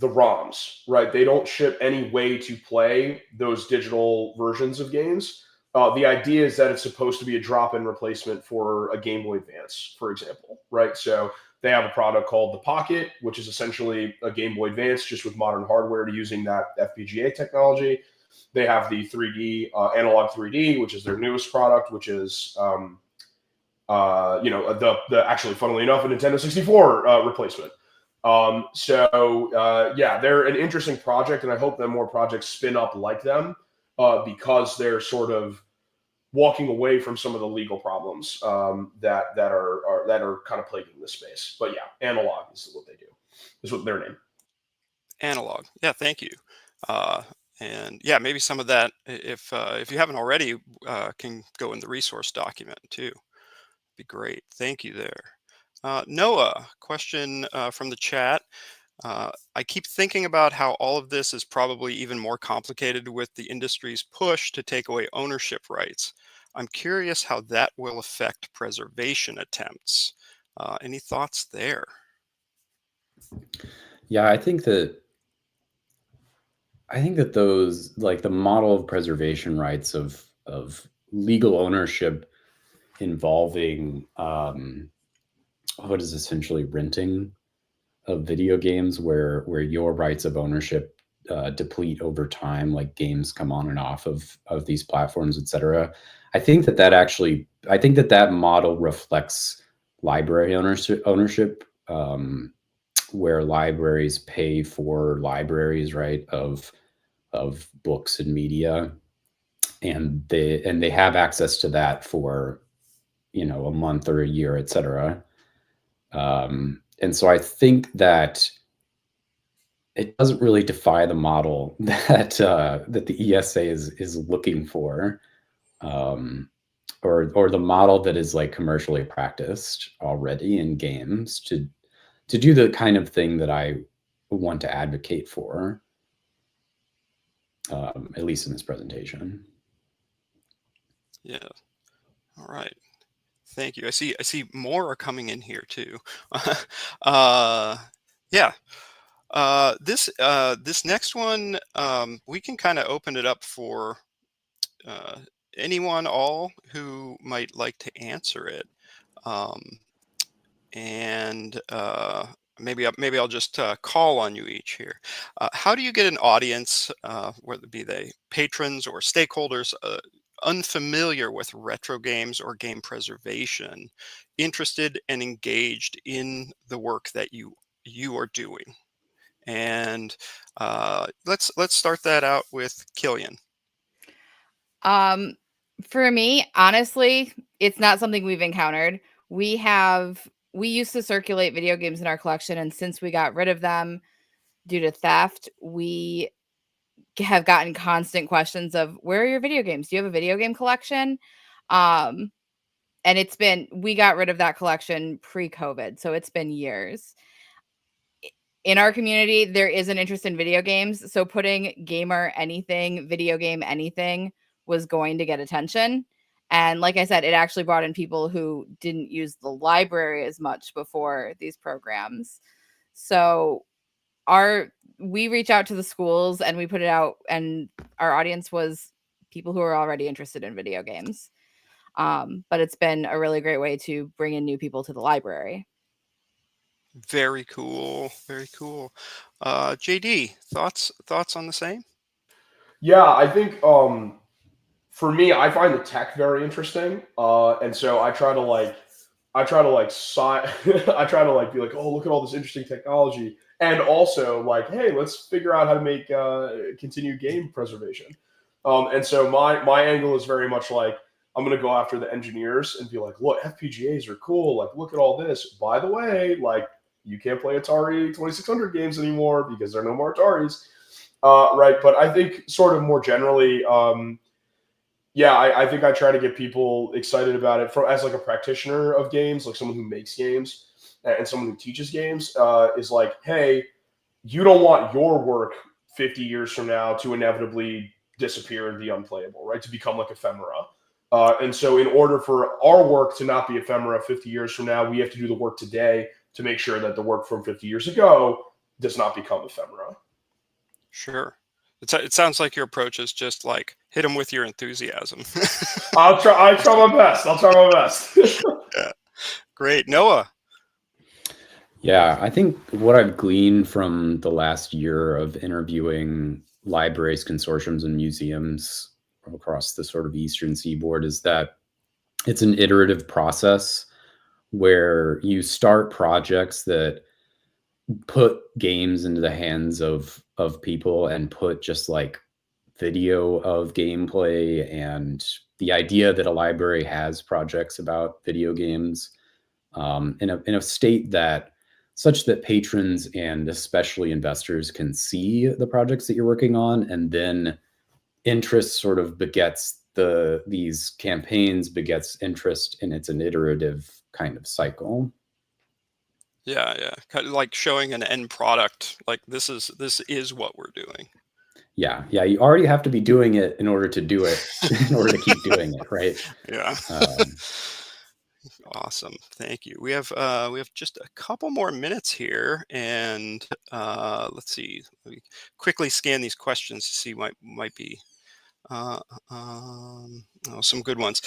the ROMs, right? They don't ship any way to play those digital versions of games. The idea is that it's supposed to be a drop-in replacement for a Game Boy Advance, for example, right? So they have a product called the Pocket, which is essentially a Game Boy Advance just with modern hardware using that FPGA technology. They have the 3D, Analog 3D, which is their newest product, which is, actually, funnily enough, a Nintendo 64 replacement. Yeah, they're an interesting project, and I hope that more projects spin up like them because they're sort of walking away from some of the legal problems that are kind of plaguing this space. But yeah, Analog is what they do. Is what their name. Analog. Yeah, thank you. And yeah, maybe some of that, if you haven't already, can go in the resource document too. Be great. Thank you there. Noah, question from the chat. I keep thinking about how all of this is probably even more complicated with the industry's push to take away ownership rights. I'm curious how that will affect preservation attempts. Any thoughts there? Yeah, I think that those, like, the model of preservation rights of legal ownership involving what is essentially renting of video games, where your rights of ownership deplete over time, like games come on and off of these platforms, etc. I think that model reflects library ownership, where libraries pay for libraries, right, of books and media, and they have access to that for, a month or a year, etc. And so I think that it doesn't really defy the model that the ESA is looking for, or the model that is like commercially practiced already in games to do the kind of thing that I want to advocate for, at least in this presentation. Yeah. All right. Thank you. I see more are coming in here too. Yeah. This next one, we can kind of open it up for anyone, all who might like to answer it. And maybe I'll just call on you each here. How do you get an audience, whether it be they patrons or stakeholders, unfamiliar with retro games or game preservation, interested and engaged in the work that you are doing? And let's start that out with Killian. For me, honestly, it's not something we've encountered. We used to circulate video games in our collection, and since we got rid of them due to theft, we have gotten constant questions of, where are your video games? Do you have a video game collection? And we got rid of that collection pre-COVID, so it's been years. In our community, there is an interest in video games, so putting gamer anything, video game anything was going to get attention. And like I said, it actually brought in people who didn't use the library as much before these programs. So we reach out to the schools and we put it out, and our audience was people who are already interested in video games. But it's been a really great way to bring in new people to the library. Very cool. Very cool. JD, thoughts on the same? Yeah, I think for me, I find the tech very interesting, and so I try to I try to be like, oh, look at all this interesting technology, and also like, hey, let's figure out how to make continued game preservation. And so my angle is very much like, I'm going to go after the engineers and be like, look, FPGAs are cool. Like, look at all this. By the way, like, you can't play Atari 2600 games anymore because there are no more Ataris. Right. But I think sort of more generally, I think I try to get people excited about it as like a practitioner of games, like someone who makes games and someone who teaches games, is like, hey, you don't want your work 50 years from now to inevitably disappear and be unplayable, right? To become like ephemera. And so in order for our work to not be ephemera 50 years from now, we have to do the work today to make sure that the work from 50 years ago does not become ephemera. Sure. It sounds like your approach is just like, hit them with your enthusiasm. I'll try my best. Yeah. Great. Noah. Yeah, I think what I've gleaned from the last year of interviewing libraries, consortiums, and museums across the sort of Eastern Seaboard is that it's an iterative process where you start projects that put games into the hands of people and put just like video of gameplay and the idea that a library has projects about video games in a state that such that patrons and especially investors can see the projects that you're working on, and then interest sort of begets these campaigns, begets interest, and it's an iterative kind of cycle. Yeah, kind of like showing an end product, like this is what we're doing. Yeah, you already have to be doing it in order to do it, in order to keep doing it, right? Yeah. Awesome. Thank you. We have just a couple more minutes here, and let's see. Let me quickly scan these questions to see what might be some good ones.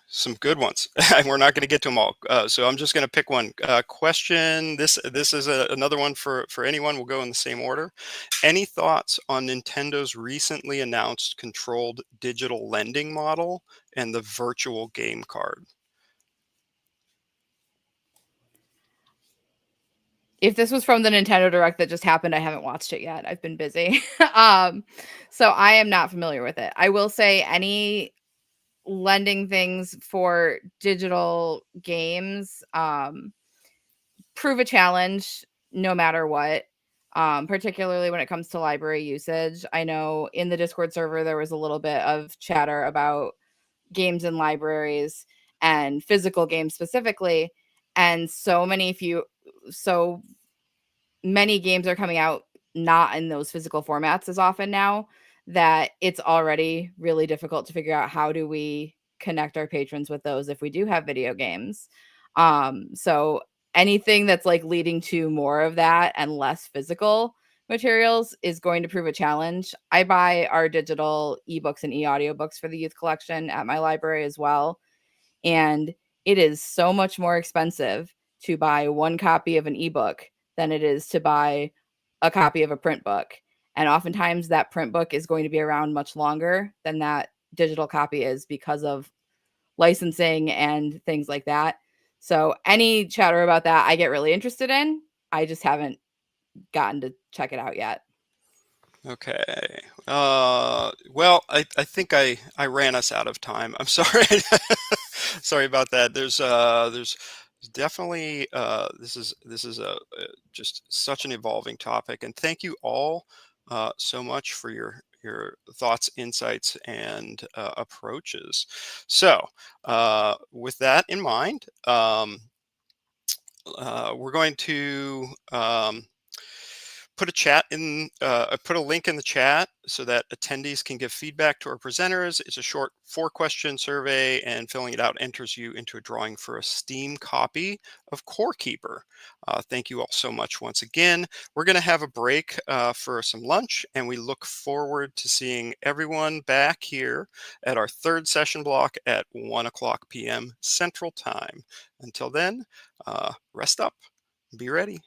Some good ones. We're not going to get to them all, so I'm just going to pick one question. This is another one for anyone. We'll go in the same order. Any thoughts on Nintendo's recently announced controlled digital lending model and the virtual game card? If this was from the Nintendo Direct that just happened, I haven't watched it yet. I've been busy. So I am not familiar with it. I will say any lending things for digital games prove a challenge no matter what, particularly when it comes to library usage. I know in the Discord server there was a little bit of chatter about games in libraries and physical games specifically, and so many games are coming out not in those physical formats as often now that it's already really difficult to figure out how do we connect our patrons with those if we do have video games. So anything that's like leading to more of that and less physical materials is going to prove a challenge. I buy our digital ebooks and e-audiobooks for the youth collection at my library as well. And it is so much more expensive to buy one copy of an ebook than it is to buy a copy of a print book. And oftentimes that print book is going to be around much longer than that digital copy is because of licensing and things like that. So any chatter about that, I get really interested in. I just haven't gotten to check it out yet. Okay. Well, I think I ran us out of time. I'm sorry. Sorry about that. There's definitely this is just such an evolving topic, and thank you all so much for your thoughts, insights, and approaches. So, with that in mind, we're going to put a link in the chat so that attendees can give feedback to our presenters. It's a short 4-question survey, and filling it out enters you into a drawing for a Steam copy of Core Keeper. Thank you all so much once again. We're going to have a break for some lunch, and we look forward to seeing everyone back here at our 3rd session block at 1:00 p.m. Central Time. Until then, rest up, be ready.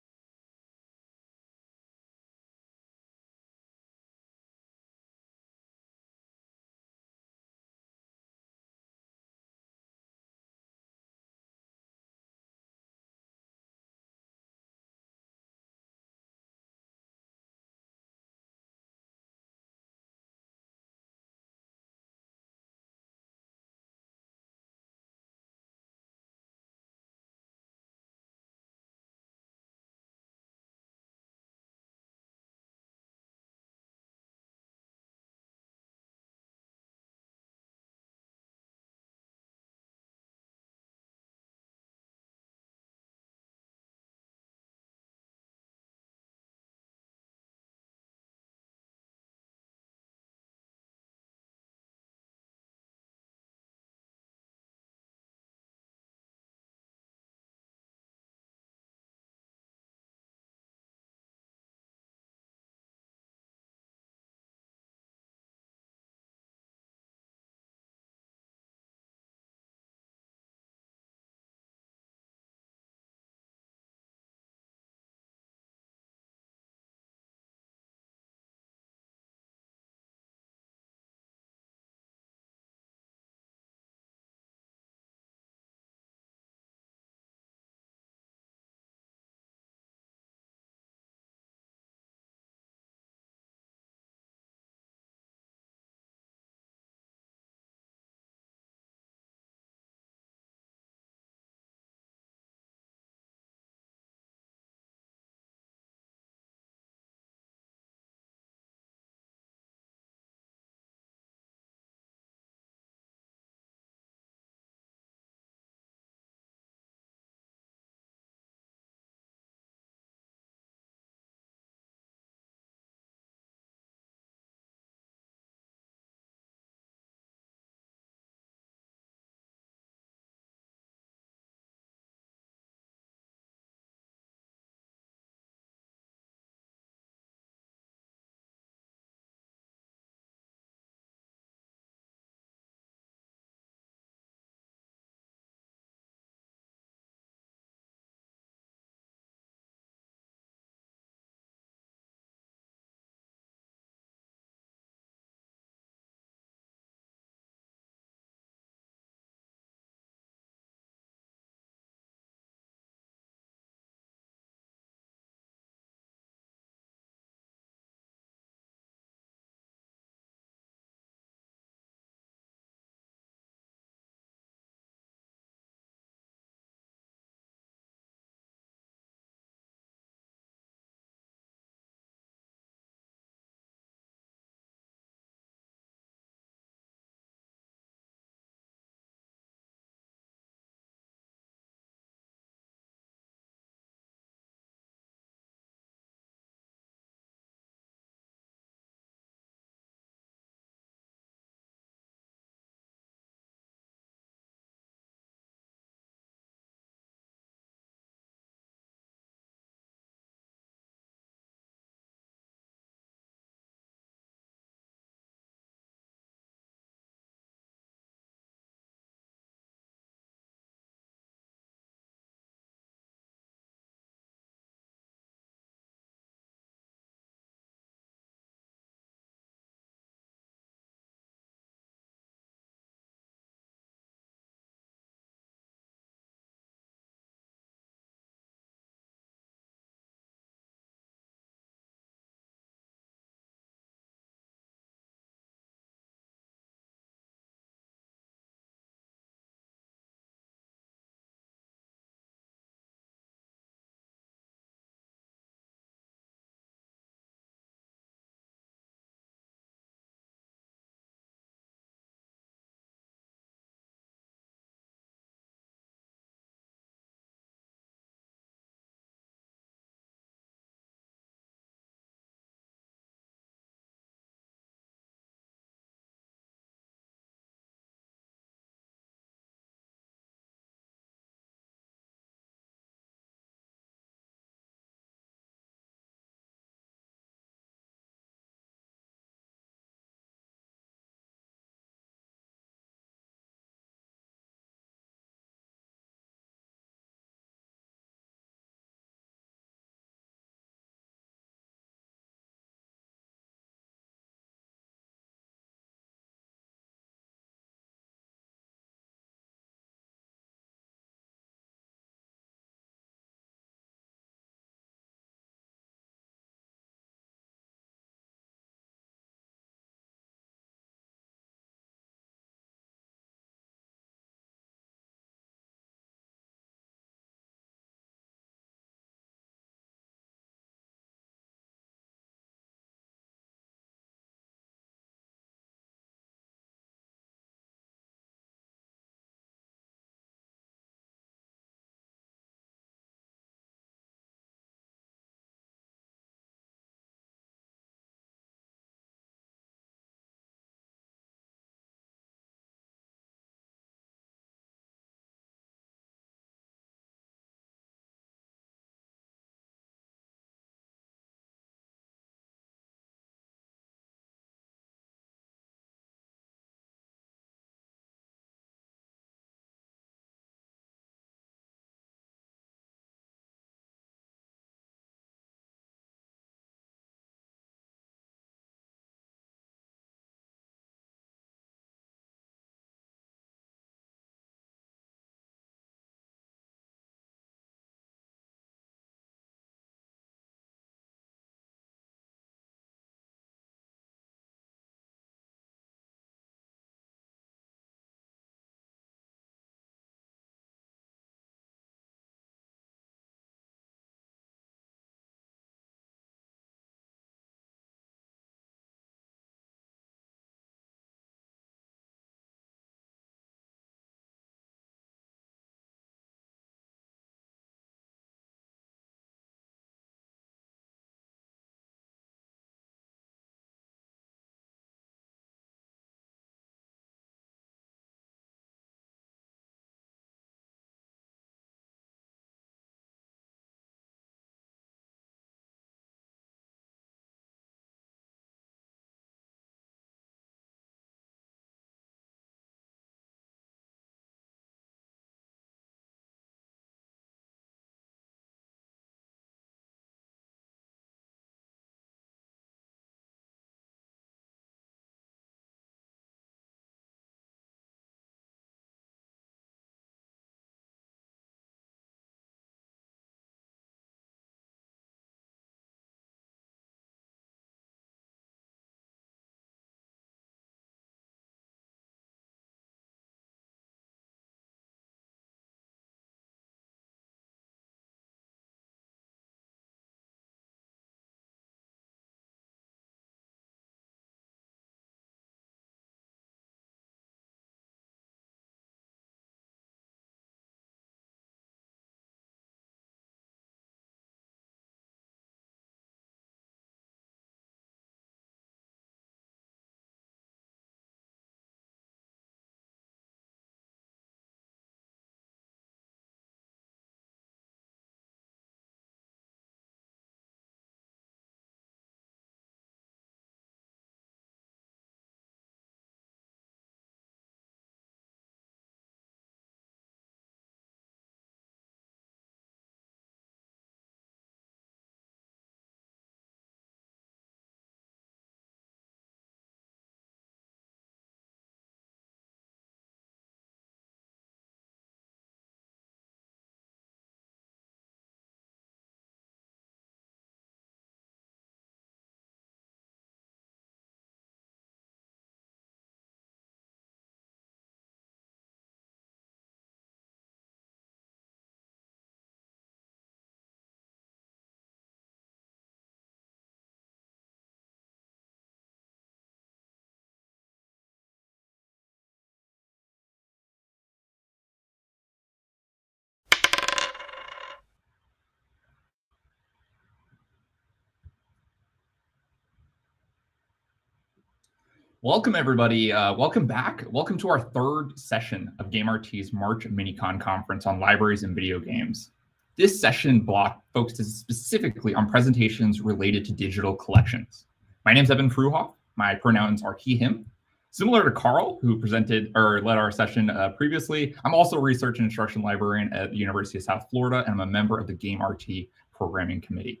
Welcome, everybody. Welcome back. Welcome to our third session of GameRT's March MiniCon conference on libraries and video games. This session block focuses specifically on presentations related to digital collections. My name is Evan Fruhoff. My pronouns are he, him. Similar to Carl, who presented or led our session previously, I'm also a research and instruction librarian at the University of South Florida, and I'm a member of the GameRT Programming Committee.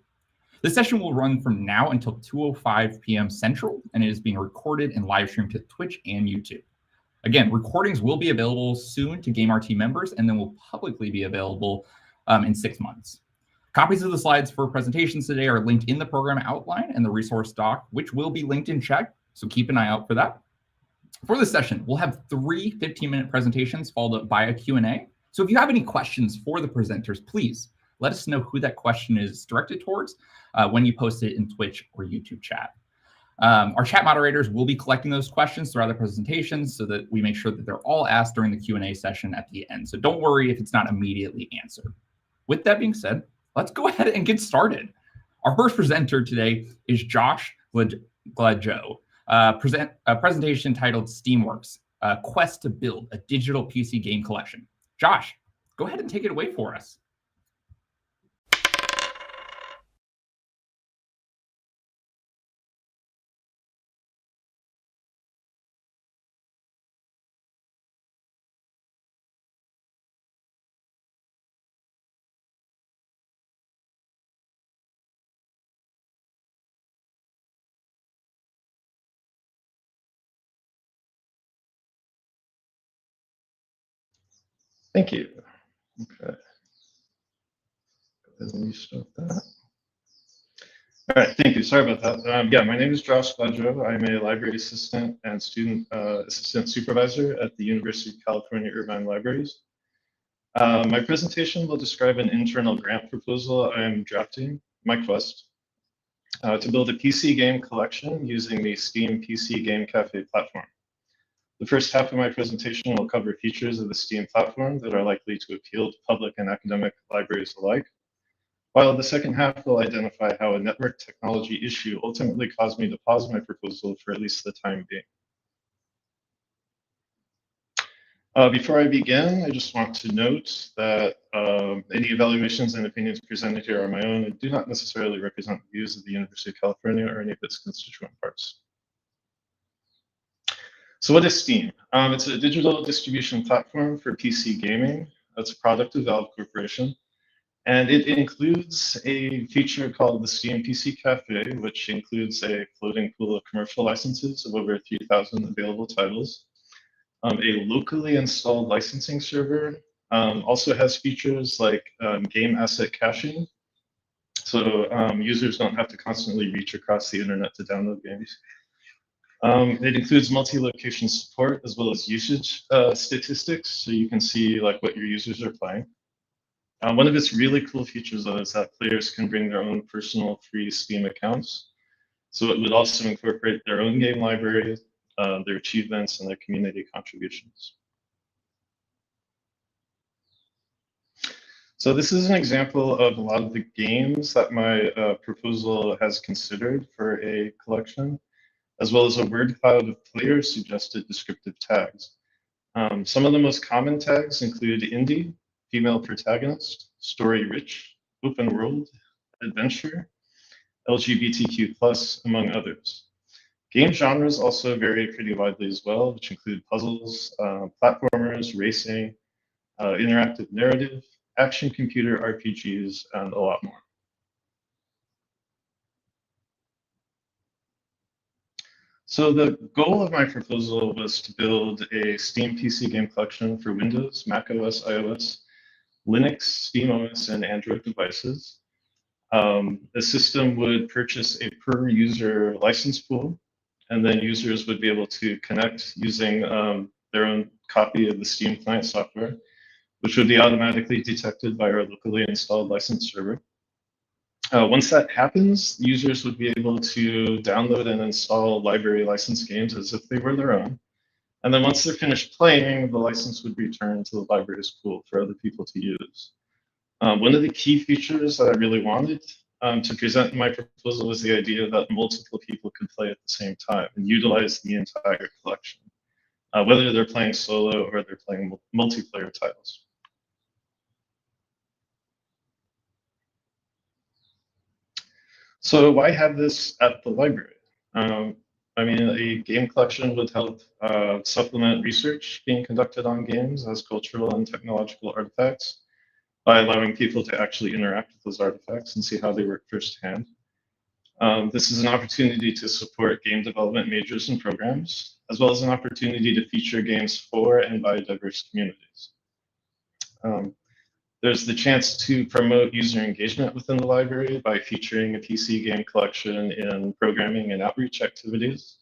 This session will run from now until 2:05 p.m. Central, and it is being recorded and live streamed to Twitch and YouTube. Again, recordings will be available soon to GameRT members, and then will publicly be available in 6 months. Copies of the slides for presentations today are linked in the program outline and the resource doc, which will be linked in chat, so keep an eye out for that. For this session, we'll have 3 15-minute presentations followed up by a Q&A. So if you have any questions for the presenters, please let us know who that question is directed towards when you post it in Twitch or YouTube chat. Our chat moderators will be collecting those questions throughout the presentations so that we make sure that they're all asked during the Q&A session at the end. So don't worry if it's not immediately answered. With that being said, let's go ahead and get started. Our first presenter today is Josh Gladjo. Present a presentation titled Steamworks, a quest to build a digital PC game collection. Josh, go ahead and take it away for us. Thank you. Okay. Go ahead and restart that. All right, thank you. Sorry about that. Yeah, my name is Josh Gladjo. I'm a library assistant and student assistant supervisor at the University of California Irvine Libraries. My presentation will describe an internal grant proposal I'm drafting, my quest, to build a PC game collection using the Steam PC Game Cafe platform. The first half of my presentation will cover features of the Steam platform that are likely to appeal to public and academic libraries alike, while the second half will identify how a network technology issue ultimately caused me to pause my proposal for at least the time being. Before I begin, I just want to note that any evaluations and opinions presented here are my own and do not necessarily represent the views of the University of California or any of its constituent parts. So what is Steam? It's a digital distribution platform for PC gaming. It's a product of Valve Corporation. And it includes a feature called the Steam PC Cafe, which includes a floating pool of commercial licenses of over 3,000 available titles. A locally installed licensing server also has features like game asset caching. So users don't have to constantly reach across the internet to download games. It includes multi-location support as well as usage statistics, so you can see like what your users are playing. One of its really cool features though is that players can bring their own personal free Steam accounts. So it would also incorporate their own game library, their achievements, and their community contributions. So this is an example of a lot of the games that my proposal has considered for a collection, as well as a word cloud of player-suggested descriptive tags. Some of the most common tags include indie, female protagonist, story-rich, open world, adventure, LGBTQ+, among others. Game genres also vary pretty widely as well, which include puzzles, platformers, racing, interactive narrative, action computer RPGs, and a lot more. So the goal of my proposal was to build a Steam PC game collection for Windows, Mac OS, iOS, Linux, SteamOS, and Android devices. The system would purchase a per user license pool, and then users would be able to connect using their own copy of the Steam client software, which would be automatically detected by our locally installed license server. Once that happens, users would be able to download and install library licensed games as if they were their own. And then once they're finished playing, the license would return to the library's pool for other people to use. One of the key features that I really wanted to present my proposal was the idea that multiple people could play at the same time and utilize the entire collection, whether they're playing solo or they're playing multiplayer titles. So why have this at the library? I mean, a game collection would help supplement research being conducted on games as cultural and technological artifacts by allowing people to actually interact with those artifacts and see how they work firsthand. This is an opportunity to support game development majors and programs, as well as an opportunity to feature games for and by diverse communities. There's the chance to promote user engagement within the library by featuring a PC game collection in programming and outreach activities.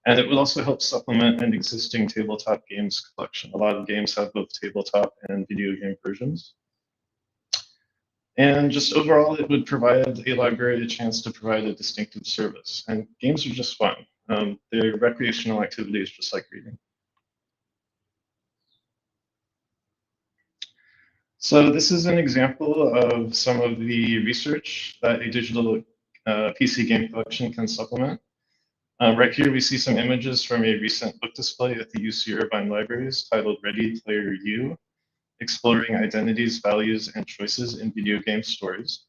And it would also help supplement an existing tabletop games collection. A lot of games have both tabletop and video game versions. And just overall, it would provide a library a chance to provide a distinctive service. And games are just fun. They're recreational activities just like reading. So this is an example of some of the research that a digital PC game collection can supplement. Right here, we see some images from a recent book display at the UC Irvine Libraries titled Ready Player U, Exploring Identities, Values, and Choices in Video Game Stories.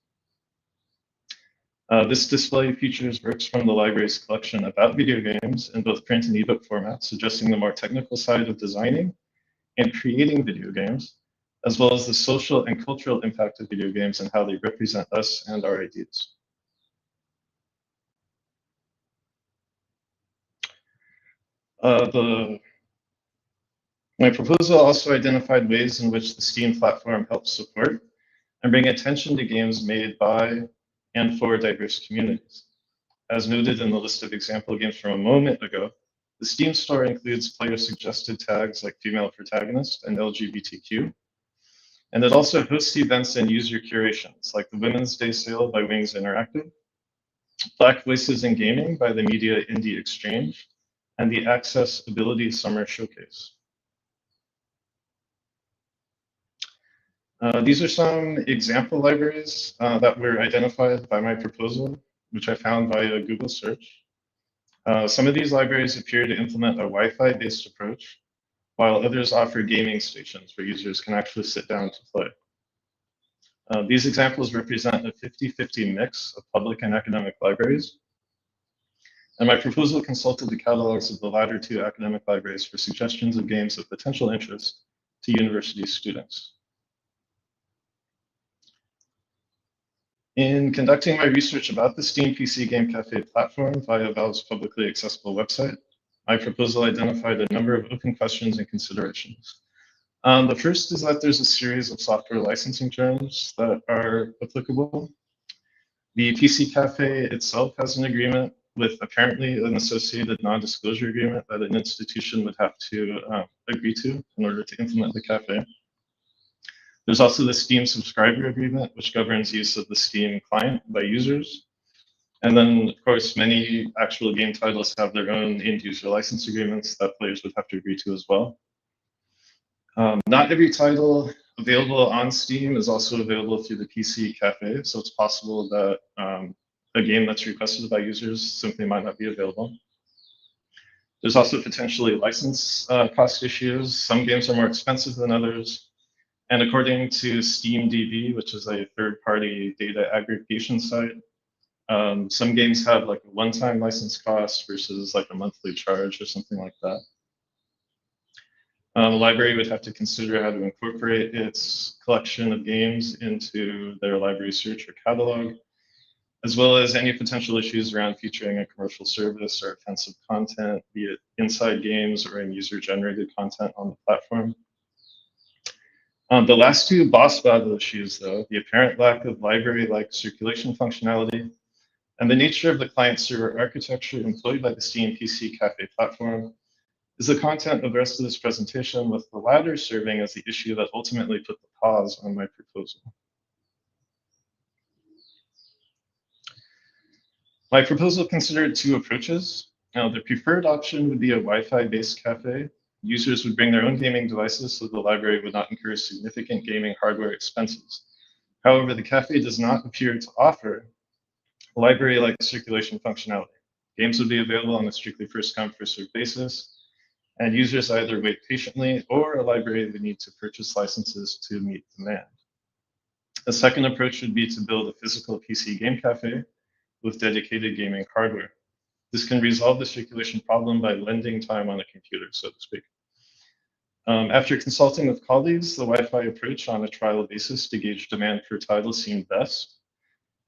This display features works from the library's collection about video games in both print and ebook formats, addressing the more technical side of designing and creating video games, as well as the social and cultural impact of video games and how they represent us and our ideas. My proposal also identified ways in which the Steam platform helps support and bring attention to games made by and for diverse communities. As noted in the list of example games from a moment ago, the Steam store includes player-suggested tags like female protagonist and LGBTQ, and it also hosts events and user curations like the Women's Day Sale by Wings Interactive, Black Voices in Gaming by the Media Indie Exchange, and the Accessibility Summer Showcase. These are some example libraries that were identified by my proposal, which I found via Google search. Some of these libraries appear to implement a Wi-Fi based approach, while others offer gaming stations where users can actually sit down to play. These examples represent a 50-50 mix of public and academic libraries. And my proposal consulted the catalogs of the latter two academic libraries for suggestions of games of potential interest to university students. In conducting my research about the Steam PC Game Cafe platform via Valve's publicly accessible website, my proposal identified a number of open questions and considerations. The first is that there's a series of software licensing terms that are applicable. The PC Cafe itself has an agreement with apparently an associated non-disclosure agreement that an institution would have to agree to in order to implement the cafe. There's also the Steam subscriber agreement, which governs use of the Steam client by users. And then, of course, many actual game titles have their own end-user license agreements that players would have to agree to as well. Not every title available on Steam is also available through the PC Cafe, so it's possible that a game that's requested by users simply might not be available. There's also potentially license cost issues. Some games are more expensive than others. And according to SteamDB, which is a third-party data aggregation site, some games have like a one-time license cost versus like a monthly charge or something like that. The library would have to consider how to incorporate its collection of games into their library search or catalog, as well as any potential issues around featuring a commercial service or offensive content, be it inside games or in user-generated content on the platform. The last two boss battle issues, though, the apparent lack of library-like circulation functionality and the nature of the client-server architecture employed by the Steam PC Cafe platform, is the content of the rest of this presentation, with the latter serving as the issue that ultimately put the pause on my proposal. My proposal considered two approaches. Now, the preferred option would be a Wi-Fi based cafe. Users would bring their own gaming devices so the library would not incur significant gaming hardware expenses. However, the cafe does not appear to offer library-like circulation functionality. Games would be available on a strictly first-come, first-served basis, and users either wait patiently or a library would need to purchase licenses to meet demand. A second approach would be to build a physical PC game cafe with dedicated gaming hardware. This can resolve the circulation problem by lending time on a computer, so to speak. After consulting with colleagues, the Wi-Fi approach on a trial basis to gauge demand for titles seemed best.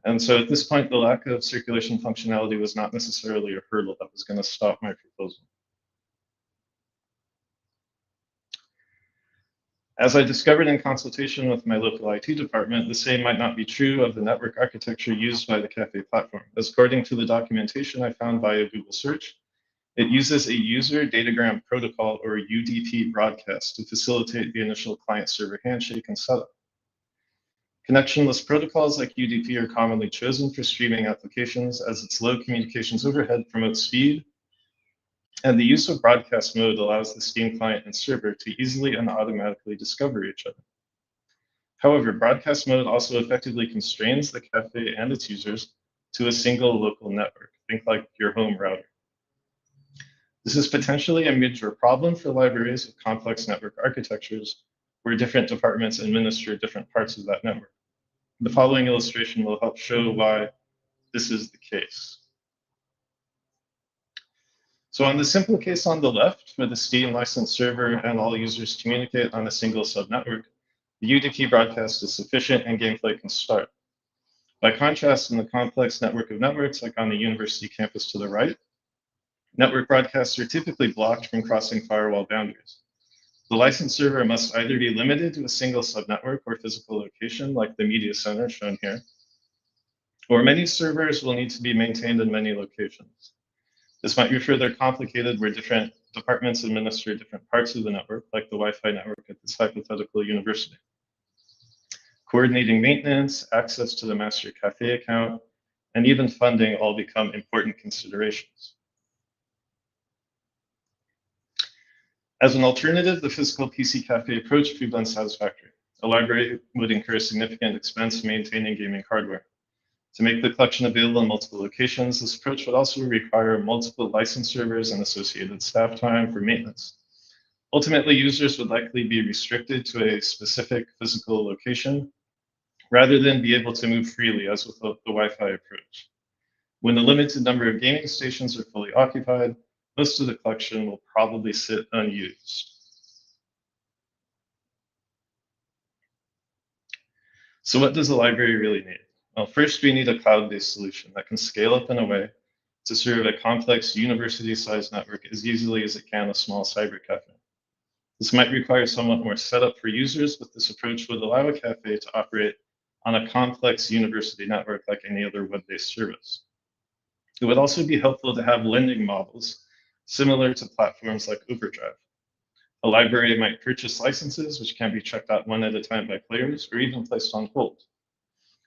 And so at this point, the lack of circulation functionality was not necessarily a hurdle that was going to stop my proposal. As I discovered in consultation with my local IT department, the same might not be true of the network architecture used by the cafe platform. As according to the documentation I found via Google search, it uses a user datagram protocol, or UDP broadcast, to facilitate the initial client-server handshake and setup. Connectionless protocols like UDP are commonly chosen for streaming applications as its low communications overhead promotes speed, and the use of broadcast mode allows the Steam client and server to easily and automatically discover each other. However, broadcast mode also effectively constrains the cafe and its users to a single local network. Think like your home router. This is potentially a major problem for libraries with complex network architectures where different departments administer different parts of that network. The following illustration will help show why this is the case. So on the simple case on the left, where the Steam licensed server and all users communicate on a single subnetwork, the UDP broadcast is sufficient and gameplay can start. By contrast, in the complex network of networks, like on the university campus to the right, network broadcasts are typically blocked from crossing firewall boundaries. The licensed server must either be limited to a single subnetwork or physical location, like the media center shown here, or many servers will need to be maintained in many locations. This might be further complicated where different departments administer different parts of the network, like the Wi-Fi network at this hypothetical university. Coordinating maintenance, access to the master cafe account, and even funding all become important considerations. As an alternative, the physical PC cafe approach proved unsatisfactory. A library would incur significant expense maintaining gaming hardware. To make the collection available in multiple locations, this approach would also require multiple license servers and associated staff time for maintenance. Ultimately, users would likely be restricted to a specific physical location rather than be able to move freely, as with the Wi-Fi approach. When a limited number of gaming stations are fully occupied, most of the collection will probably sit unused. So what does a library really need? Well, first we need a cloud-based solution that can scale up in a way to serve a complex university-sized network as easily as it can a small cyber cafe. This might require somewhat more setup for users, but this approach would allow a cafe to operate on a complex university network like any other web-based service. It would also be helpful to have lending models similar to platforms like Overdrive. A library might purchase licenses, which can be checked out one at a time by players or even placed on hold.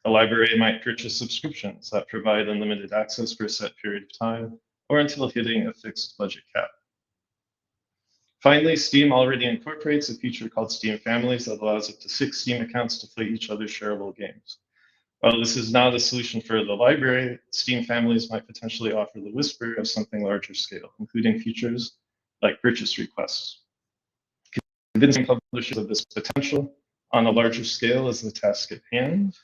A library might purchase subscriptions that provide unlimited access for a set period of time or until hitting a fixed budget cap. Finally, Steam already incorporates a feature called Steam Families that allows up to 6 Steam accounts to play each other's shareable games. While this is not a solution for the library, Steam Families might potentially offer the whisper of something larger scale, including features like purchase requests. Convincing publishers of this potential on a larger scale is the task at hand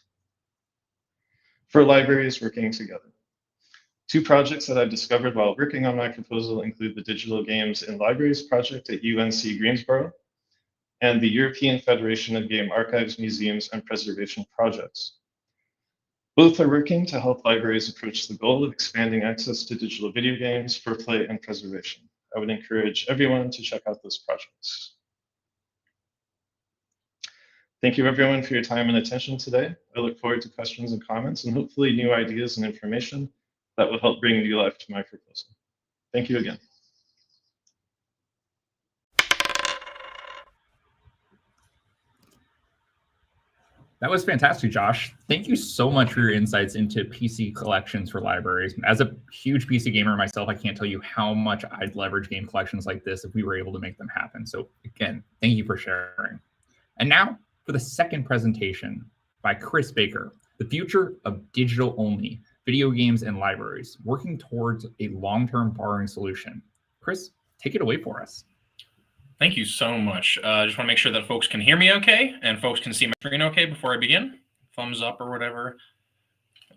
for libraries working together. 2 projects that I've discovered while working on my proposal include the Digital Games in Libraries project at UNC Greensboro and the European Federation of Game Archives, Museums, and Preservation projects. Both are working to help libraries approach the goal of expanding access to digital video games for play and preservation. I would encourage everyone to check out those projects. Thank you everyone for your time and attention today. I look forward to questions and comments and hopefully new ideas and information that will help bring new life to my proposal. Thank you again. That was fantastic, Josh. Thank you so much for your insights into PC collections for libraries. As a huge PC gamer myself, I can't tell you how much I'd leverage game collections like this if we were able to make them happen. So again, thank you for sharing. And now for the second presentation by Chris Baker, The Future of Digital Only Video Games and Libraries, Working Towards a Long-Term Borrowing Solution. Chris, take it away for us. Thank you so much. I just want to make sure that folks can hear me okay and folks can see my screen okay before I begin. Thumbs up or whatever.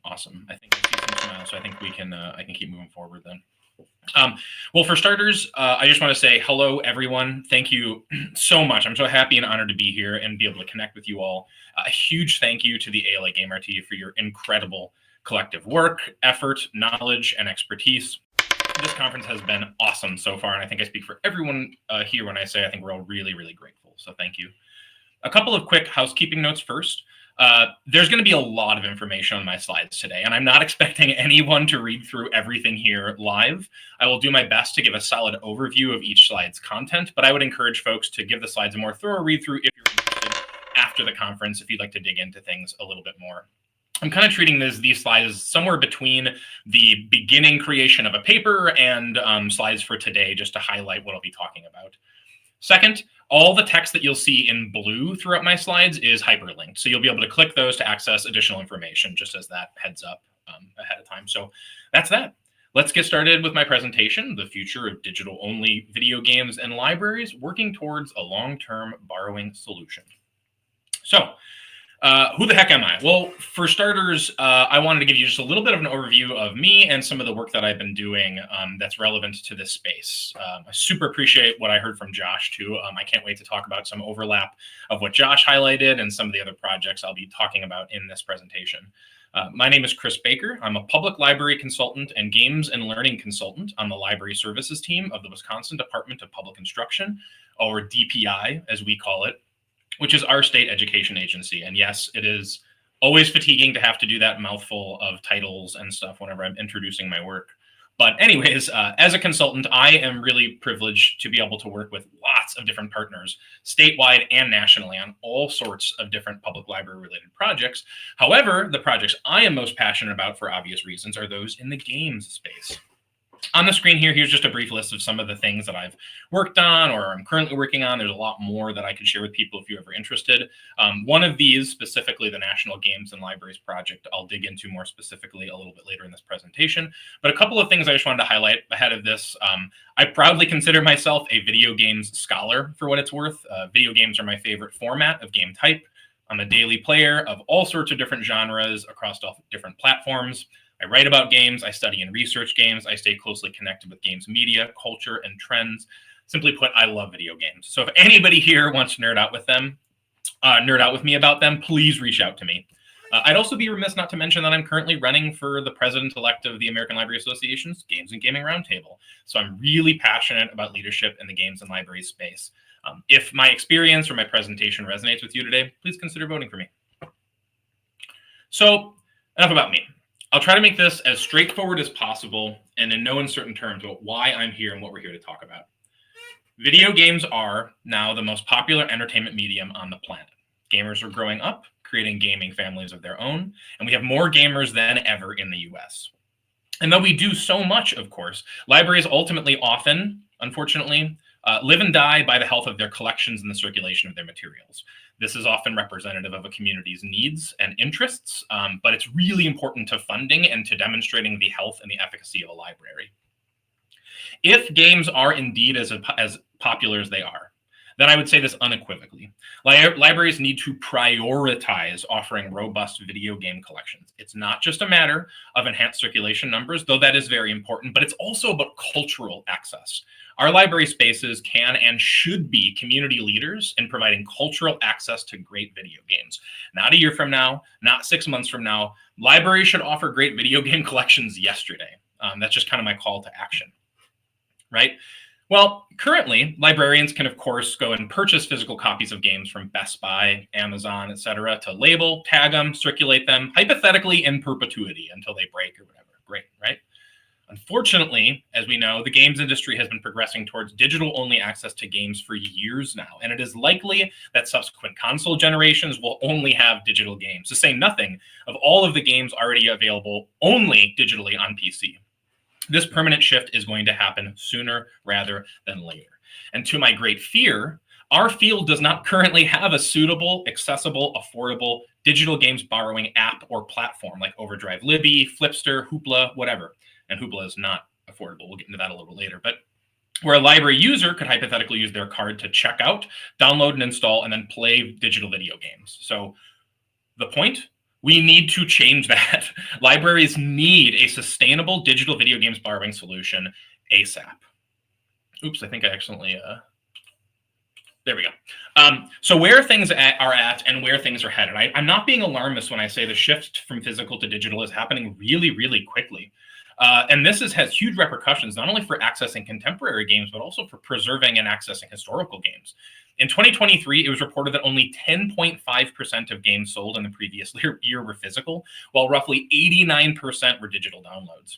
Awesome. I think I see some smiles, so I think we can. I can keep moving forward then. Well, for starters, I just want to say hello, everyone. Thank you so much. I'm so happy and honored to be here and be able to connect with you all. A huge thank you to the ALA Game RT for your incredible collective work, effort, knowledge, and expertise. This conference has been awesome so far, and I think I speak for everyone here when I say I think we're all really, really grateful. So thank you. A couple of quick housekeeping notes first. There's going to be a lot of information on my slides today, and I'm not expecting anyone to read through everything here live. I will do my best to give a solid overview of each slide's content, but I would encourage folks to give the slides a more thorough read through if you're interested after the conference, if you'd like to dig into things a little bit more. I'm kind of treating these slides somewhere between the beginning creation of a paper and slides for today, just to highlight what I'll be talking about. Second, all the text that you'll see in blue throughout my slides is hyperlinked. So you'll be able to click those to access additional information, just as that heads up ahead of time. So that's that. Let's get started with my presentation, The Future of Digital-Only Video Games and Libraries, Working Towards a Long-Term Borrowing Solution. So, who the heck am I? Well, for starters, I wanted to give you just a little bit of an overview of me and some of the work that I've been doing that's relevant to this space. I super appreciate what I heard from Josh, too. I can't wait to talk about some overlap of what Josh highlighted and some of the other projects I'll be talking about in this presentation. My name is Chris Baker. I'm a public library consultant and games and learning consultant on the library services team of the Wisconsin Department of Public Instruction, or DPI, as we call it, which is our state education agency. And yes, it is always fatiguing to have to do that mouthful of titles and stuff whenever I'm introducing my work. But anyways, as a consultant, I am really privileged to be able to work with lots of different partners, statewide and nationally, on all sorts of different public library-related projects. However, the projects I am most passionate about, for obvious reasons, are those in the games space. On the screen here, here's just a brief list of some of the things that I've worked on or I'm currently working on. There's a lot more that I could share with people if you're ever interested. One of these, specifically the National Games and Libraries Project, I'll dig into more specifically a little bit later in this presentation. But a couple of things I just wanted to highlight ahead of this. I proudly consider myself a video games scholar, for what it's worth. Video games are my favorite format of game type. I'm a daily player of all sorts of different genres across all different platforms. I write about games, I study and research games, I stay closely connected with games media, culture, and trends. Simply put, I love video games. So if anybody here wants to nerd out with me about them, please reach out to me. I'd also be remiss not to mention that I'm currently running for the president-elect of the American Library Association's Games and Gaming Roundtable. So I'm really passionate about leadership in the games and library space. If my experience or my presentation resonates with you today, please consider voting for me. So enough about me. I'll try to make this as straightforward as possible and in no uncertain terms about why I'm here and what we're here to talk about. Video games are now the most popular entertainment medium on the planet. Gamers are growing up, creating gaming families of their own, and we have more gamers than ever in the US. And though we do so much, of course, libraries ultimately often, unfortunately, live and die by the health of their collections and the circulation of their materials. This is often representative of a community's needs and interests, but it's really important to funding and to demonstrating the health and the efficacy of a library. If games are indeed as popular as they are, then I would say this unequivocally. Libraries need to prioritize offering robust video game collections. It's not just a matter of enhanced circulation numbers, though that is very important, but it's also about cultural access. Our library spaces can and should be community leaders in providing cultural access to great video games. Not a year from now, not 6 months from now. Libraries should offer great video game collections yesterday. That's just kind of my call to action, right? Well, currently, librarians can, of course, go and purchase physical copies of games from Best Buy, Amazon, etc., to label, tag them, circulate them, hypothetically in perpetuity until they break or whatever. Great, right? Unfortunately, as we know, the games industry has been progressing towards digital-only access to games for years now, and it is likely that subsequent console generations will only have digital games, to say nothing of all of the games already available only digitally on PC. This permanent shift is going to happen sooner rather than later. And to my great fear, our field does not currently have a suitable, accessible, affordable digital games borrowing app or platform like Overdrive Libby, Flipster, Hoopla, whatever. And Hoopla is not affordable. We'll get into that a little later. But where a library user could hypothetically use their card to check out, download and install, and then play digital video games. So the point, we need to change that. Libraries need a sustainable digital video games borrowing solution ASAP. Oops, I think I accidentally, there we go. So where things are at and where things are headed. I'm not being alarmist when I say the shift from physical to digital is happening really, really quickly. And this has huge repercussions, not only for accessing contemporary games, but also for preserving and accessing historical games. In 2023, it was reported that only 10.5% of games sold in the previous year were physical, while roughly 89% were digital downloads.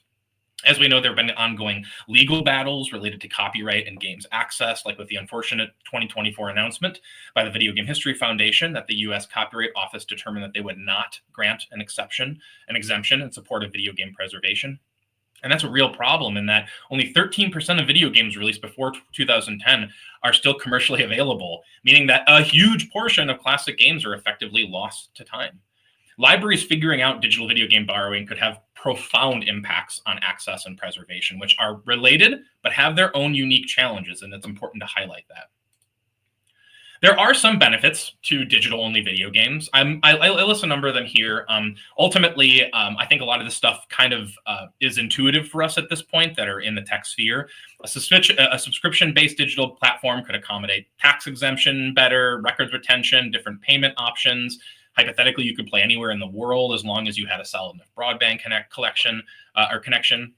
As we know, there have been ongoing legal battles related to copyright and games access, like with the unfortunate 2024 announcement by the Video Game History Foundation that the U.S. Copyright Office determined that they would not grant an exemption in support of video game preservation. And that's a real problem in that only 13% of video games released before 2010 are still commercially available, meaning that a huge portion of classic games are effectively lost to time. Libraries figuring out digital video game borrowing could have profound impacts on access and preservation, which are related, but have their own unique challenges, and it's important to highlight that. There are some benefits to digital-only video games. I list a number of them here. Ultimately, I think a lot of this stuff kind of is intuitive for us at this point that are in the tech sphere. A subscription-based digital platform could accommodate tax exemption better, records retention, different payment options. Hypothetically, you could play anywhere in the world as long as you had a solid enough broadband connection.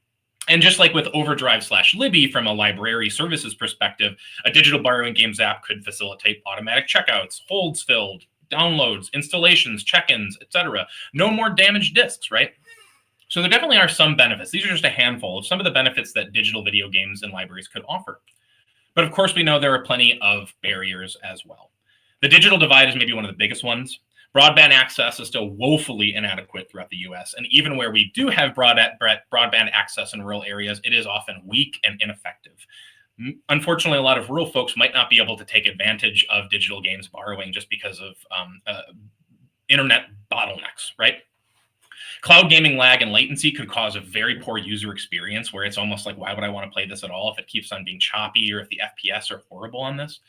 And just like with Overdrive/Libby from a library services perspective, a digital borrowing games app could facilitate automatic checkouts, holds filled, downloads, installations, check-ins, etc. No more damaged disks, right? So there definitely are some benefits. These are just a handful of some of the benefits that digital video games and libraries could offer. But of course, we know there are plenty of barriers as well. The digital divide is maybe one of the biggest ones. Broadband access is still woefully inadequate throughout the US. And even where we do have broadband access in rural areas, it is often weak and ineffective. Unfortunately, a lot of rural folks might not be able to take advantage of digital games borrowing just because of internet bottlenecks, right? Cloud gaming lag and latency could cause a very poor user experience where it's almost like, why would I want to play this at all if it keeps on being choppy or if the FPS are horrible on this?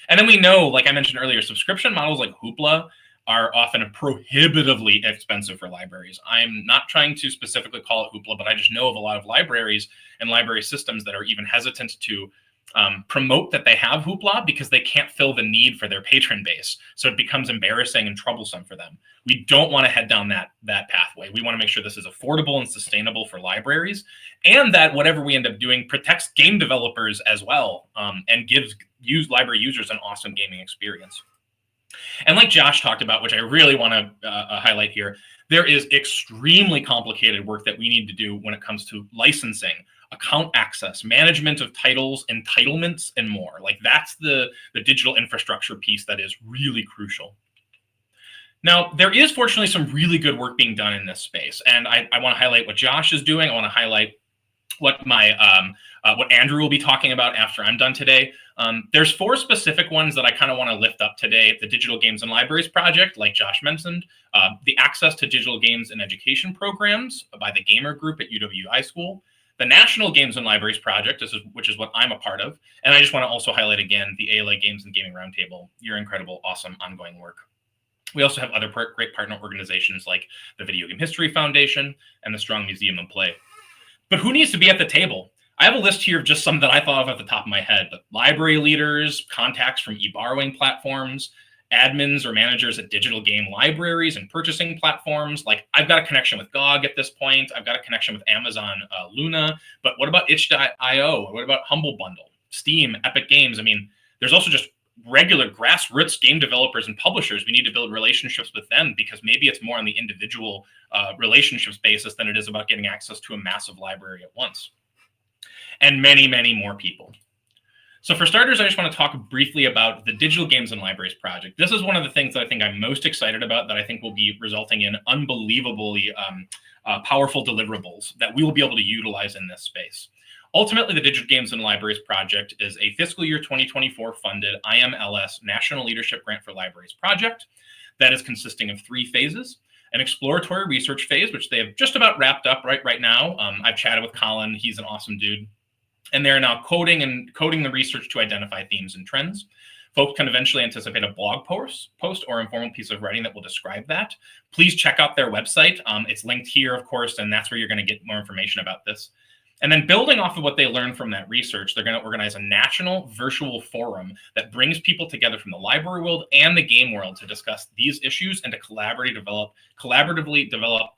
And then we know, like I mentioned earlier, subscription models like Hoopla are often prohibitively expensive for libraries. I'm not trying to specifically call it Hoopla, but I just know of a lot of libraries and library systems that are even hesitant to promote that they have Hoopla because they can't fill the need for their patron base. So it becomes embarrassing and troublesome for them. We don't want to head down that pathway. We want to make sure this is affordable and sustainable for libraries, and that whatever we end up doing protects game developers as well, and gives library users an awesome gaming experience. And like Josh talked about, which I really want to highlight here, there is extremely complicated work that we need to do when it comes to licensing, account access, management of titles, entitlements, and more. Like that's the digital infrastructure piece that is really crucial. Now, there is fortunately some really good work being done in this space. And I want to highlight what Josh is doing. I want to highlight what what Andrew will be talking about after I'm done today. There's 4 specific ones that I kind of want to lift up today. The Digital Games and Libraries Project, like Josh mentioned, the Access to Digital Games and Education Programs by the Gamer Group at UW iSchool, the National Games and Libraries Project, which is what I'm a part of. And I just want to also highlight again the ALA Games and Gaming Roundtable, your incredible, awesome, ongoing work. We also have other great partner organizations like the Video Game History Foundation and the Strong Museum of Play. But who needs to be at the table? I have a list here of just some that I thought of at the top of my head, but library leaders, contacts from e-borrowing platforms, admins or managers at digital game libraries and purchasing platforms. Like I've got a connection with GOG at this point. I've got a connection with Amazon Luna, but what about itch.io? What about Humble Bundle, Steam, Epic Games? I mean, there's also just regular grassroots game developers and publishers. We need to build relationships with them because maybe it's more on the individual relationships basis than it is about getting access to a massive library at once. And many, many more people. So for starters, I just want to talk briefly about the Digital Games and Libraries Project. This is one of the things that I think I'm most excited about that I think will be resulting in unbelievably powerful deliverables that we will be able to utilize in this space. Ultimately, the Digital Games and Libraries project is a fiscal year 2024 funded IMLS National Leadership Grant for Libraries project that is consisting of 3 phases. An exploratory research phase, which they have just about wrapped up right now. I've chatted with Colin. He's an awesome dude. And they're now coding the research to identify themes and trends. Folks can eventually anticipate a blog post or informal piece of writing that will describe that. Please check out their website. It's linked here, of course, and that's where you're going to get more information about this. And then building off of what they learned from that research, they're going to organize a national virtual forum that brings people together from the library world and the game world to discuss these issues and to collaboratively develop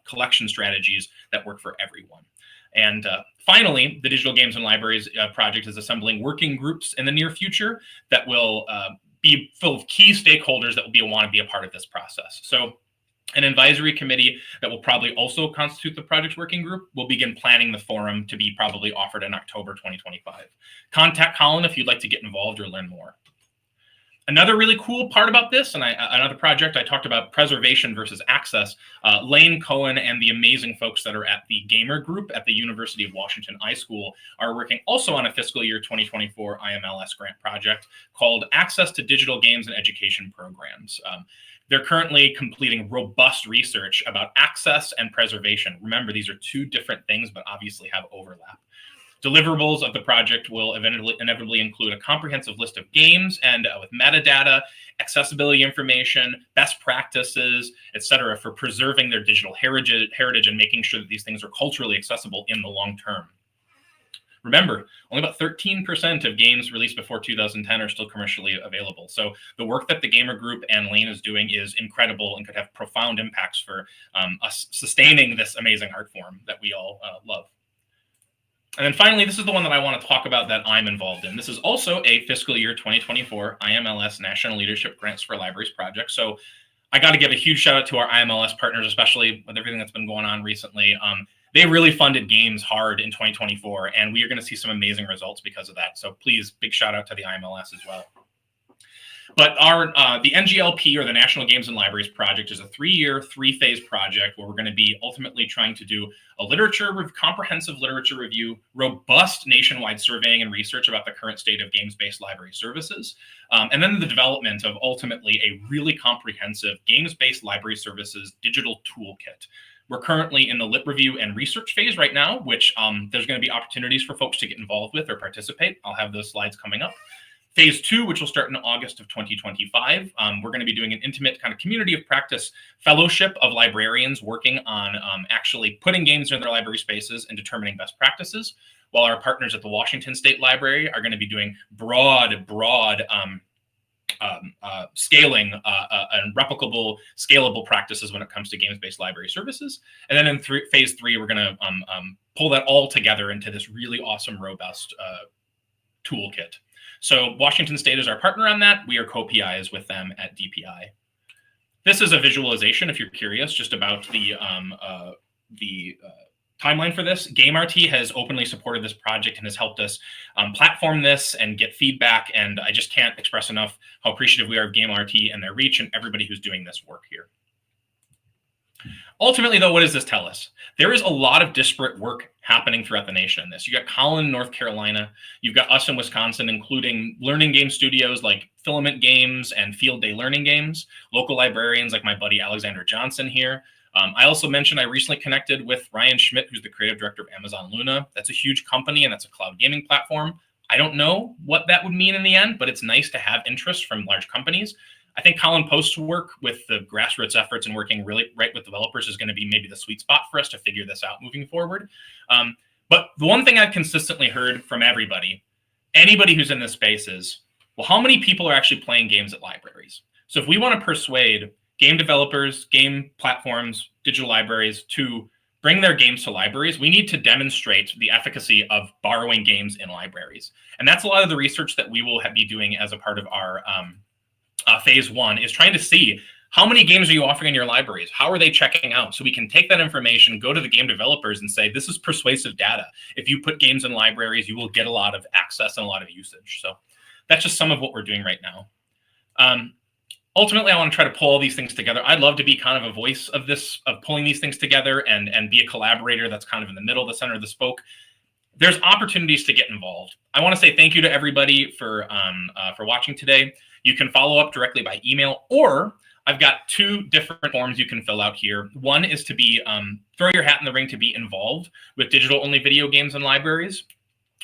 collection strategies that work for everyone. And finally, the Digital Games and Libraries project is assembling working groups in the near future that will be full of key stakeholders that will want to be a part of this process. So an advisory committee that will probably also constitute the project's working group will begin planning the forum to be probably offered in October 2025. Contact Colin if you'd like to get involved or learn more. Another really cool part about this, and another project I talked about, preservation versus access. Lane Cohen and the amazing folks that are at the Gamer Group at the University of Washington iSchool are working also on a fiscal year 2024 IMLS grant project called Access to Digital Games and Education Programs. They're currently completing robust research about access and preservation. Remember, these are 2 different things, but obviously have overlap. Deliverables of the project will inevitably include a comprehensive list of games and with metadata, accessibility information, best practices, etc., for preserving their digital heritage and making sure that these things are culturally accessible in the long term. Remember, only about 13% of games released before 2010 are still commercially available. So the work that the Gamer Group and Lane is doing is incredible and could have profound impacts for us sustaining this amazing art form that we all love. And then finally, this is the one that I want to talk about that I'm involved in. This is also a fiscal year 2024 IMLS National Leadership Grants for Libraries project. So I got to give a huge shout out to our IMLS partners, especially with everything that's been going on recently. They really funded games hard in 2024, and we are going to see some amazing results because of that. So please, big shout out to the IMLS as well. But the NGLP, or the National Games and Libraries project, is a 3-year, 3-phase project where we're going to be ultimately trying to do a comprehensive literature review, robust nationwide surveying and research about the current state of games-based library services, and then the development of ultimately a really comprehensive games-based library services digital toolkit. We're currently in the lit review and research phase right now, which there's going to be opportunities for folks to get involved with or participate. I'll have those slides coming up. Phase 2, which will start in August of 2025, we're going to be doing an intimate kind of community of practice fellowship of librarians working on actually putting games in their library spaces and determining best practices, while our partners at the Washington State Library are going to be doing broad scaling and replicable, scalable practices when it comes to games-based library services. And then in phase 3, we're going to pull that all together into this really awesome, robust toolkit. So Washington State is our partner on that. We are co-PIs with them at DPI. This is a visualization, if you're curious, just about the timeline for this. GameRT has openly supported this project and has helped us platform this and get feedback. And I just can't express enough how appreciative we are of GameRT and their reach and everybody who's doing this work here. Ultimately, though, what does this tell us? There is a lot of disparate work happening throughout the nation in this. You got Colin in North Carolina. You've got us in Wisconsin, including learning game studios like Filament Games and Field Day Learning Games, local librarians like my buddy Alexander Johnson here. I also mentioned I recently connected with Ryan Schmidt, who's the creative director of Amazon Luna. That's a huge company, and that's a cloud gaming platform. I don't know what that would mean in the end, but it's nice to have interest from large companies. I think Colin Post's work with the grassroots efforts and working really right with developers is going to be maybe the sweet spot for us to figure this out moving forward. But the one thing I've consistently heard from anybody who's in this space is, well, how many people are actually playing games at libraries? So if we want to persuade game developers, game platforms, digital libraries to bring their games to libraries, we need to demonstrate the efficacy of borrowing games in libraries. And that's a lot of the research that we will be doing as a part of our phase 1, is trying to see how many games are you offering in your libraries? How are they checking out? So we can take that information, go to the game developers and say, this is persuasive data. If you put games in libraries, you will get a lot of access and a lot of usage. So that's just some of what we're doing right now. Ultimately, I want to try to pull all these things together. I'd love to be kind of a voice of pulling these things together and be a collaborator that's kind of in the middle, the center of the spoke. there's opportunities to get involved. I want to say thank you to everybody for watching today. You can follow up directly by email, or I've got 2 different forms you can fill out here. One is to be throw your hat in the ring to be involved with digital-only video games and libraries,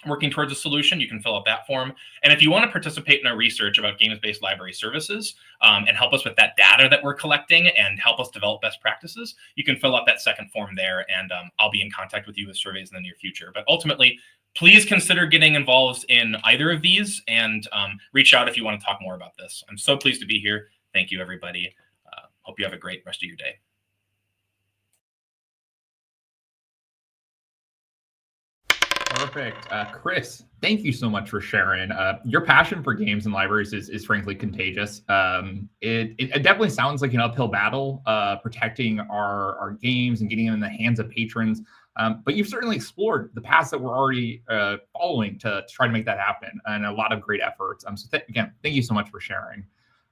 working towards a solution. You can fill out that form. And if you want to participate in our research about games-based library services and help us with that data that we're collecting and help us develop best practices, you can fill out that second form there, and I'll be in contact with you with surveys in the near future. But ultimately, please consider getting involved in either of these, and reach out if you want to talk more about this. I'm so pleased to be here. Thank you, everybody. Hope you have a great rest of your day. Perfect. Chris, thank you so much for sharing. Your passion for games and libraries is frankly contagious. It definitely sounds like an uphill battle, protecting our games and getting them in the hands of patrons. But you've certainly explored the paths that we're already following to try to make that happen, and a lot of great efforts. So again, thank you so much for sharing.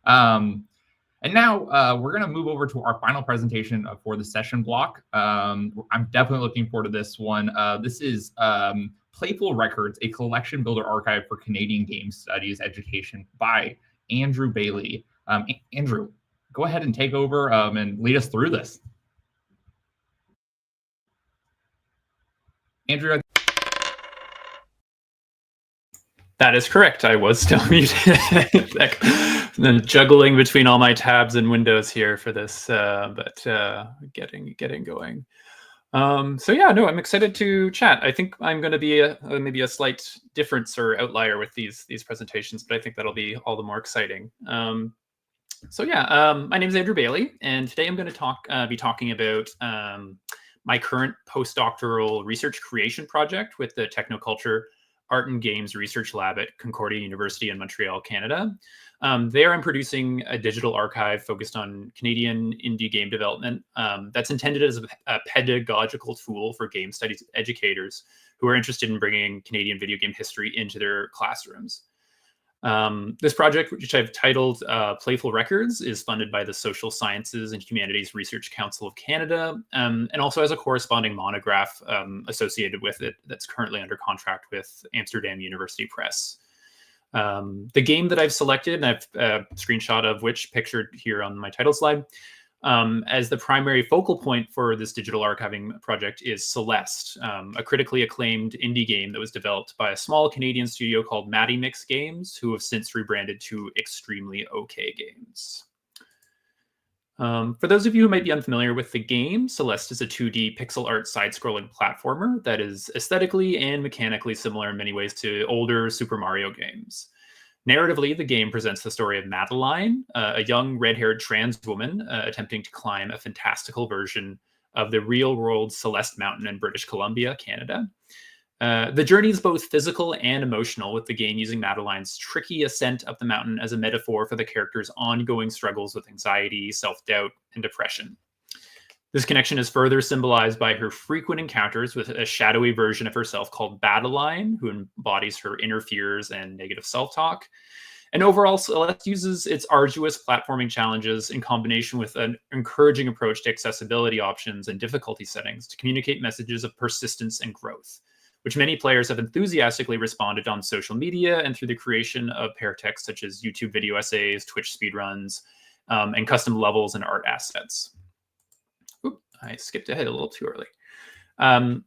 And now we're going to move over to our final presentation for the session block. I'm definitely looking forward to this one. This is Playful Records, a collection builder archive for Canadian game studies education by Andrew Bailey. Andrew, go ahead and take over and lead us through this. Andrew. That is correct. I was still muted. Then juggling between all my tabs and windows here for this, but getting going. So yeah, no, I'm excited to chat. I think I'm going to be maybe a slight difference or outlier with these presentations, but I think that'll be all the more exciting. So yeah, my name is Andrew Bailey, and today I'm going to be talking about my current postdoctoral research creation project with the Technoculture Art and Games Research Lab at Concordia University in Montreal, Canada. There I'm producing a digital archive focused on Canadian indie game development that's intended as a pedagogical tool for game studies educators who are interested in bringing Canadian video game history into their classrooms. This project, which I've titled Playful Records, is funded by the Social Sciences and Humanities Research Council of Canada, and also has a corresponding monograph associated with it that's currently under contract with Amsterdam University Press. The game that I've selected, and I've a screenshot of which pictured here on my title slide, as the primary focal point for this digital archiving project is Celeste, a critically acclaimed indie game that was developed by a small Canadian studio called Matty Mix Games, who have since rebranded to Extremely OK Games. For those of you who might be unfamiliar with the game, Celeste is a 2D pixel art side-scrolling platformer that is aesthetically and mechanically similar in many ways to older Super Mario games. Narratively, the game presents the story of Madeline, a young red-haired trans woman attempting to climb a fantastical version of the real-world Celeste Mountain in British Columbia, Canada. The journey is both physical and emotional, with the game using Madeline's tricky ascent up the mountain as a metaphor for the character's ongoing struggles with anxiety, self-doubt, and depression. This connection is further symbolized by her frequent encounters with a shadowy version of herself called Badeline, who embodies her inner fears and negative self-talk. And overall, Celeste uses its arduous platforming challenges in combination with an encouraging approach to accessibility options and difficulty settings to communicate messages of persistence and growth, which many players have enthusiastically responded on social media and through the creation of paratext such as YouTube video essays, Twitch speedruns, and custom levels and art assets. I skipped ahead a little too early.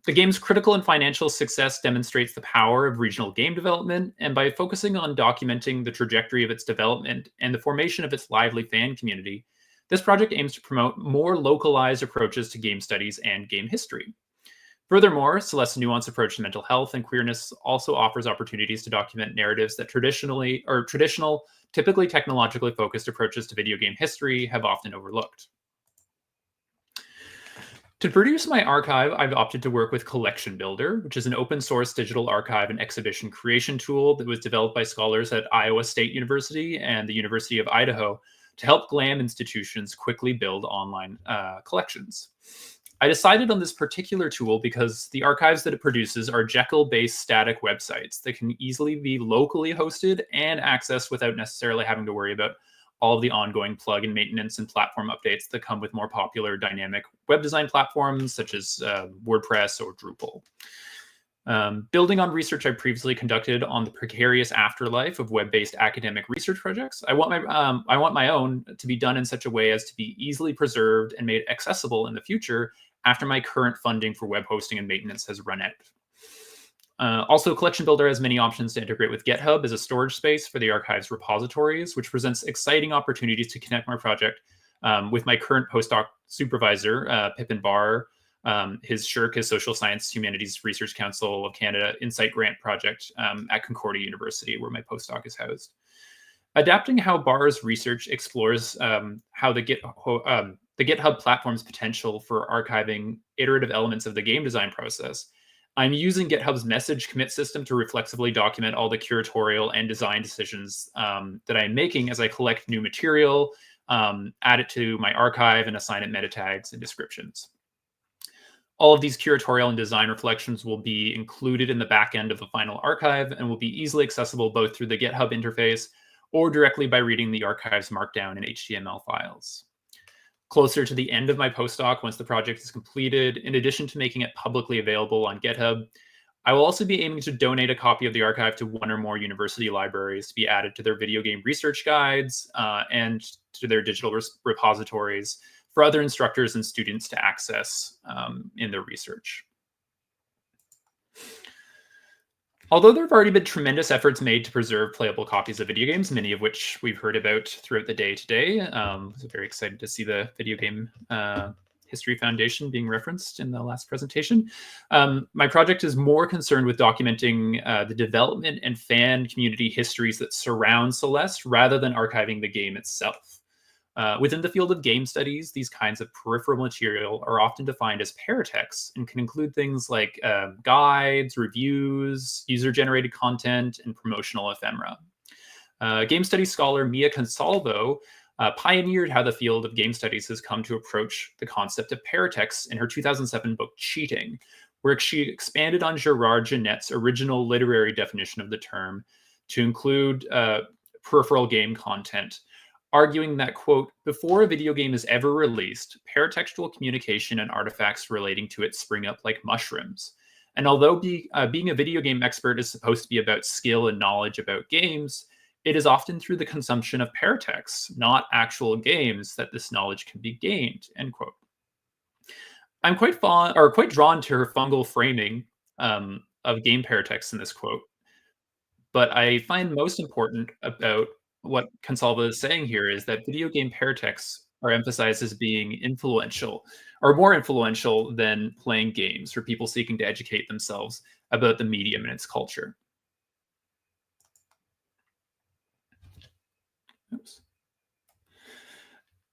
The game's critical and financial success demonstrates the power of regional game development, and by focusing on documenting the trajectory of its development and the formation of its lively fan community, this project aims to promote more localized approaches to game studies and game history. Furthermore, Celeste's nuanced approach to mental health and queerness also offers opportunities to document narratives that traditional, typically technologically focused approaches to video game history have often overlooked. To produce my archive, I've opted to work with Collection Builder, which is an open source digital archive and exhibition creation tool that was developed by scholars at Iowa State University and the University of Idaho to help GLAM institutions quickly build online collections. I decided on this particular tool because the archives that it produces are Jekyll-based static websites that can easily be locally hosted and accessed without necessarily having to worry about all of the ongoing plug-in maintenance and platform updates that come with more popular dynamic web design platforms such as WordPress or Drupal. Building on research I previously conducted on the precarious afterlife of web-based academic research projects, I want my own to be done in such a way as to be easily preserved and made accessible in the future after my current funding for web hosting and maintenance has run out. Also, Collection Builder has many options to integrate with GitHub as a storage space for the archive's repositories, which presents exciting opportunities to connect my project with my current postdoc supervisor, Pippin Barr, his SSHRC, his Social Science Humanities Research Council of Canada Insight Grant project at Concordia University, where my postdoc is housed. Adapting how Barr's research explores how the GitHub platform's potential for archiving iterative elements of the game design process, I'm using GitHub's message commit system to reflexively document all the curatorial and design decisions that I'm making as I collect new material, add it to my archive, and assign it meta tags and descriptions. All of these curatorial and design reflections will be included in the back end of the final archive and will be easily accessible both through the GitHub interface or directly by reading the archive's markdown and HTML files. Closer to the end of my postdoc, once the project is completed, in addition to making it publicly available on GitHub, I will also be aiming to donate a copy of the archive to one or more university libraries to be added to their video game research guides and to their digital repositories for other instructors and students to access in their research. Although there have already been tremendous efforts made to preserve playable copies of video games, many of which we've heard about throughout the day today, I was very excited to see the Video Game History Foundation being referenced in the last presentation. My project is more concerned with documenting the development and fan community histories that surround Celeste rather than archiving the game itself. Within the field of game studies, these kinds of peripheral material are often defined as paratexts and can include things like guides, reviews, user-generated content, and promotional ephemera. Game studies scholar Mia Consalvo pioneered how the field of game studies has come to approach the concept of paratexts in her 2007 book, Cheating, where she expanded on Gerard Genette's original literary definition of the term to include peripheral game content, arguing that, quote, before a video game is ever released, paratextual communication and artifacts relating to it spring up like mushrooms. And although being a video game expert is supposed to be about skill and knowledge about games, it is often through the consumption of paratexts, not actual games, that this knowledge can be gained, end quote. I'm quite drawn to her fungal framing of game paratexts in this quote, but I find most important about what Consalvo is saying here is that video game paratexts are emphasized as being influential, or more influential than playing games for people seeking to educate themselves about the medium and its culture. Oops.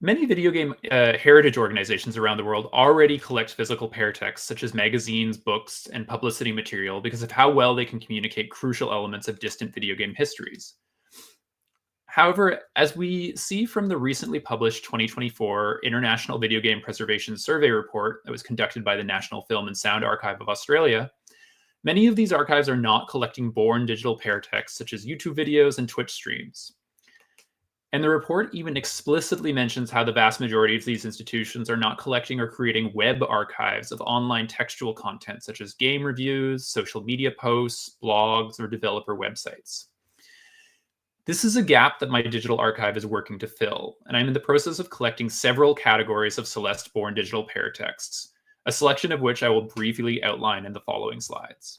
Many video game heritage organizations around the world already collect physical paratexts, such as magazines, books, and publicity material, because of how well they can communicate crucial elements of distant video game histories. However, as we see from the recently published 2024 International Video Game Preservation Survey report that was conducted by the National Film and Sound Archive of Australia, many of these archives are not collecting born digital paratexts such as YouTube videos and Twitch streams. And the report even explicitly mentions how the vast majority of these institutions are not collecting or creating web archives of online textual content such as game reviews, social media posts, blogs, or developer websites. This is a gap that my digital archive is working to fill, and I'm in the process of collecting several categories of Celeste-born digital paratexts, a selection of which I will briefly outline in the following slides.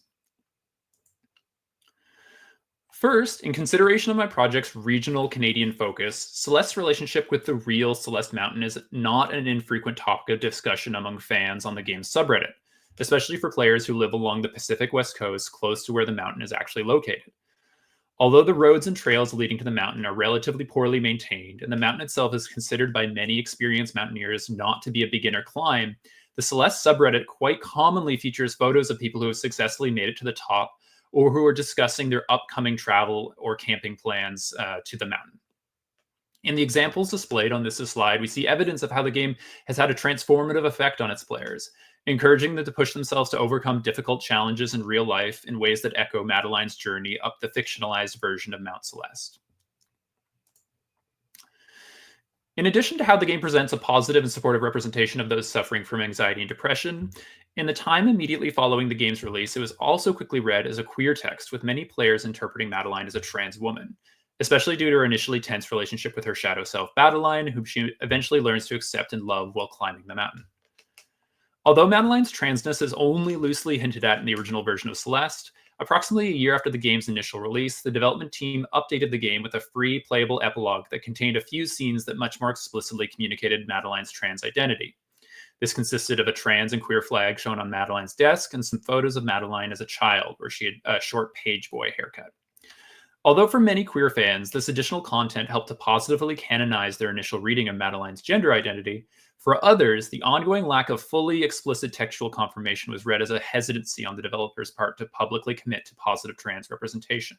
First, in consideration of my project's regional Canadian focus, Celeste's relationship with the real Celeste Mountain is not an infrequent topic of discussion among fans on the game's subreddit, especially for players who live along the Pacific West Coast close to where the mountain is actually located. Although the roads and trails leading to the mountain are relatively poorly maintained, and the mountain itself is considered by many experienced mountaineers not to be a beginner climb, the Celeste subreddit quite commonly features photos of people who have successfully made it to the top or who are discussing their upcoming travel or camping plans to the mountain. In the examples displayed on this slide, we see evidence of how the game has had a transformative effect on its players, encouraging them to push themselves to overcome difficult challenges in real life in ways that echo Madeline's journey up the fictionalized version of Mount Celeste. In addition to how the game presents a positive and supportive representation of those suffering from anxiety and depression, in the time immediately following the game's release, it was also quickly read as a queer text, with many players interpreting Madeline as a trans woman, especially due to her initially tense relationship with her shadow self, Madeline, whom she eventually learns to accept and love while climbing the mountain. Although Madeline's transness is only loosely hinted at in the original version of Celeste, approximately a year after the game's initial release, the development team updated the game with a free playable epilogue that contained a few scenes that much more explicitly communicated Madeline's trans identity. This consisted of a trans and queer flag shown on Madeline's desk and some photos of Madeline as a child, where she had a short page boy haircut. Although for many queer fans, this additional content helped to positively canonize their initial reading of Madeline's gender identity, for others, the ongoing lack of fully explicit textual confirmation was read as a hesitancy on the developers' part to publicly commit to positive trans representation.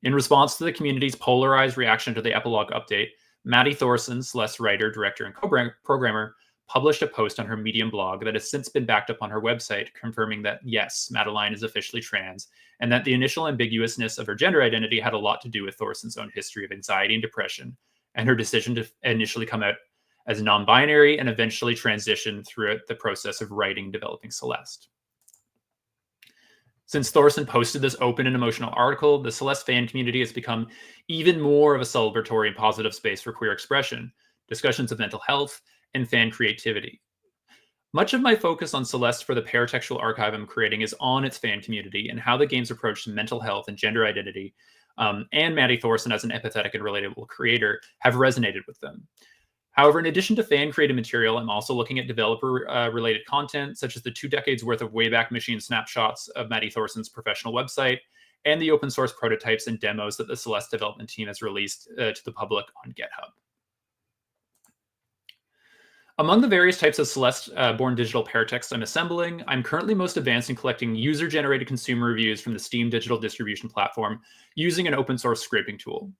In response to the community's polarized reaction to the epilogue update, Maddie Thorson, Celeste writer, director, and programmer, published a post on her Medium blog that has since been backed up on her website, confirming that, yes, Madeline is officially trans, and that the initial ambiguousness of her gender identity had a lot to do with Thorson's own history of anxiety and depression, and her decision to initially come out as non-binary and eventually transition throughout the process of writing and developing Celeste. Since Thorson posted this open and emotional article, the Celeste fan community has become even more of a celebratory and positive space for queer expression, discussions of mental health, and fan creativity. Much of my focus on Celeste for the paratextual archive I'm creating is on its fan community and how the game's approach to mental health and gender identity, and Maddie Thorson as an empathetic and relatable creator, have resonated with them. However, in addition to fan-created material, I'm also looking at developer-related content, such as the 2 decades worth of Wayback Machine snapshots of Maddie Thorson's professional website, and the open-source prototypes and demos that the Celeste development team has released to the public on GitHub. Among the various types of Celeste-born digital paratext I'm assembling, I'm currently most advanced in collecting user-generated consumer reviews from the Steam digital distribution platform using an open-source scraping tool.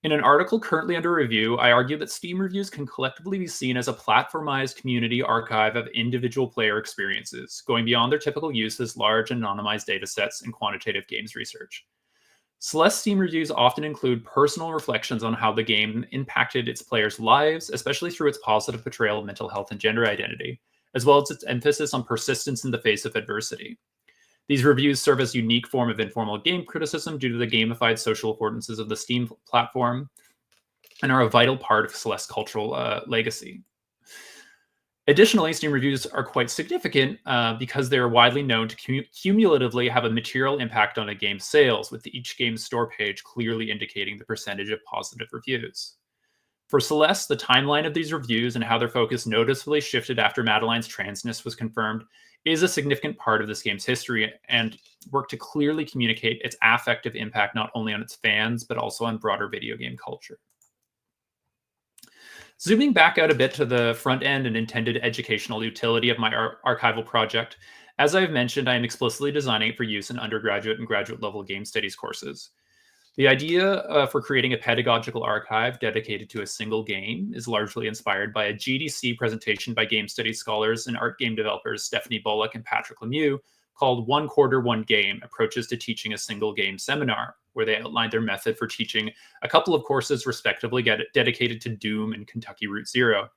In an article currently under review, I argue that Steam reviews can collectively be seen as a platformized community archive of individual player experiences, going beyond their typical use as large anonymized datasets and quantitative games research. Celeste Steam reviews often include personal reflections on how the game impacted its players' lives, especially through its positive portrayal of mental health and gender identity, as well as its emphasis on persistence in the face of adversity. These reviews serve as a unique form of informal game criticism due to the gamified social affordances of the Steam platform and are a vital part of Celeste's cultural legacy. Additionally, Steam reviews are quite significant because they are widely known to cumulatively have a material impact on a game's sales, with each game's store page clearly indicating the percentage of positive reviews. For Celeste, the timeline of these reviews and how their focus noticeably shifted after Madeline's transness was confirmed is a significant part of this game's history and work to clearly communicate its affective impact not only on its fans, but also on broader video game culture. Zooming back out a bit to the front end and intended educational utility of my archival project, as I've mentioned, I am explicitly designing it for use in undergraduate and graduate level game studies courses. The idea for creating a pedagogical archive dedicated to a single game is largely inspired by a GDC presentation by game studies scholars and art game developers Stephanie Bullock and Patrick Lemieux called One Quarter, One Game, Approaches to Teaching a Single Game Seminar, where they outlined their method for teaching a couple of courses respectively dedicated to Doom and Kentucky Route Zero.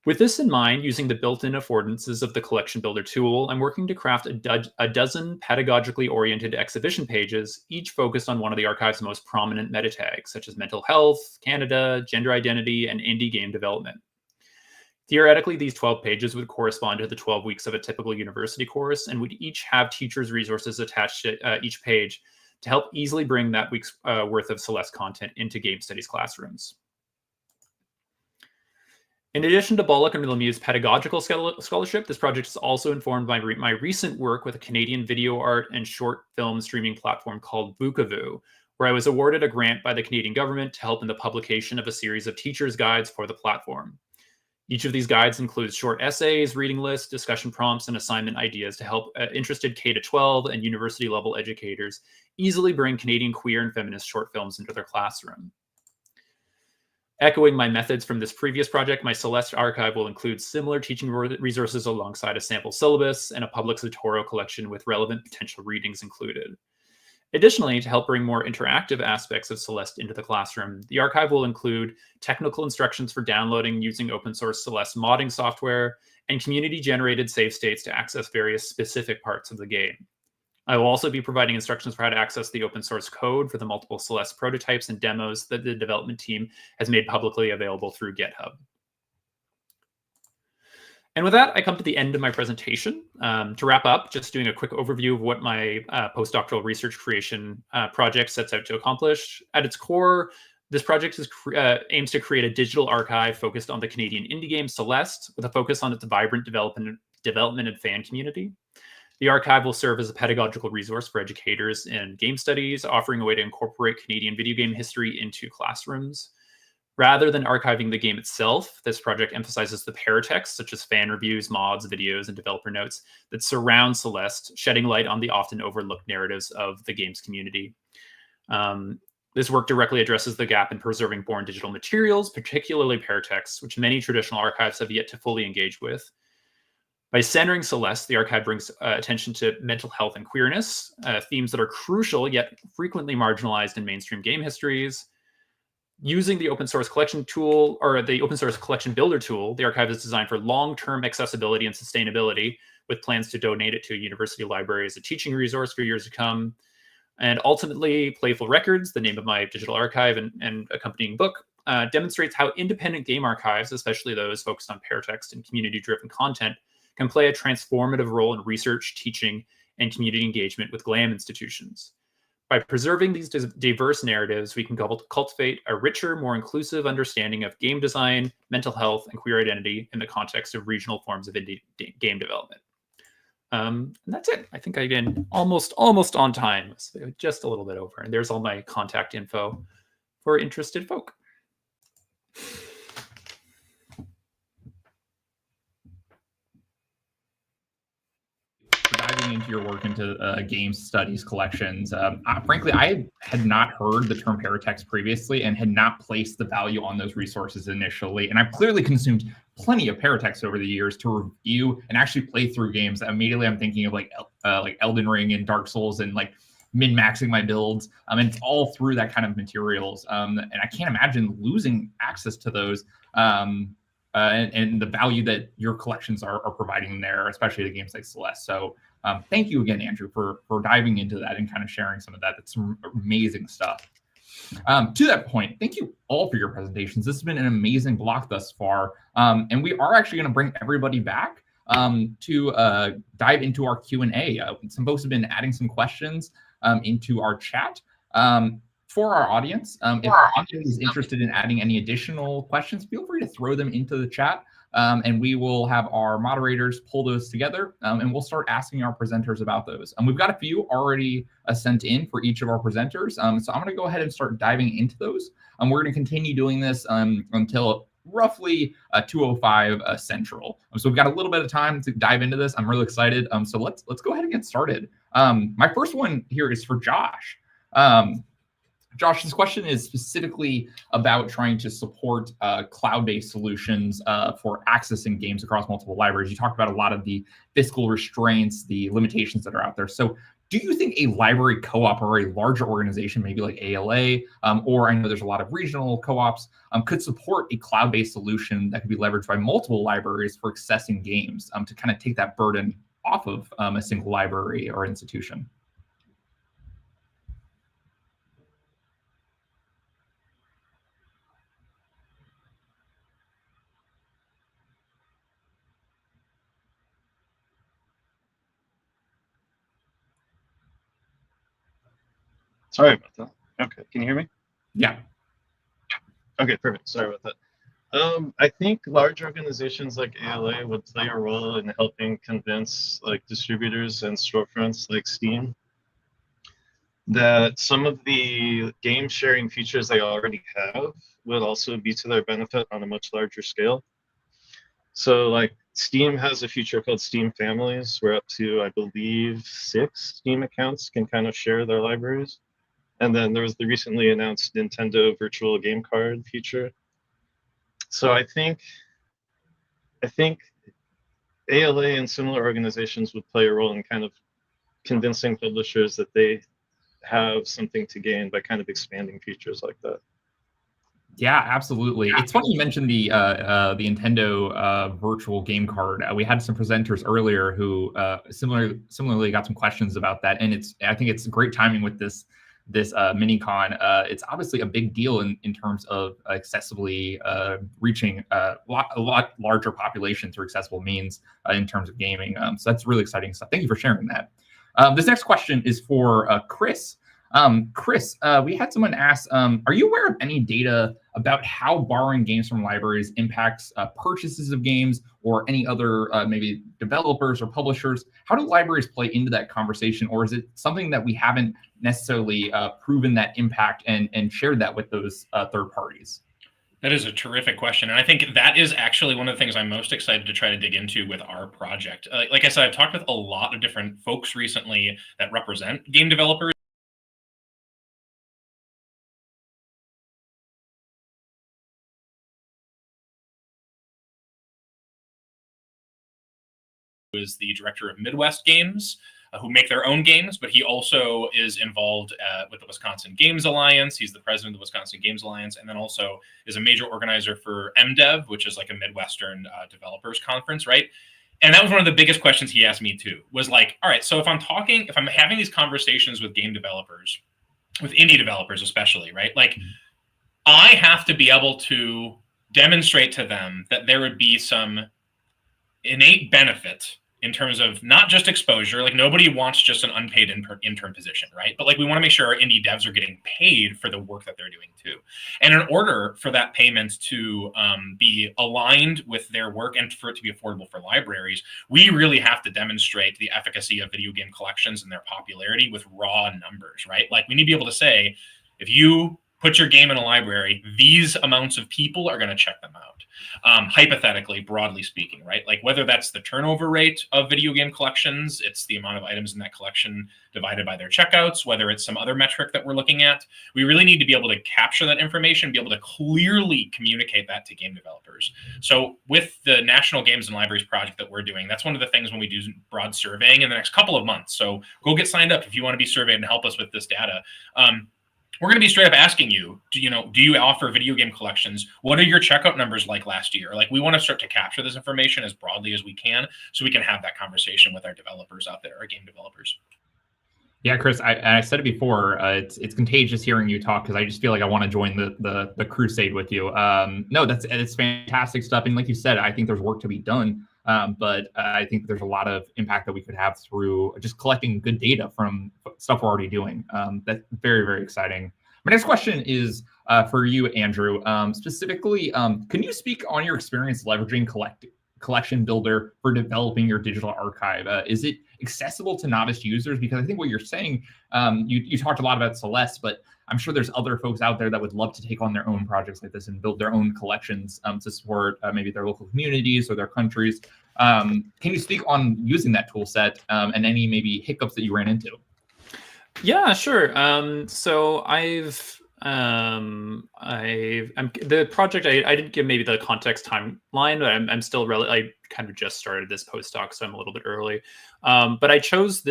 With this in mind, using the built-in affordances of the Collection Builder tool, I'm working to craft a dozen pedagogically oriented exhibition pages, each focused on one of the archive's most prominent meta tags, such as mental health, Canada, gender identity, and indie game development. Theoretically, these 12 pages would correspond to the 12 weeks of a typical university course and would each have teachers' resources attached to each page to help easily bring that week's worth of Celeste content into game studies classrooms. In addition to Bullock and Lemieux's pedagogical scholarship, this project is also informed by my recent work with a Canadian video art and short film streaming platform called Bookavoo, where I was awarded a grant by the Canadian government to help in the publication of a series of teacher's guides for the platform. Each of these guides includes short essays, reading lists, discussion prompts, and assignment ideas to help interested K-12 and university-level educators easily bring Canadian queer and feminist short films into their classroom. Echoing my methods from this previous project, my Celeste archive will include similar teaching resources alongside a sample syllabus and a public tutorial collection with relevant potential readings included. Additionally, to help bring more interactive aspects of Celeste into the classroom, the archive will include technical instructions for downloading using open source Celeste modding software and community-generated save states to access various specific parts of the game. I will also be providing instructions for how to access the open source code for the multiple Celeste prototypes and demos that the development team has made publicly available through GitHub. And with that, I come to the end of my presentation. To wrap up, just doing a quick overview of what my postdoctoral research creation project sets out to accomplish. At its core, this project aims to create a digital archive focused on the Canadian indie game Celeste, with a focus on its vibrant development and fan community. The archive will serve as a pedagogical resource for educators in game studies, offering a way to incorporate Canadian video game history into classrooms. Rather than archiving the game itself, this project emphasizes the paratext, such as fan reviews, mods, videos, and developer notes that surround Celeste, shedding light on the often overlooked narratives of the game's community. This work directly addresses the gap in preserving born digital materials, particularly paratext, which many traditional archives have yet to fully engage with. By centering Celeste, the archive brings attention to mental health and queerness, themes that are crucial yet frequently marginalized in mainstream game histories. Using the open source collection tool, or the open source collection builder tool, the archive is designed for long-term accessibility and sustainability, with plans to donate it to a university library as a teaching resource for years to come. And ultimately, Playful Records, the name of my digital archive and accompanying book, demonstrates how independent game archives, especially those focused on paratext and community-driven content, can play a transformative role in research, teaching, and community engagement with GLAM institutions. By preserving these diverse narratives, we can cultivate a richer, more inclusive understanding of game design, mental health, and queer identity in the context of regional forms of indie game development. And that's it. I think I've been almost on time, so just a little bit over. And there's all my contact info for interested folk. Diving into your work into game studies collections. Frankly, I had not heard the term paratext previously and had not placed the value on those resources initially. And I've clearly consumed plenty of paratext over the years to review and actually play through games. Immediately, I'm thinking of like Elden Ring and Dark Souls and like min-maxing my builds. And it's all through that kind of materials. And I can't imagine losing access to those. And the value that your collections are providing there, especially the games like Celeste. So thank you again, Andrew, for diving into that and kind of sharing some of that. That's some amazing stuff. To that point, thank you all for your presentations. This has been an amazing block thus far. And we are actually going to bring everybody back to dive into our Q&A. Some folks have been adding some questions into our chat. For our audience, if the audience is interested in adding any additional questions, feel free to throw them into the chat, and we will have our moderators pull those together, and we'll start asking our presenters about those. And we've got a few already sent in for each of our presenters, so I'm going to go ahead and start diving into those. We're going to continue doing this until roughly 2:05 Central. So we've got a little bit of time to dive into this. I'm really excited. So let's go ahead and get started. My first one here is for Josh. Josh, this question is specifically about trying to support cloud-based solutions for accessing games across multiple libraries. You talked about a lot of the fiscal restraints, the limitations that are out there. So do you think a library co-op or a larger organization, maybe like ALA, or I know there's a lot of regional co-ops, could support a cloud-based solution that could be leveraged by multiple libraries for accessing games to kind of take that burden off of a single library or institution? Sorry about that. Okay, can you hear me? Yeah. Okay, perfect. Sorry about that. I think large organizations like ALA would play a role in helping convince like distributors and storefronts like Steam that some of the game sharing features they already have would also be to their benefit on a much larger scale. So like Steam has a feature called Steam Families, where up to, I believe, 6 Steam accounts can kind of share their libraries. And then there was the recently announced Nintendo Virtual Game Card feature. So I think ALA and similar organizations would play a role in kind of convincing publishers that they have something to gain by kind of expanding features like that. Yeah, absolutely. It's funny you mentioned the Nintendo virtual game card. We had some presenters earlier who similarly got some questions about that, and I think it's great timing with this mini-con. It's obviously a big deal in terms of accessibly reaching a lot larger population through accessible means in terms of gaming. So that's really exciting stuff. Thank you for sharing that. This next question is for Chris. Chris, we had someone ask, are you aware of any data about how borrowing games from libraries impacts purchases of games or any other maybe developers or publishers? How do libraries play into that conversation, or is it something that we haven't necessarily proven that impact and shared that with those third parties? That is a terrific question. And I think that is actually one of the things I'm most excited to try to dig into with our project. Like I said, I've talked with a lot of different folks recently that represent game developers. Who is the director of Midwest Games, who make their own games, but he also is involved with the Wisconsin Games Alliance. He's the president of the Wisconsin Games Alliance, and then also is a major organizer for MDev, which is like a Midwestern developers conference, right? And that was one of the biggest questions he asked me too, was like, all right, so if I'm having these conversations with game developers, with indie developers especially, right? Like, I have to be able to demonstrate to them that there would be some innate benefit in terms of not just exposure. Like, nobody wants just an unpaid intern position, right? But like, we want to make sure our indie devs are getting paid for the work that they're doing too. And in order for that payment to be aligned with their work and for it to be affordable for libraries, we really have to demonstrate the efficacy of video game collections and their popularity with raw numbers, right? Like, we need to be able to say, if you put your game in a library, these amounts of people are going to check them out. Hypothetically, broadly speaking, right? Like, whether that's the turnover rate of video game collections, it's the amount of items in that collection divided by their checkouts, whether it's some other metric that we're looking at, we really need to be able to capture that information, be able to clearly communicate that to game developers. So with the National Games and Libraries project that we're doing, that's one of the things when we do broad surveying in the next couple of months. So go get signed up if you want to be surveyed and help us with this data. We're going to be straight up asking you, do you offer video game collections? What are your checkout numbers like last year? Like, we want to start to capture this information as broadly as we can so we can have that conversation with our developers out there, our game developers. Yeah, Chris, I said it before, it's contagious hearing you talk because I just feel like I want to join the crusade with you. No, it's fantastic stuff. And like you said, I think there's work to be done. But I think there's a lot of impact that we could have through just collecting good data from stuff we're already doing. That's very, very exciting. My next question is for you, Andrew. Specifically, can you speak on your experience leveraging Collection Builder for developing your digital archive? Is it accessible to novice users? Because I think what you're saying, you talked a lot about Celeste, but I'm sure there's other folks out there that would love to take on their own projects like this and build their own collections to support maybe their local communities or their countries. Can you speak on using that tool set and any maybe hiccups that you ran into? Yeah, sure. So the project, I didn't give maybe the context timeline, but I'm still I kind of just started this postdoc, so I'm a little bit early. But I chose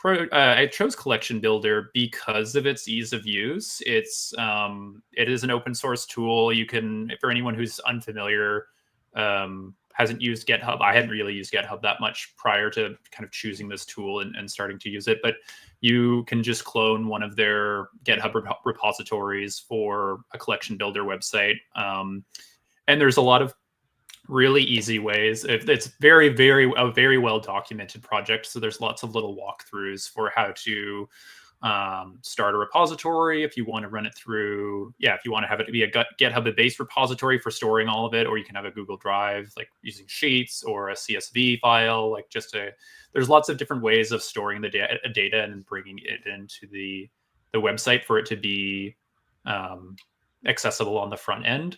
I chose Collection Builder because of its ease of use. It is an open source tool. You can, for anyone who's unfamiliar, hasn't used GitHub. I hadn't really used GitHub that much prior to kind of choosing this tool and starting to use it. But you can just clone one of their GitHub repositories for a Collection Builder website. And there's a lot of really easy ways. It's a very well documented project. So there's lots of little walkthroughs for how to start a repository. If you want to run it through, if you want to have it be a GitHub-based repository for storing all of it, or you can have a Google Drive, like using Sheets or a CSV file, there's lots of different ways of storing the data and bringing it into the website for it to be accessible on the front end.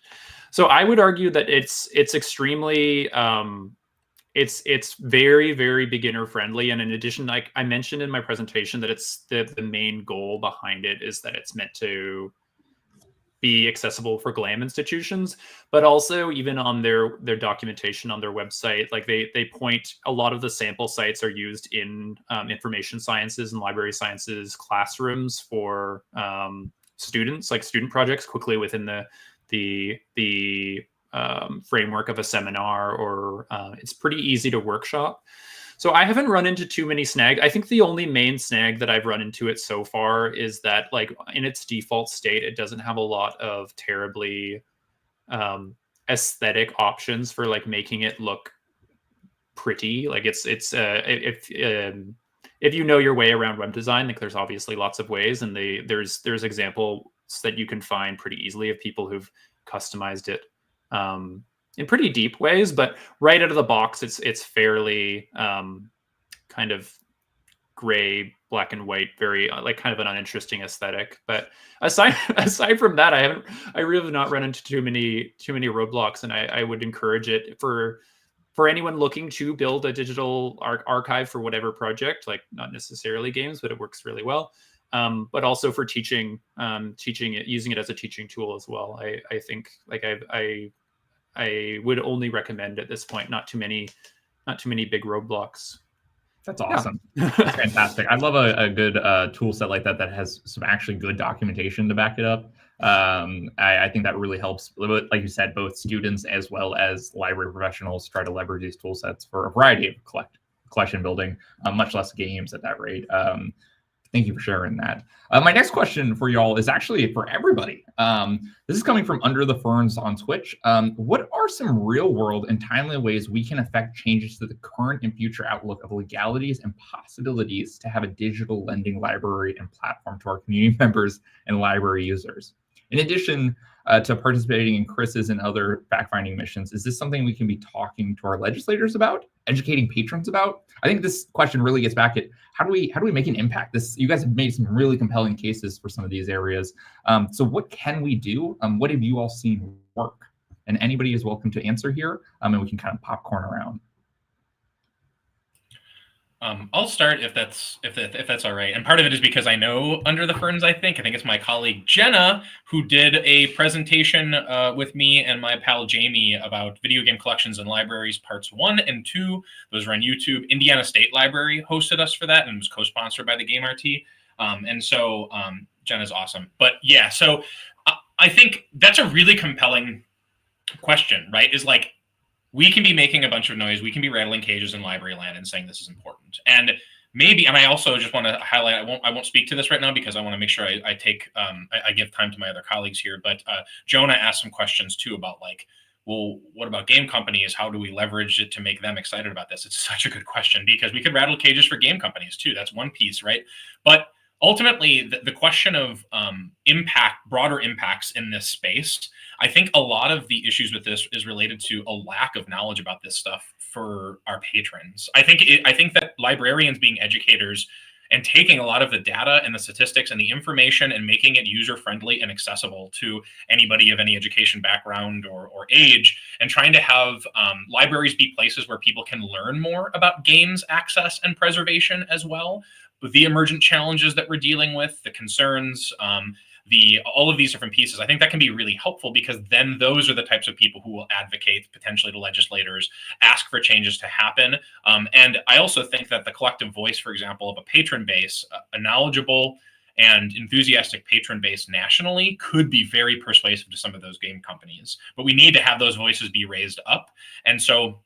So I would argue that it's extremely it's very beginner friendly, and in addition, like I mentioned in my presentation, that it's the main goal behind it is that it's meant to be accessible for GLAM institutions, but also even on their documentation on their website, like they point, a lot of the sample sites are used in information sciences and library sciences classrooms for students, like student projects quickly within the framework of a seminar, or it's pretty easy to workshop. So I haven't run into too many snags. I think the only main snag that I've run into it so far is that, like, in its default state, it doesn't have a lot of terribly aesthetic options for like making it look pretty. Like if you know your way around web design, like there's obviously lots of ways, and there's examples that you can find pretty easily of people who've customized it in pretty deep ways, but right out of the box, it's fairly kind of gray, black and white, very like kind of an uninteresting aesthetic. But aside from that, I really have not run into too many roadblocks, and I would encourage it for anyone looking to build a digital archive for whatever project, like not necessarily games, but it works really well. But also for teaching it, using it as a teaching tool as well. I think like I would only recommend at this point not too many big roadblocks. That's awesome. Yeah. That's fantastic. I love a good tool set like that has some actually good documentation to back it up. I think that really helps, like you said, both students as well as library professionals try to leverage these tool sets for a variety of collection building, much less games at that rate. Thank you for sharing that. My next question for y'all is actually for everybody. This is coming from Under the Ferns on Twitch. What are some real world and timely ways we can affect changes to the current and future outlook of legalities and possibilities to have a digital lending library and platform to our community members and library users? In addition to participating in Chris's and other fact-finding missions, is this something we can be talking to our legislators about, educating patrons about? I think this question really gets back at how do we make an impact? You guys have made some really compelling cases for some of these areas. So what can we do? What have you all seen work? And anybody is welcome to answer here, and we can kind of popcorn around. I'll start if that's all right. And part of it is because I know Under the Ferns. I think it's my colleague Jenna who did a presentation with me and my pal Jamie about video game collections and libraries parts 1 and 2. Those were on YouTube. Indiana State Library hosted us for that and was co-sponsored by the Game RT. And so Jenna's awesome. But yeah, so I think that's a really compelling question, right? Is like, we can be making a bunch of noise. We can be rattling cages in library land and saying this is important. And maybe, and I also just want to highlight, I won't speak to this right now because I want to make sure I give time to my other colleagues here. But Jonah asked some questions too about like, well, what about game companies? How do we leverage it to make them excited about this? It's such a good question because we could rattle cages for game companies too. That's one piece, right? But ultimately, the question of broader impacts in this space, I think a lot of the issues with this is related to a lack of knowledge about this stuff for our patrons. I think that librarians being educators and taking a lot of the data and the statistics and the information and making it user-friendly and accessible to anybody of any education background or age, and trying to have libraries be places where people can learn more about games access and preservation as well, with the emergent challenges that we're dealing with, the concerns, all of these different pieces. I think that can be really helpful because then those are the types of people who will advocate potentially to legislators, ask for changes to happen. And I also think that the collective voice, for example, of a patron base, a knowledgeable and enthusiastic patron base nationally could be very persuasive to some of those game companies. But we need to have those voices be raised up. And so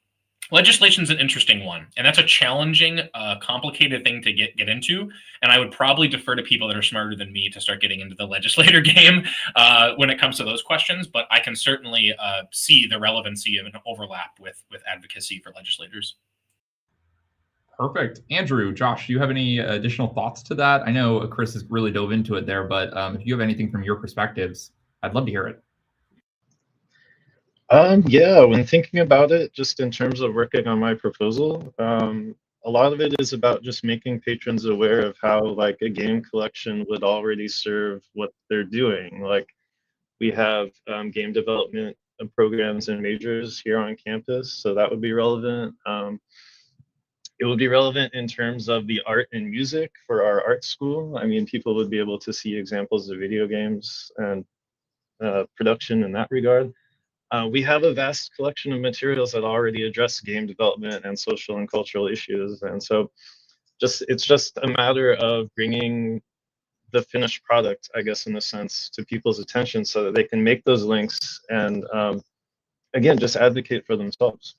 legislation is an interesting one, and that's a challenging, complicated thing to get into. And I would probably defer to people that are smarter than me to start getting into the legislator game when it comes to those questions. But I can certainly see the relevancy of an overlap with advocacy for legislators. Perfect. Andrew, Josh, do you have any additional thoughts to that? I know Chris has really dove into it there, but if you have anything from your perspectives, I'd love to hear it. Yeah, when thinking about it, just in terms of working on my proposal, a lot of it is about just making patrons aware of how like a game collection would already serve what they're doing. Like we have game development programs and majors here on campus, so that would be relevant. It would be relevant in terms of the art and music for our art school. I mean, people would be able to see examples of video games and production in that regard. We have a vast collection of materials that already address game development and social and cultural issues, and so it's just a matter of bringing the finished product, I guess, in a sense, to people's attention so that they can make those links and again, just advocate for themselves.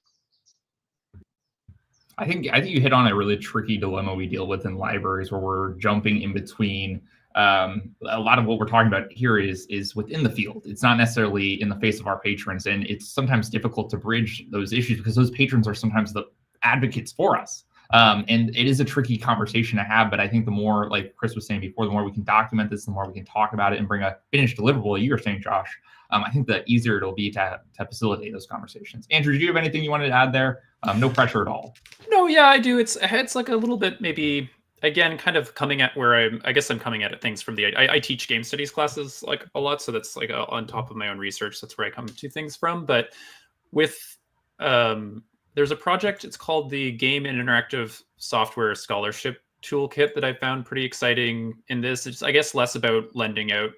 I think you hit on a really tricky dilemma we deal with in libraries, where we're jumping in between. A lot of what we're talking about here is within the field. It's not necessarily in the face of our patrons, and it's sometimes difficult to bridge those issues because those patrons are sometimes the advocates for us. And it is a tricky conversation to have, but I think the more, like Chris was saying before, the more we can document this, the more we can talk about it and bring a finished deliverable, you were saying, Josh, I think the easier it'll be to facilitate those conversations. Andrew, did you have anything you wanted to add there? No pressure at all. No, yeah, I do. It's like a little bit, maybe, again, kind of coming at where I guess I'm coming at things from I teach game studies classes like a lot. So that's like on top of my own research. That's where I come to things from. But with, there's a project, it's called the Game and Interactive Software Scholarship Toolkit that I found pretty exciting in this. It's, I guess, less about lending out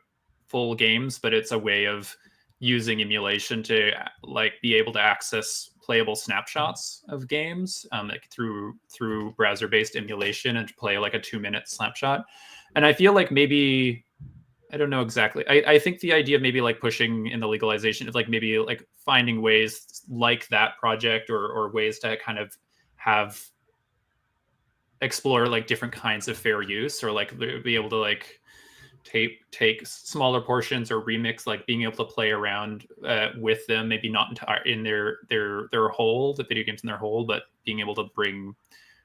full games, but it's a way of using emulation to like be able to access playable snapshots of games like through browser-based emulation and play like a 2-minute snapshot. And I feel like maybe, I don't know exactly. I think the idea of maybe like pushing in the legalization of like maybe like finding ways like that project or ways to kind of have explore like different kinds of fair use, or like be able to like take smaller portions or remix, like being able to play around with them, maybe not in their whole, the video games in their whole, but being able to bring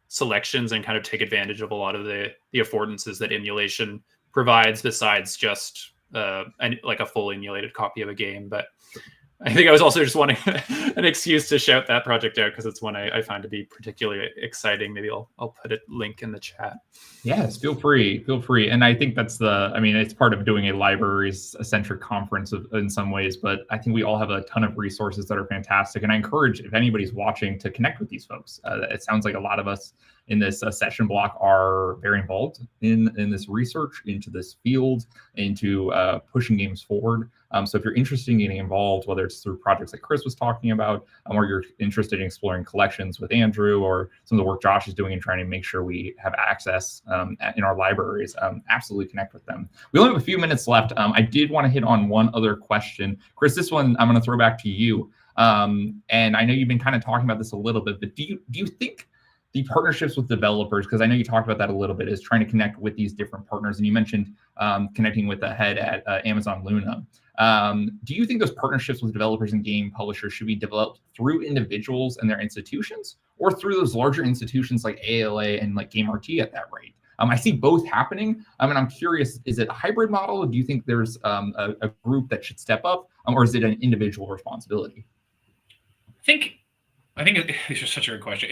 selections and kind of take advantage of a lot of the affordances that emulation provides, besides just like a full emulated copy of a game. But I think I was also just wanting an excuse to shout that project out because it's one I find to be particularly exciting. Maybe I'll put a link in the chat. Yes, feel free. And I think that's it's part of doing a libraries-centric conference in some ways, but I think we all have a ton of resources that are fantastic. And I encourage, if anybody's watching, to connect with these folks. It sounds like a lot of us in this session block are very involved in this research, into this field, into pushing games forward. So if you're interested in getting involved, whether it's through projects like Chris was talking about, or you're interested in exploring collections with Andrew, or some of the work Josh is doing and trying to make sure we have access in our libraries, absolutely connect with them. We only have a few minutes left. I did want to hit on one other question. Chris, this one I'm going to throw back to you. And I know you've been kind of talking about this a little bit, but do you think the partnerships with developers, because I know you talked about that a little bit, is trying to connect with these different partners, and you mentioned connecting with the head at Amazon Luna. Do you think those partnerships with developers and game publishers should be developed through individuals and their institutions, or through those larger institutions like ALA and like GameRT at that rate? I see both happening. And I'm curious, is it a hybrid model? Or do you think there's a group that should step up, or is it an individual responsibility? I think it's just such a good question.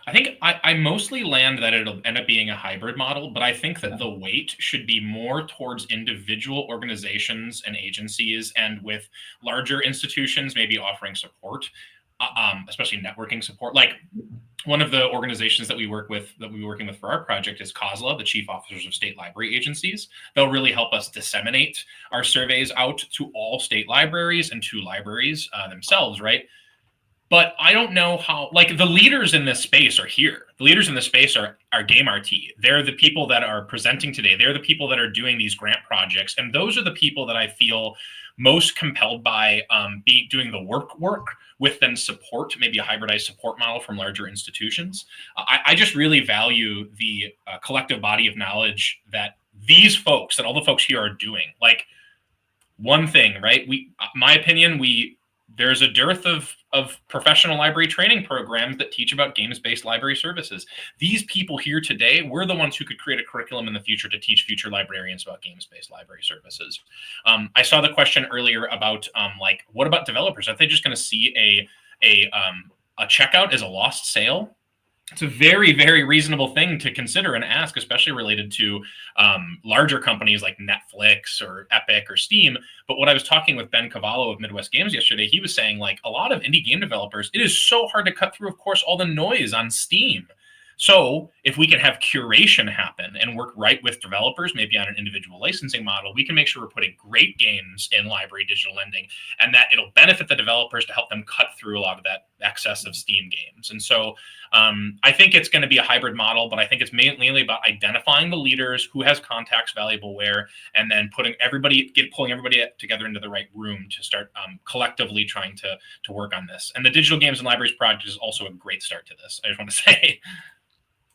I think I mostly land that it'll end up being a hybrid model, but I think that the weight should be more towards individual organizations and agencies, and with larger institutions maybe offering support, especially networking support. Like one of the organizations that we'll be working with for our project is COSLA, the Chief Officers of State Library Agencies. They'll really help us disseminate our surveys out to all state libraries and to libraries themselves, right? But I don't know how, like, the leaders in this space are here. The leaders in this space are GameRT. They're the people that are presenting today. They're the people that are doing these grant projects. And those are the people that I feel most compelled by doing the work with then support, maybe a hybridized support model from larger institutions. I just really value the collective body of knowledge that these folks, that all the folks here are doing. Like, one thing, right? My opinion, there's a dearth of professional library training programs that teach about games-based library services. These people here today, we're the ones who could create a curriculum in the future to teach future librarians about games-based library services. I saw the question earlier about like, what about developers? Are they just going to see a checkout as a lost sale? It's a very, very reasonable thing to consider and ask, especially related to larger companies like Netflix or Epic or Steam. But what I was talking with Ben Cavallo of Midwest Games yesterday, he was saying, like, a lot of indie game developers, it is so hard to cut through, of course, all the noise on Steam. So if we can have curation happen and work right with developers, maybe on an individual licensing model, we can make sure we're putting great games in library digital lending, and that it'll benefit the developers to help them cut through a lot of that excess of Steam games. And so I think it's going to be a hybrid model, but I think it's mainly about identifying the leaders, who has contacts valuable where, and then pulling everybody together into the right room to start collectively trying to work on this. And the Digital Games and Libraries Project is also a great start to this. I just want to say.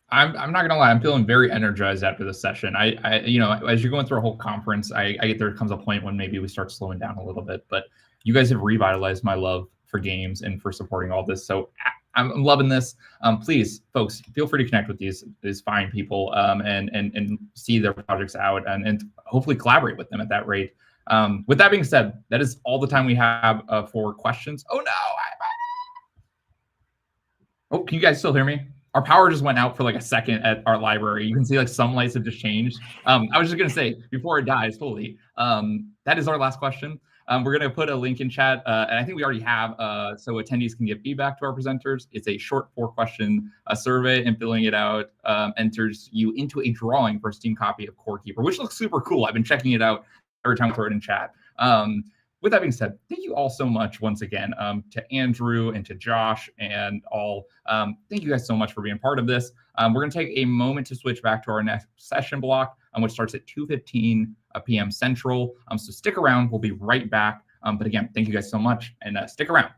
I'm not gonna lie, I'm feeling very energized after this session. I you know, as you're going through a whole conference, I get there comes a point when maybe we start slowing down a little bit, but you guys have revitalized my love for games and for supporting all this. So I'm loving this. Please, folks, feel free to connect with these fine people and see their projects out and hopefully collaborate with them at that rate. With that being said, that is all the time we have for questions. Oh no! Oh, can you guys still hear me? Our power just went out for like a second at our library. You can see like some lights have just changed. I was just gonna say before it dies fully, that is our last question. We're gonna put a link in chat, and I think we already have, so attendees can give feedback to our presenters. It's a short 4-question survey, and filling it out enters you into a drawing for a Steam copy of Core Keeper, which looks super cool. I've been checking it out every time we throw it in chat. With that being said, thank you all so much once again to Andrew and to Josh and all. Thank you guys so much for being part of this. We're going to take a moment to switch back to our next session block, which starts at 2:15 p.m. Central. So stick around. We'll be right back. But again, thank you guys so much, and stick around.